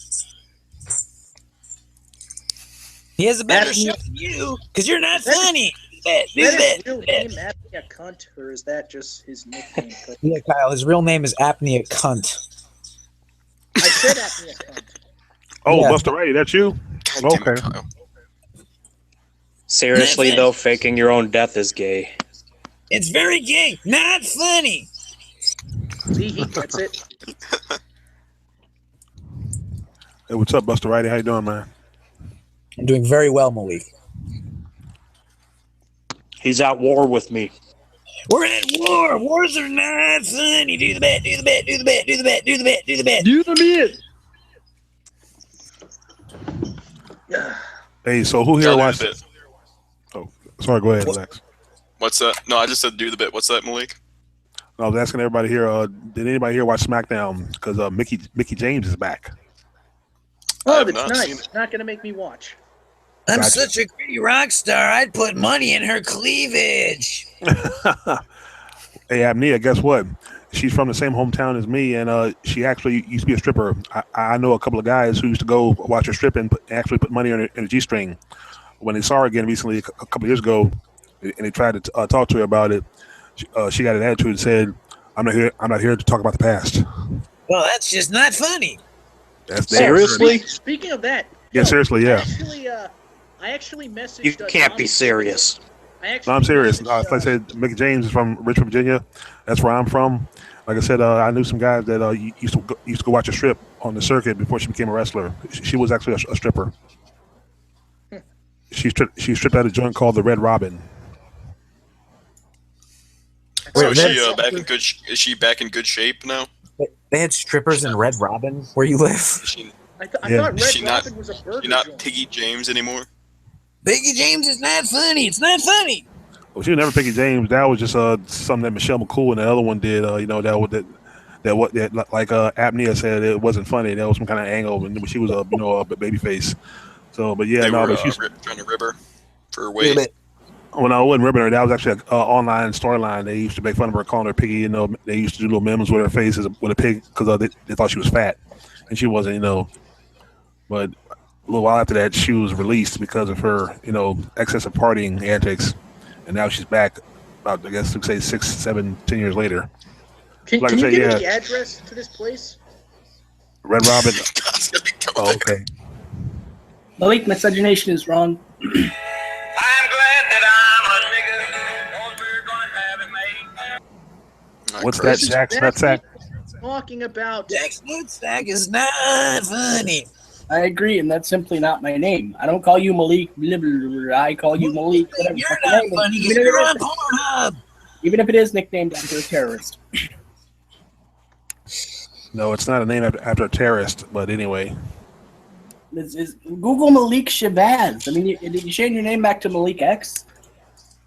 He has a better show than you, because you're not funny. Is that his real name, Apnea Cunt, or is that just his nickname? Yeah, Kyle, his real name is Apnea Cunt. I said Apnea Cunt. Oh, Yeah. Buster Ray, that's you? Okay. Seriously, though, faking your own death is gay. It's very gay, not funny. See, he gets it. Hey, what's up, Buster Ray? How you doing, man? I'm doing very well, Malik. He's at war with me. We're at war. Wars are not funny. Do the bet, do the bet, do the bet, do the bet, do the bet, do the bet. Do the bet. Hey, so who here watched? Oh, sorry. Go ahead, Lex. What's that? No, I just said do the bit. What's that, Malik? I was asking everybody here. Did anybody here watch SmackDown? Because Mickey James is back. Oh, that's nice. Not gonna make me watch. I'm Gotcha. such a greedy rock star. I'd put money in her cleavage. Hey, Amnia, guess what? She's from the same hometown as me, and she actually used to be a stripper. I know a couple of guys who used to go watch her strip and actually put money in a G-string. When they saw her again recently, a couple of years ago, and they tried to talk to her about it, she got an attitude and said, "I'm not here to talk about the past." Well, that's just not funny. That's Seriously? Speaking of that, Yeah, seriously, yeah. I actually messaged. You can't be serious. No, I'm serious. Like I said, Mickey James is from Richmond, Virginia. That's where I'm from. Like I said, I knew some guys that used to go watch a strip on the circuit before she became a wrestler. She was actually a stripper. She stripped at a joint called the Red Robin. So is she back in good? Is she back in good shape now? They had strippers in Red Robin where you live. I thought Red Robin was a burger She's not joint. Piggy James anymore. Piggy James is not funny. It's not funny. Well, she was never Piggy James. That was just something that Michelle McCool and the other one did. That like Apnea said, it wasn't funny. That was some kind of angle, and she was a baby face. So, but yeah, They no, were but she's trying to rib her for her weight. when I wasn't ribbing her, that was actually an online storyline. They used to make fun of her, calling her Piggy. You know, they used to do little memes with her face with a pig because they thought she was fat, and she wasn't. You know, but a little while after that, she was released because of her, excessive partying antics, and now she's back. About, I guess, say 6, 7, 10 years later. Can you give me the address to this place? Red Robin. Oh, okay. Malik, miscegenation is wrong. What's that, Jack's Nutsack? Talking about Jack's Nutsack is not funny. I agree, and that's simply not my name. I don't call you Malik. Blah, blah, blah, I call you Malik. You're not funny. You're on Pornhub. Even if it is nicknamed after a terrorist. No, it's not a name after a terrorist, but anyway. Is Google Malik Shabazz. I mean, you change your name back to Malik X?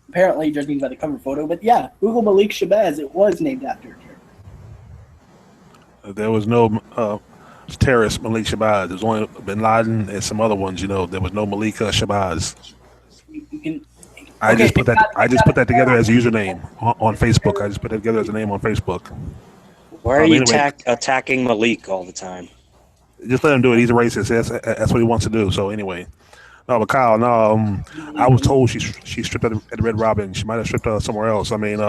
Apparently, judging by the cover photo, but yeah, Google Malik Shabazz. It was named after a terrorist. There was no terrorist Malik Shabazz. There was only Bin Laden and some other ones. There was no Malik Shabazz. I just put that together as a username on Facebook. I just put that together as a name on Facebook. Why are you attacking Malik all the time? Just let him do it. He's a racist. That's what he wants to do. So anyway, no, but Kyle, no. I was told she stripped at the Red Robin. She might have stripped somewhere else. I mean,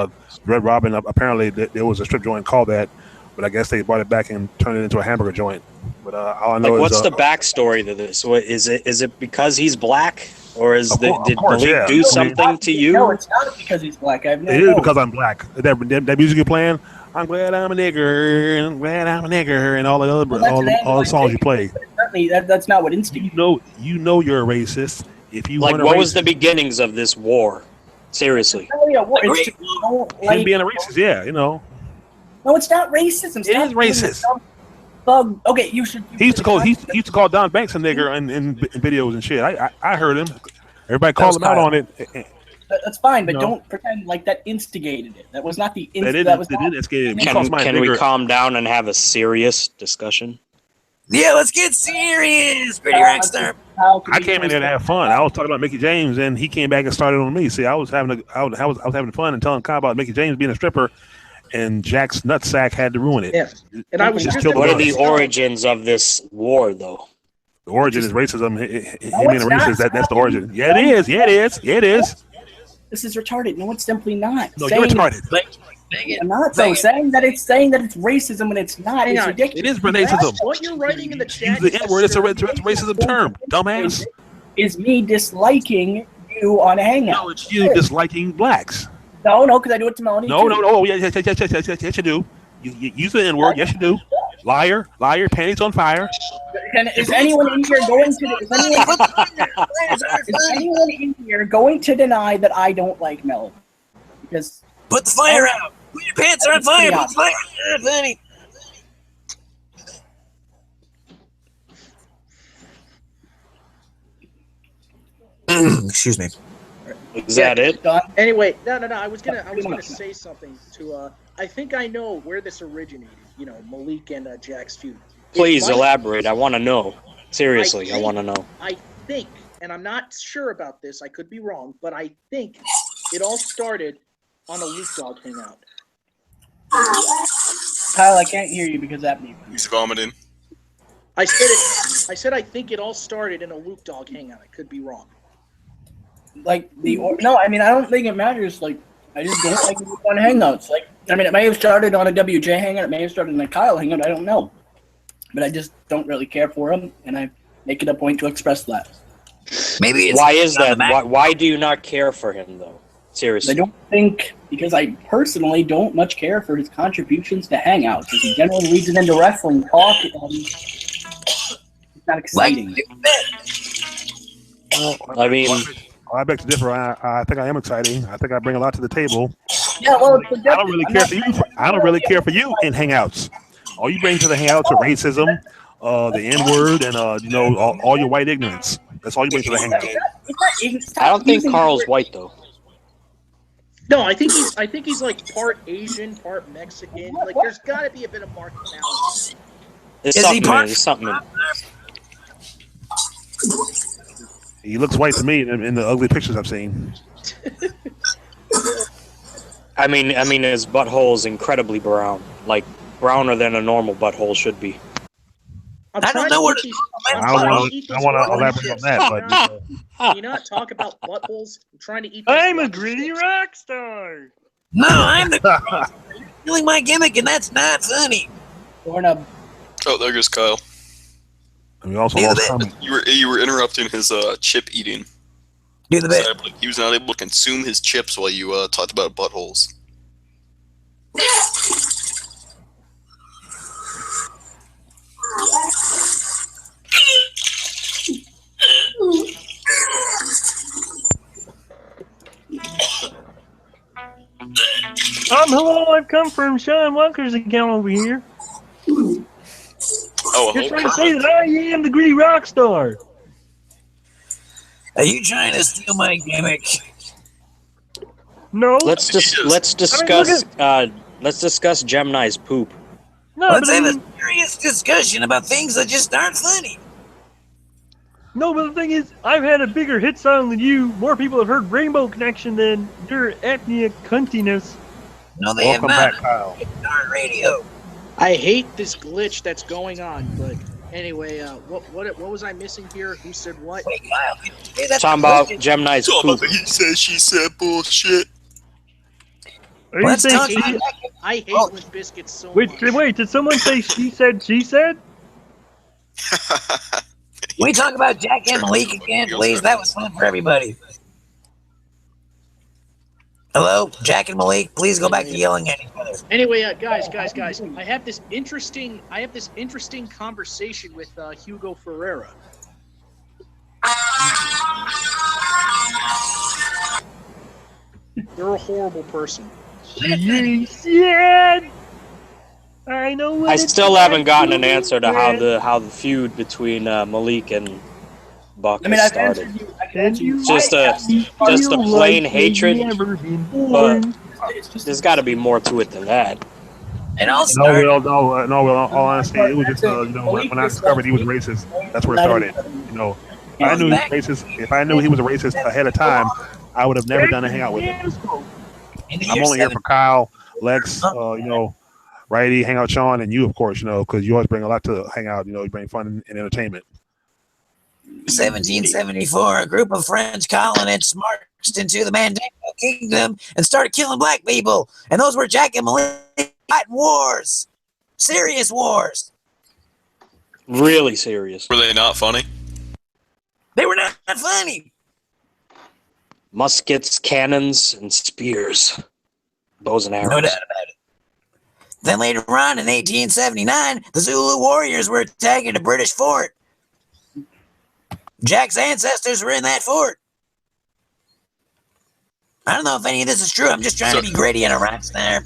Red Robin. Apparently, there was a strip joint called that, but I guess they brought it back and turned it into a hamburger joint. But all I know is what's the backstory to this? What is it? Is it because he's black, or did Malik do something to you? No, it's not because he's black. It is because I'm black. That music you're playing. I'm glad I'm a nigger. I'm glad I'm a nigger, and all the other all the songs you play. Certainly, that's not what instigated. You know you're a racist. If you what was the beginnings of this war? Seriously. Him being a racist, yeah, No, it's not racism. It is racist. Okay, you should. He used to call Don Banks a nigger in videos and shit. I heard him. Everybody called him out on it. That's fine, but don't pretend like that instigated it. That was not the instigate. Can we calm down and have a serious discussion? Yeah, let's get serious, pretty rockstar. I came in there to have fun. I was talking about Mickey James, and he came back and started on me. See, I was having fun and telling Kyle about Mickey James being a stripper, and Jack's nutsack had to ruin it. Yeah, and I was just what are the origins of this war, though? The origin is racism. Him being a racist. That's the origin. Yeah, it is. Yeah, it is. Yeah, it is. This is retarded. No, it's simply not. No, you're retarded. I'm not saying that it's racism when it's not. It's ridiculous. It is racism. What you're writing in the chat. Use the N-word. It's a racism term, dumbass. Is me disliking you on Hangouts. No, it's you disliking blacks. No, because I do it to Melanie. No. Oh, yes, you do. You use the N-word. Yes, you do. Liar, panties on fire. Is anyone in here going to? Is anyone in here going to deny that I don't like Melody? Because put the fire out. Put your pants on fire. Put the fire out, buddy. Excuse me. Is that it? Anyway, no. I was gonna say something to. I think I know where this originated. You know, Malik and Jack's feud. Please elaborate. I want to know. Seriously, I want to know. I think, and I'm not sure about this. I could be wrong, but I think it all started on a Luke Dog hangout. Kyle, I can't hear you because that means He's vomiting. I said I think it all started in a Luke Dog hangout. I could be wrong. like no, I mean I don't think it matters. Like I just don't like Luke on hangouts. Like I mean it may have started on a WJ hangout, it may have started in a Kyle hangout. I don't know, but I just don't really care for him, and I make it a point to express that. Maybe it's why is that? Why do you not care for him though? Seriously, I don't think because I personally don't much care for his contributions to hangouts. Because he generally leads it into wrestling talk. It's not exciting. I mean, I beg to differ. I think I am exciting. I think I bring a lot to the table. Yeah, well, I don't really care for you. I don't really care for you in hangouts. All you bring to the hangouts are racism, the N-word, and you know all your white ignorance. That's all you bring to the hangout. I don't think Carl's white though. No, I think he's like part Asian, part Mexican. Like there's got to be a bit of marginality. There's something. He looks white to me in the ugly pictures I've seen. I mean, his butthole is incredibly brown, like browner than a normal butthole should be. I don't know what. I want to elaborate on that, but can you not talk about buttholes? I'm trying to eat. I'm a gritty rock star. No, I'm the stealing my gimmick, and that's not funny. Oh, there goes Kyle. And we also lost Tommy. You were interrupting his chip eating. Do the bit. He was not able to consume his chips while you talked about buttholes. Hello, I've come from Sean Walker's account over here. Oh, you're trying to say that I am the gritty rock star. Are you trying to steal my gimmick? No. Let's discuss Gemini's poop. No, let's have a serious discussion about things that just aren't funny. No, but the thing is, I've had a bigger hit song than you. More people have heard Rainbow Connection than your ethnic cuntiness. No, they have not. Welcome back, Kyle. On radio. I hate this glitch that's going on, but anyway, what was I missing here? Who said what? Wait, Kyle, talking about Gemini's poop. He said, she said bullshit. Are you saying I hate Limp Bizkit so much. Wait, did someone say she said she said? Can we talk about Jack and Malik again, please? That was fun for everybody. Hello, Jack and Malik. Please go back to yelling at each other. Anyway, guys, I have this interesting conversation with Hugo Ferreira. You're a horrible person. Yeah. I know. What I still haven't gotten an answer to how the feud between Malik and Buck has started. Just a plain hatred, but there's got to be more to it than that. And also, all honesty, it was just when I discovered he was racist, that's where it started. You know, if I knew he was racist, if I knew he was a racist ahead of time, I would have never done a hangout with him. I'm only here for Kyle, Lex, Righty, Hangout Sean, and you, of course, because you always bring a lot to Hangout. You bring fun and entertainment. 1774, a group of French colonists marched into the Mandingo Kingdom and started killing black people. And those were Jack and Malik fighting wars. Serious wars. Really serious. Were they not funny? They were not funny. Muskets, cannons, and spears. Bows and arrows. No doubt about it. Then later on, in 1879, the Zulu warriors were attacking a British fort. Jack's ancestors were in that fort. I don't know if any of this is true. I'm just trying to be gritty and a rock star.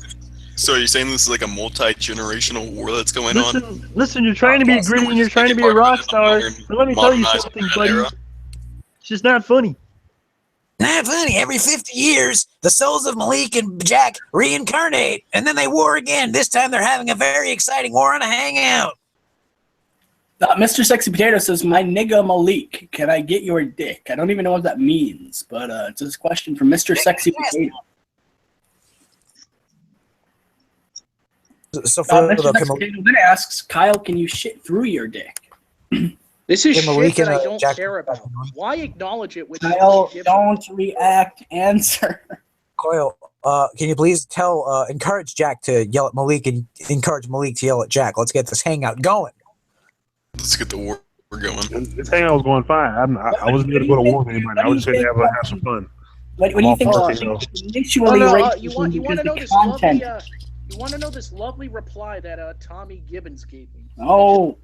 So are you saying this is like a multi-generational war that's going on? Listen, you're trying to be gritty and you're trying to be a rock star. But let me tell you something, buddy. It's just not funny. Not funny. Every 50 years, the souls of Malik and Jack reincarnate, and then they war again. This time they're having a very exciting war on a hangout. Mr. Sexy Potato says, my nigga Malik, can I get your dick? I don't even know what that means, but it's a question from Mr. Sexy Potato. So Mr. Sexy Potato then asks, Kyle, can you shit through your dick? This is Malik shit that and, I don't Jack- care about. Why acknowledge it with Kyle, don't react, answer. Coyle, can you please encourage Jack to yell at Malik and encourage Malik to yell at Jack? Let's get this hangout going. Let's get the war going. This hangout was going fine. I wasn't going to go to war with anybody. I was just here to have some fun. What do you think? You want to know this lovely? You want to know this lovely reply that Tommy Gibbons gave me? Oh.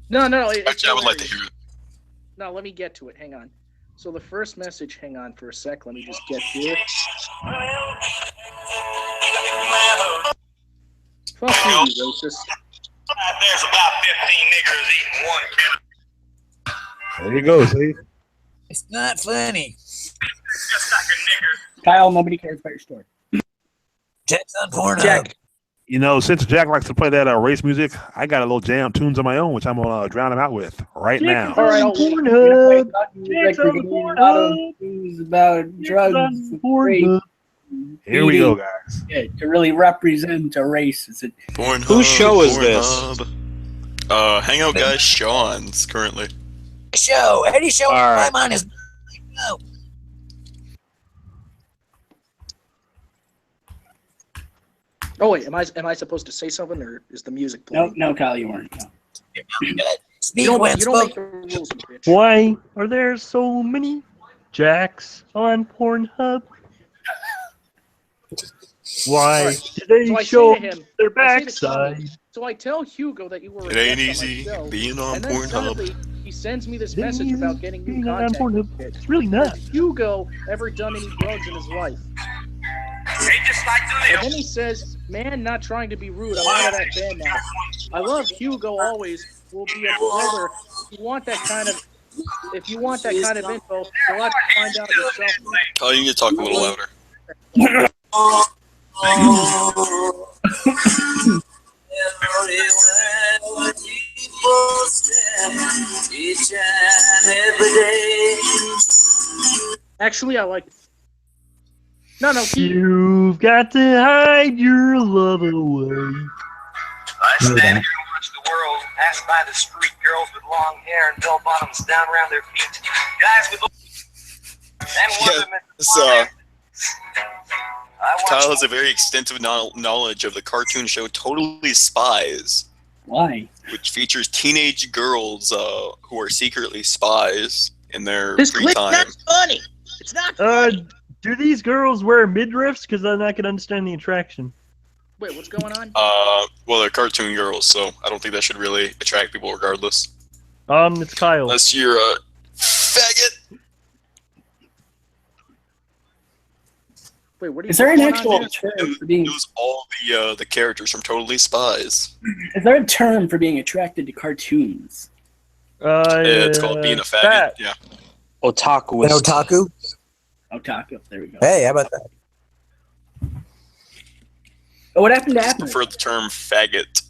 No. Actually, I would like to hear it. No, let me get to it. Hang on. So the first message, hang on for a sec. Let me just get to it. Fuck you, racist. There's about 15 niggers eating one kid. There you go, see? It's not funny. Just like a nigger. Kyle, nobody cares about your story. Jack's on Pornhub. Jack. You know, since Jack likes to play that race music, I got a little jam tunes of my own, which I'm going to drown him out with right now. All right, Pornhub. About drugs. Here we go, guys. Yeah, to really represent a race. Pornhub, Whose show is Pornhub. Hangout guy Sean's currently. Show. Any show right. I'm on is no. Oh wait, am I supposed to say something, or is the music playing? No, Kyle, you weren't. No. You don't make the rules, bitch. Why are there so many Jacks on Pornhub? Why did they So I show say to him, their I say to Tommy, backside? So I tell Hugo that you were. It ain't easy being on and then Pornhub. suddenly he sends me this It ain't message easy about getting new being on contact. Pornhub. with It's really not. Has Hugo ever done any drugs in his life? They just like to live. And then he says, "Man, not trying to be rude. I'm out of that band now. I love Hugo always. Will be a pleasure. If you want that kind of info, you'll have to find out yourself." Oh, you need to talk a little louder. Actually, I like. No. You've got to hide your love away. I stand here and watch the world pass by the street. Girls with long hair and bell bottoms down around their feet. Guys with Kyle has a very extensive knowledge of the cartoon show Totally Spies. Why? Which features teenage girls who are secretly spies in their This free clip's time. not funny. It's not funny. Do these girls wear midriffs? Because then I can understand the attraction. Wait, what's going on? Well, they're cartoon girls, so I don't think that should really attract people regardless. It's Kyle. Unless you're a faggot. Wait, what are you? Is there an what's actual going on term for being? Knows all the characters from Totally Spies. Is there a term for being attracted to cartoons? It's called being a faggot. Yeah. Otaku. An otaku? Otaku. There we go. Hey, how about that? Oh, what happened to I Apple? prefer the term faggot.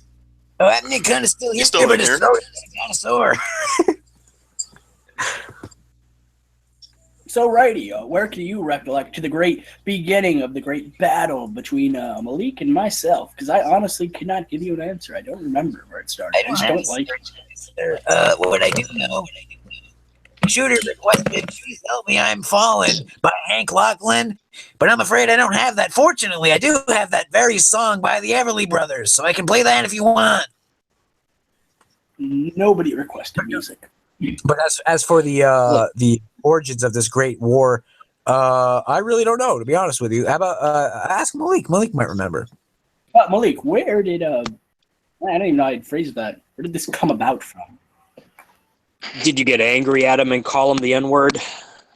Oh, I'm kind of still here, still but in it's here? kind of sore. So, righty, where can you recollect to the great beginning of the great battle between Malik and myself? Because I honestly could not give you an answer. I don't remember where it started. I just don't like it. What I do know, Shooter requested "Please Help Me, I'm Fallen" by Hank Lachlan, but I'm afraid I don't have that. Fortunately, I do have that very song by the Everly Brothers, so I can play that if you want. Nobody requested music. But as for the origins of this great war, I really don't know, to be honest with you. How about ask Malik? Malik might remember. Malik, where did I don't even know how I'd phrase that. Where did this come about from? Did you get angry at him and call him the N-word?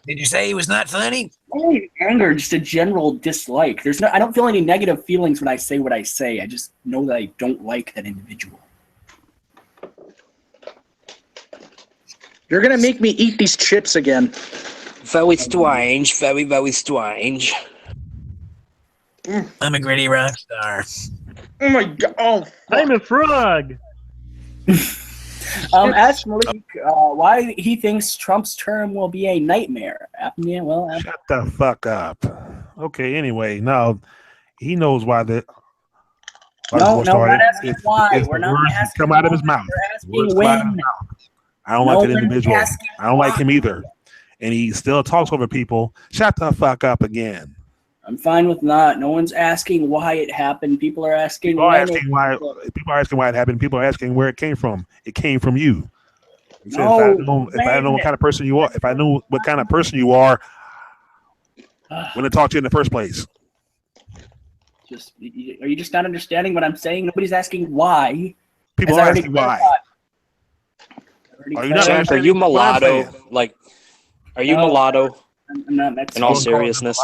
Did you say he was not funny? Anger, just a general dislike. I don't feel any negative feelings when I say what I say. I just know that I don't like that individual. You're gonna make me eat these chips again. Very strange. Very, very strange. I'm a gritty rock star. Oh my god! Oh, I'm a frog. Ask Malik why he thinks Trump's term will be a nightmare. Yeah, well, Shut the fuck up. Okay, anyway, now he knows why the No, we're not asking why. We're not asking come out of his mouth. We're asking when. I don't like that individual. I don't like him either. And he still talks over people. Shut the fuck up again. I'm fine with not. No one's asking why it happened. People are asking People are asking why it happened. People are asking where it came from. It came from you. If I know what kind of person you are, if I knew what kind of person you are, when to talk to you in the first place. Are you just not understanding what I'm saying? Nobody's asking why. People are asking why. Are you not? Jack, are you mulatto? Like, are you mulatto? I'm not Mexican. In all seriousness,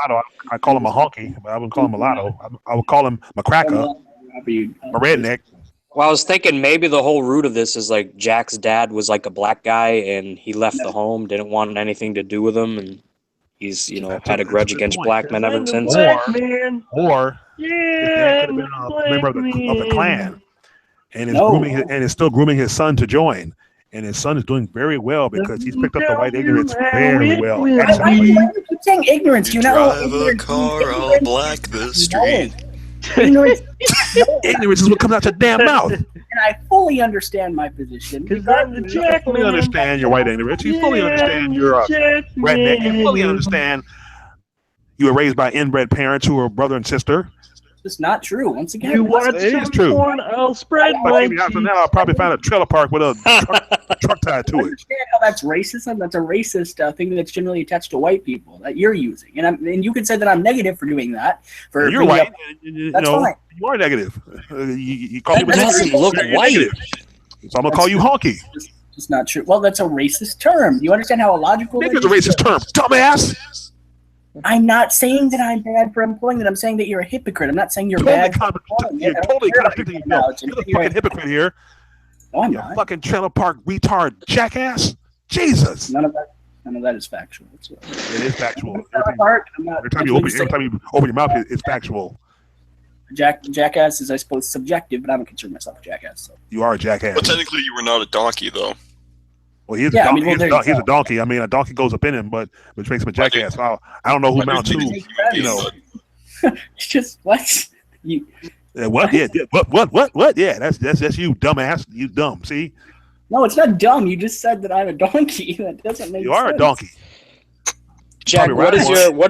I call him a honky, but I wouldn't call him mulatto. I would call him a cracker, a redneck. Well, I was thinking maybe the whole root of this is like Jack's dad was like a black guy, and he left the home, didn't want anything to do with him, and he's had a grudge against black men ever since. Or his dad could have been a member of the Klan, and is still grooming his son to join. And his son is doing very well because he's picked up the white ignorance very well. Why do you keep saying ignorance? Do you know Drive a car, I'll black the street. Ignorance is what comes out your damn mouth. And I fully understand my position. Because I'm the Jack. You fully understand your white ignorance. You fully understand your redneck. You fully understand you were raised by inbred parents who are brother and sister. It's not true. Once again, you watch it is true. Porn, I'll spread my cheeks. Now I'll probably find a trailer park with a truck tied to it. Understand how that's racism? That's a racist thing that's generally attached to white people that you're using, and you can say that I'm negative for doing that. You're white. That's fine. You are negative. You call people doesn't look white. So I'm gonna call you honky. It's not true. Well, that's a racist term. You understand how illogical that is? It's a racist term, dumbass. I'm not saying that I'm bad for employing that. I'm saying that you're a hypocrite. I'm not saying you're bad for employing it. You're totally contradicting yourself. You're the fucking hypocrite here. No, I'm you not. Fucking trailer park retard jackass. Jesus. None of that is factual. It is factual. Every time you open your mouth, it's factual. Jackass is, I suppose, subjective, but I don't consider myself a jackass. So. You are a jackass. But technically, you were not a donkey, though. Well, he's a donkey. I mean, a donkey goes up in him, which makes him a jackass. So I don't know who mounts who. It's just what? What? Yeah. What? Yeah. That's you, dumbass. You dumb. See? No, it's not dumb. You just said that I'm a donkey. That doesn't make sense. You are a donkey. Jack, what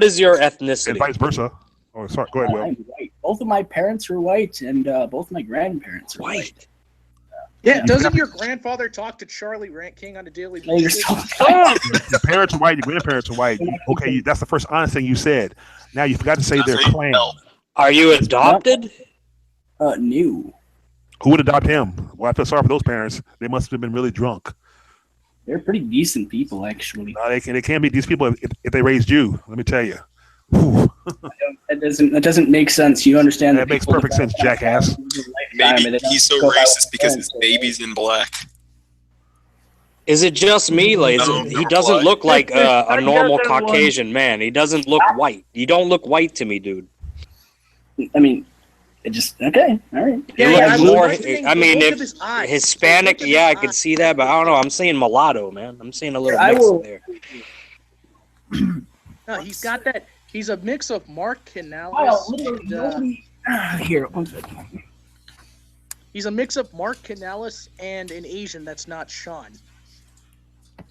is your ethnicity? And vice versa. Oh, sorry. Go ahead, Will. I'm white. Both of my parents are white, and both of my grandparents are white. Yeah, doesn't your grandfather talk to Charlie Rant King on a daily basis? Your parents are white, your grandparents are white. Okay, that's the first honest thing you said. Now you forgot to say their clan. Are you adopted? No. Who would adopt him? Well, I feel sorry for those parents. They must have been really drunk. They're pretty decent people, actually. No, they can't be these people if they raised you. Let me tell you. That doesn't make sense. You understand that makes perfect sense, jackass. Maybe he's so racist because his baby's in black. Is it just me? Like, he doesn't look like a normal Caucasian man. He doesn't look white. You don't look white to me, dude. I mean, it just okay. All right. I mean, if Hispanic, yeah, I could see that, but I don't know. I'm seeing mulatto, man. I'm seeing a little mix in there. No, he's got that. He's a mix of Mark Canales. Here, one second. He's a mix of Mark Canales and an Asian that's not Sean.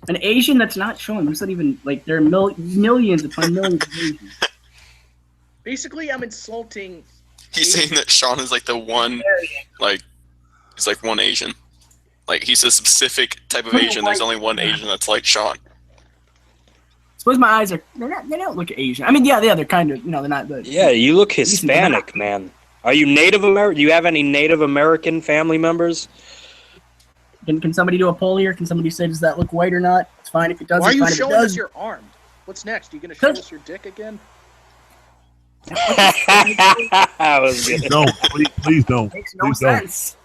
An Asian that's not Sean. There's not even like there are millions upon millions of Asians. Basically, I'm insulting. He's saying that Sean is like the one, like, he's like one Asian. Like, he's a specific type of Asian. There's only one Asian that's like Sean. Suppose my eyes are they don't look Asian. I mean, yeah, they're kind of, they're not the. Yeah, you look Hispanic, man. Are you Native American? Do you have any Native American family members? Can somebody do a poll here? Can somebody say, does that look white or not? It's fine if it does. Why are you showing us your arm? What's next? Are you going to show us your dick again? That was good. No, please don't. Makes no sense.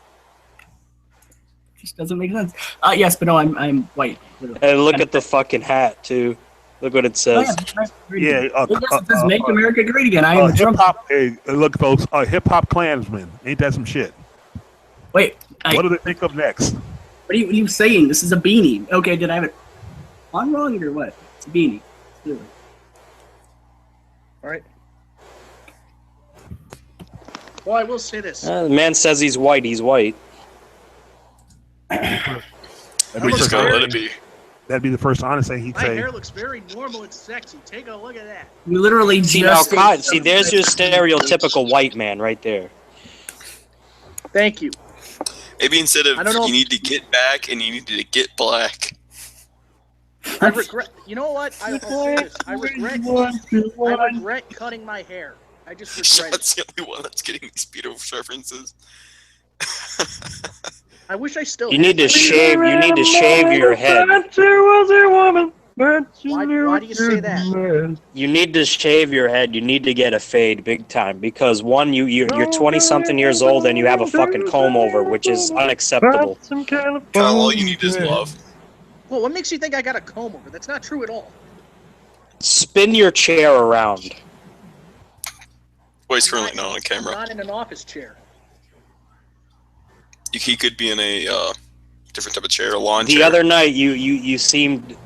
Just doesn't make sense. Yes, but no, I'm white. And look at the fucking hat too. Look what it says. Yeah. It says "Make America Great Again." I am hip hop. Hey, look, folks. Hip hop Klansman. Ain't that some shit? Wait. What do they think of next? What are you saying? This is a beanie. Okay, did I have it on wrong or what? It's a beanie. Clearly. All right. Well, I will say this. The man says he's white. He's white. That'd be the first honest thing he'd My say. hair looks very normal and sexy. Take a look at that. You literally See, just now, see, there's your stereotypical white man right there. Thank you. Maybe instead of I don't know you need to get back and you need to get black. I regret. You know what? I'll say this. I regret cutting my hair. I just regret That's the only one that's getting these Beatles references. I wish I still. You need to shave. You need to shave your head. Why do you say that? You need to shave your head. You need to get a fade big time because one, you're 20-something years old and you have a fucking comb over, which is unacceptable. Kyle, all you need is love. Well, what makes you think I got a comb over? That's not true at all. Spin your chair around. Well, he's currently not on camera. Not in an office chair. He could be in a different type of chair, a lawn The chair. other night, you seemed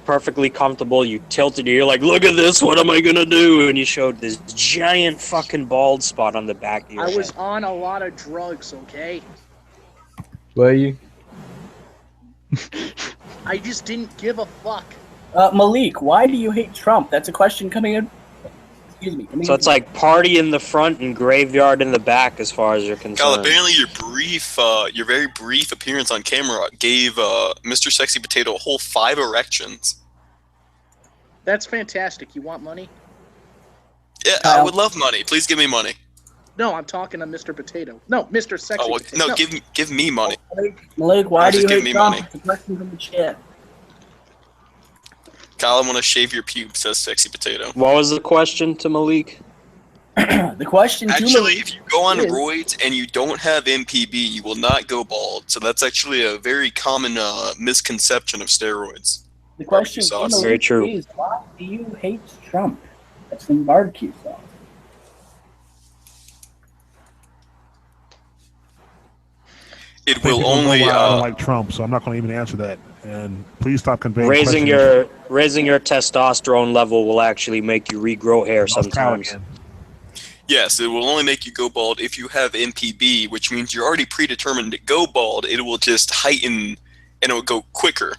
perfectly comfortable. You tilted. You're like, look at this. What am I gonna do? And you showed this giant fucking bald spot on the back of your head. I was on a lot of drugs. Okay. Were you? I just didn't give a fuck. Malik, why do you hate Trump? That's a question coming in. Excuse me. So it's like party in the front and graveyard in the back, as far as you're concerned. Kyle, apparently your very brief appearance on camera gave Mr. Sexy Potato a whole 5 erections. That's fantastic. You want money? Yeah, I would love money. Please give me money. No, I'm talking to Mr. Potato. No, Mr. Sexy Potato. No, give me money. Malik, why do you Just give hate me Trump? money. It's a question from the chat. Kyle, I want to shave your pubes, says Sexy Potato. What was the question to Malik? The question to Actually, Malik if you go on is- roids and you don't have MPB, you will not go bald. So that's actually a very common misconception of steroids. The question to Sauce. Malik Very true. is, why do you hate Trump? That's from barbecue sauce. It People will don't know only. why I don't like Trump, so I'm not going to even answer that. And please stop conveying Raising questions. your testosterone level will actually make you regrow hair sometimes. Yes, it will only make you go bald if you have MPB, which means you're already predetermined to go bald. It will just heighten and it will go quicker.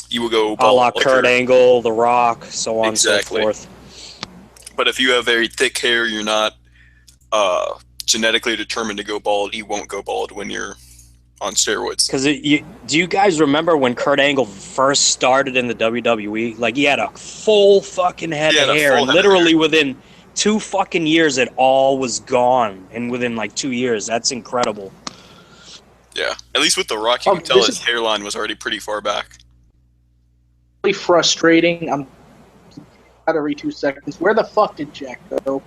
You will go A bald. la Kurt Angle, The Rock, so on Exactly. and so forth. But if you have very thick hair, you're not genetically determined to go bald. You won't go bald when you're on steroids. Because do you guys remember when Kurt Angle first started in the WWE? Like, he had a full fucking head of hair, and literally within 2 fucking years, it all was gone. And within like 2 years, that's incredible. Yeah, at least with The Rock, you can tell his hairline was already pretty far back. Really frustrating. I'm out every 2 seconds. Where the fuck did Jack go?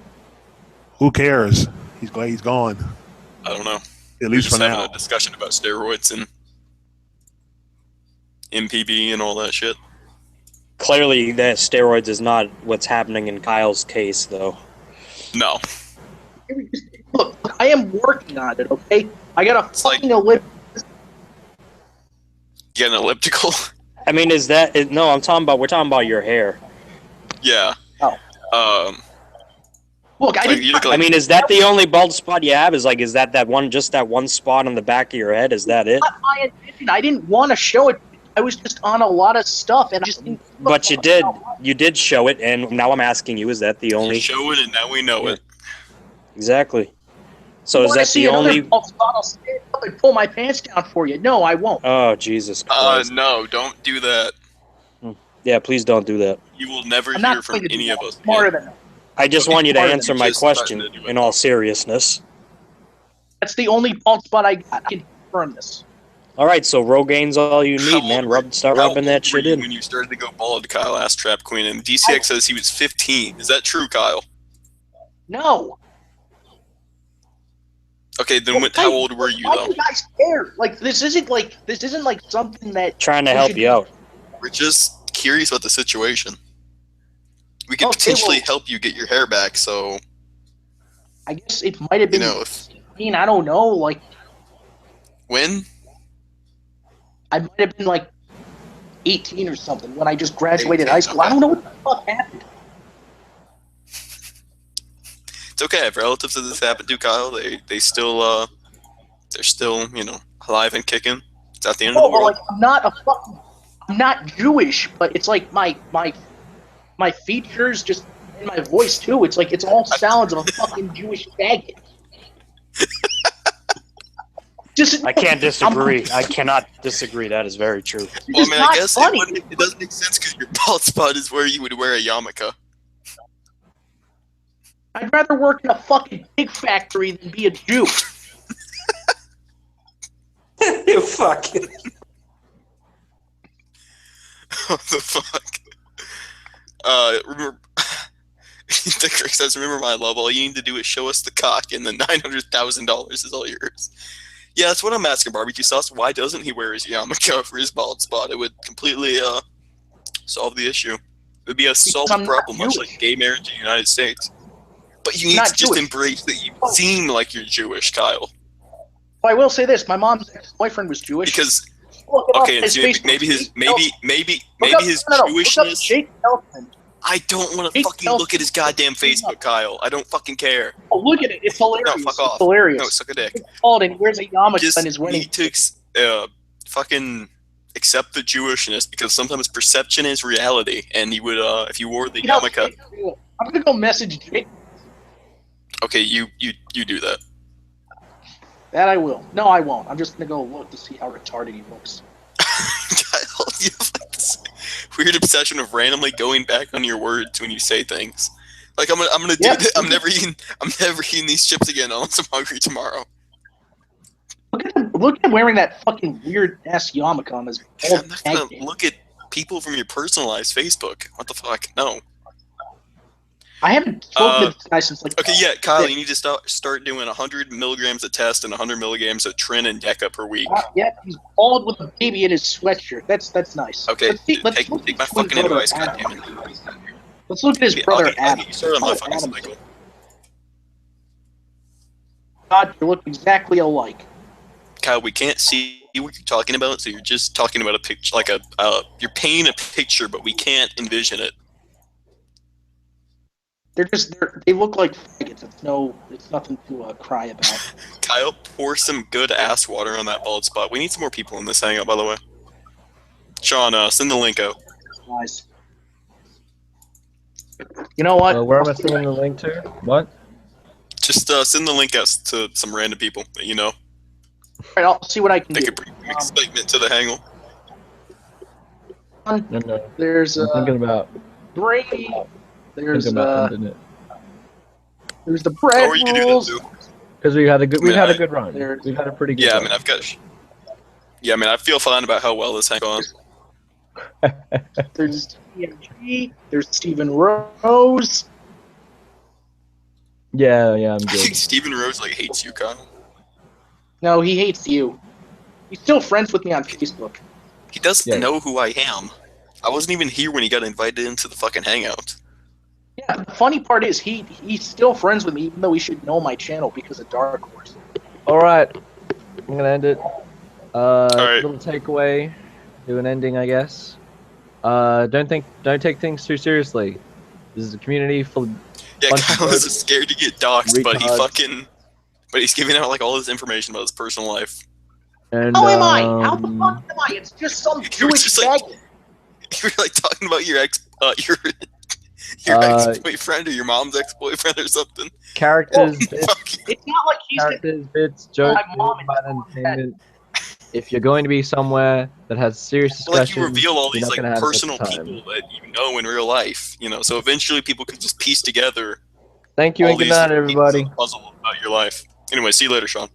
Who cares? He's glad he's gone. I don't know. At least for having now. a discussion about steroids and MPB and all that shit. Clearly, that steroids is not what's happening in Kyle's case, though. No. Look, I am working on it, okay? I got a fucking elliptical. Get an elliptical. I mean, we're talking about your hair. Yeah. Oh. Look, I mean, is that the only bald spot you have? Is that one spot on the back of your head? Is that it? Not my intention. I didn't want to show it. I was just on a lot of stuff, and I just didn't. But you did show it, and now I'm asking you: is that the only? Show it, and now we know it. Exactly. So is that the only? Bald spot, I'll stand up and pull my pants down for you. No, I won't. Oh, Jesus Christ! No, don't do that. Yeah, please don't do that. You will never I'm not hear from going to do any that. of us. Smarter than that. I just want you to answer my Just question threaten to do it. in all seriousness. That's the only bald spot I got. I can confirm this. All right, so Rogaine's all you need, man. Start rubbing that shit in. When you started to go bald, Kyle asked Trap Queen, and DCX says he was 15. Is that true, Kyle? No. Okay, Okay, then how old were you Why though? do you guys care? Like this isn't like something that Trying to we help should you do. out. We're just curious about the situation. We could Okay, potentially well- help you get your hair back. So I guess it might have been. you know, I don't know. Like when I might have been like 18 or something when I just graduated high school. I don't know what the fuck happened. it's okay. If relatives of this happen to Kyle, they still they're still alive and kicking. It's not the end of the world. Like I'm not Jewish, but it's like my features just and my voice too. It's like it's all sounds of a fucking Jewish faggot. I can't disagree. I cannot disagree. That is very true. Well, I mean, I guess it doesn't make sense because your bald spot is where you would wear a yarmulke. I'd rather work in a fucking pig factory than be a Jew. You fucking. What the fuck? Remember, the Crick says, "Remember my love. All you need to do is show us the cock, and then $900,000 is all yours." Yeah, that's what I'm asking, Barbecue Sauce. Why doesn't he wear his yarmulke for his bald spot? It would completely solve the issue. It would be a solved problem, much like gay marriage in the United States. But you need to just embrace that you seem like you're Jewish, Kyle. Well, I will say this: my mom's ex-boyfriend was Jewish. Because okay, maybe his Jewishness. I don't want to fucking look at his goddamn Facebook, Kyle. I don't fucking care. Oh, look at it! It's hilarious. No, fuck off. It's hilarious. No, suck a dick. It's called and he wears a yarmulke on his wedding. Need to fucking accept the Jewishness because sometimes perception is reality, and you would if you wore the yarmulke. I'm gonna go message Jake. Okay, you do that. That I will. No, I won't. I'm just gonna go look to see how retarded he looks. Kyle, you have like this weird obsession of randomly going back on your words when you say things. Like I'm gonna do this. I'm never eating these chips again unless I'm hungry tomorrow. Look at him wearing that fucking weird ass yarmulke on his. I'm not gonna look at people from your personalized Facebook. What the fuck? No. I haven't spoken to this guy since like. Okay, yeah, Kyle, you need to start doing 100 milligrams of test and 100 milligrams of Trin and Deca per week. Yeah, he's bald with a baby in his sweatshirt. That's nice. Okay, take my fucking advice, goddammit. Let's look at his brother Adam. You started on my fucking cycle. God, you look exactly alike. Kyle, we can't see what you're talking about, so you're just talking about a picture, like you're painting a picture, but we can't envision it. They look like faggots. It's nothing to cry about. Kyle, pour some good ass water on that bald spot. We need some more people in this hangout, by the way. Sean, send the link out. Nice. You know what? Where am I sending the link to? What? Just send the link out to some random people that you know. Alright, I'll see what I can do. They could bring excitement to the hangout. No. There's I'm thinking about Brady. There's thinking about ending it. There's the bread Or you can do that rules. too. Because we've had a good run. We've had a pretty good Yeah, run. I mean, I feel fine about how well this hangs on. There's TMG. There's Stephen Rose. Yeah, I'm I good. think Stephen Rose hates you, Kyle. No, he hates you. He's still friends with me on Facebook. He doesn't know who I am. I wasn't even here when he got invited into the fucking hangout. Yeah, the funny part is he's still friends with me, even though he should know my channel because of Dark Horse. All right, I'm gonna end it. right. Little takeaway, do an ending, I guess. Don't take things too seriously. This is a community full of Yeah, Kyle is scared to get doxxed, retards. but he's giving out all this information about his personal life. And, How am I? How the fuck am I? It's just some Jewish faggot. You were talking about your ex-boyfriend or your mom's ex-boyfriend or something. Characters, bits, It's not like he's bits, jokes, My mom about entertainment. If you're going to be somewhere that has serious discussion, you reveal all you're these not gonna have personal such time. people that you know in real life, so eventually people can just piece together. Thank you all and good these night, pieces of everybody. Puzzle about your life. Anyway, see you later, Sean.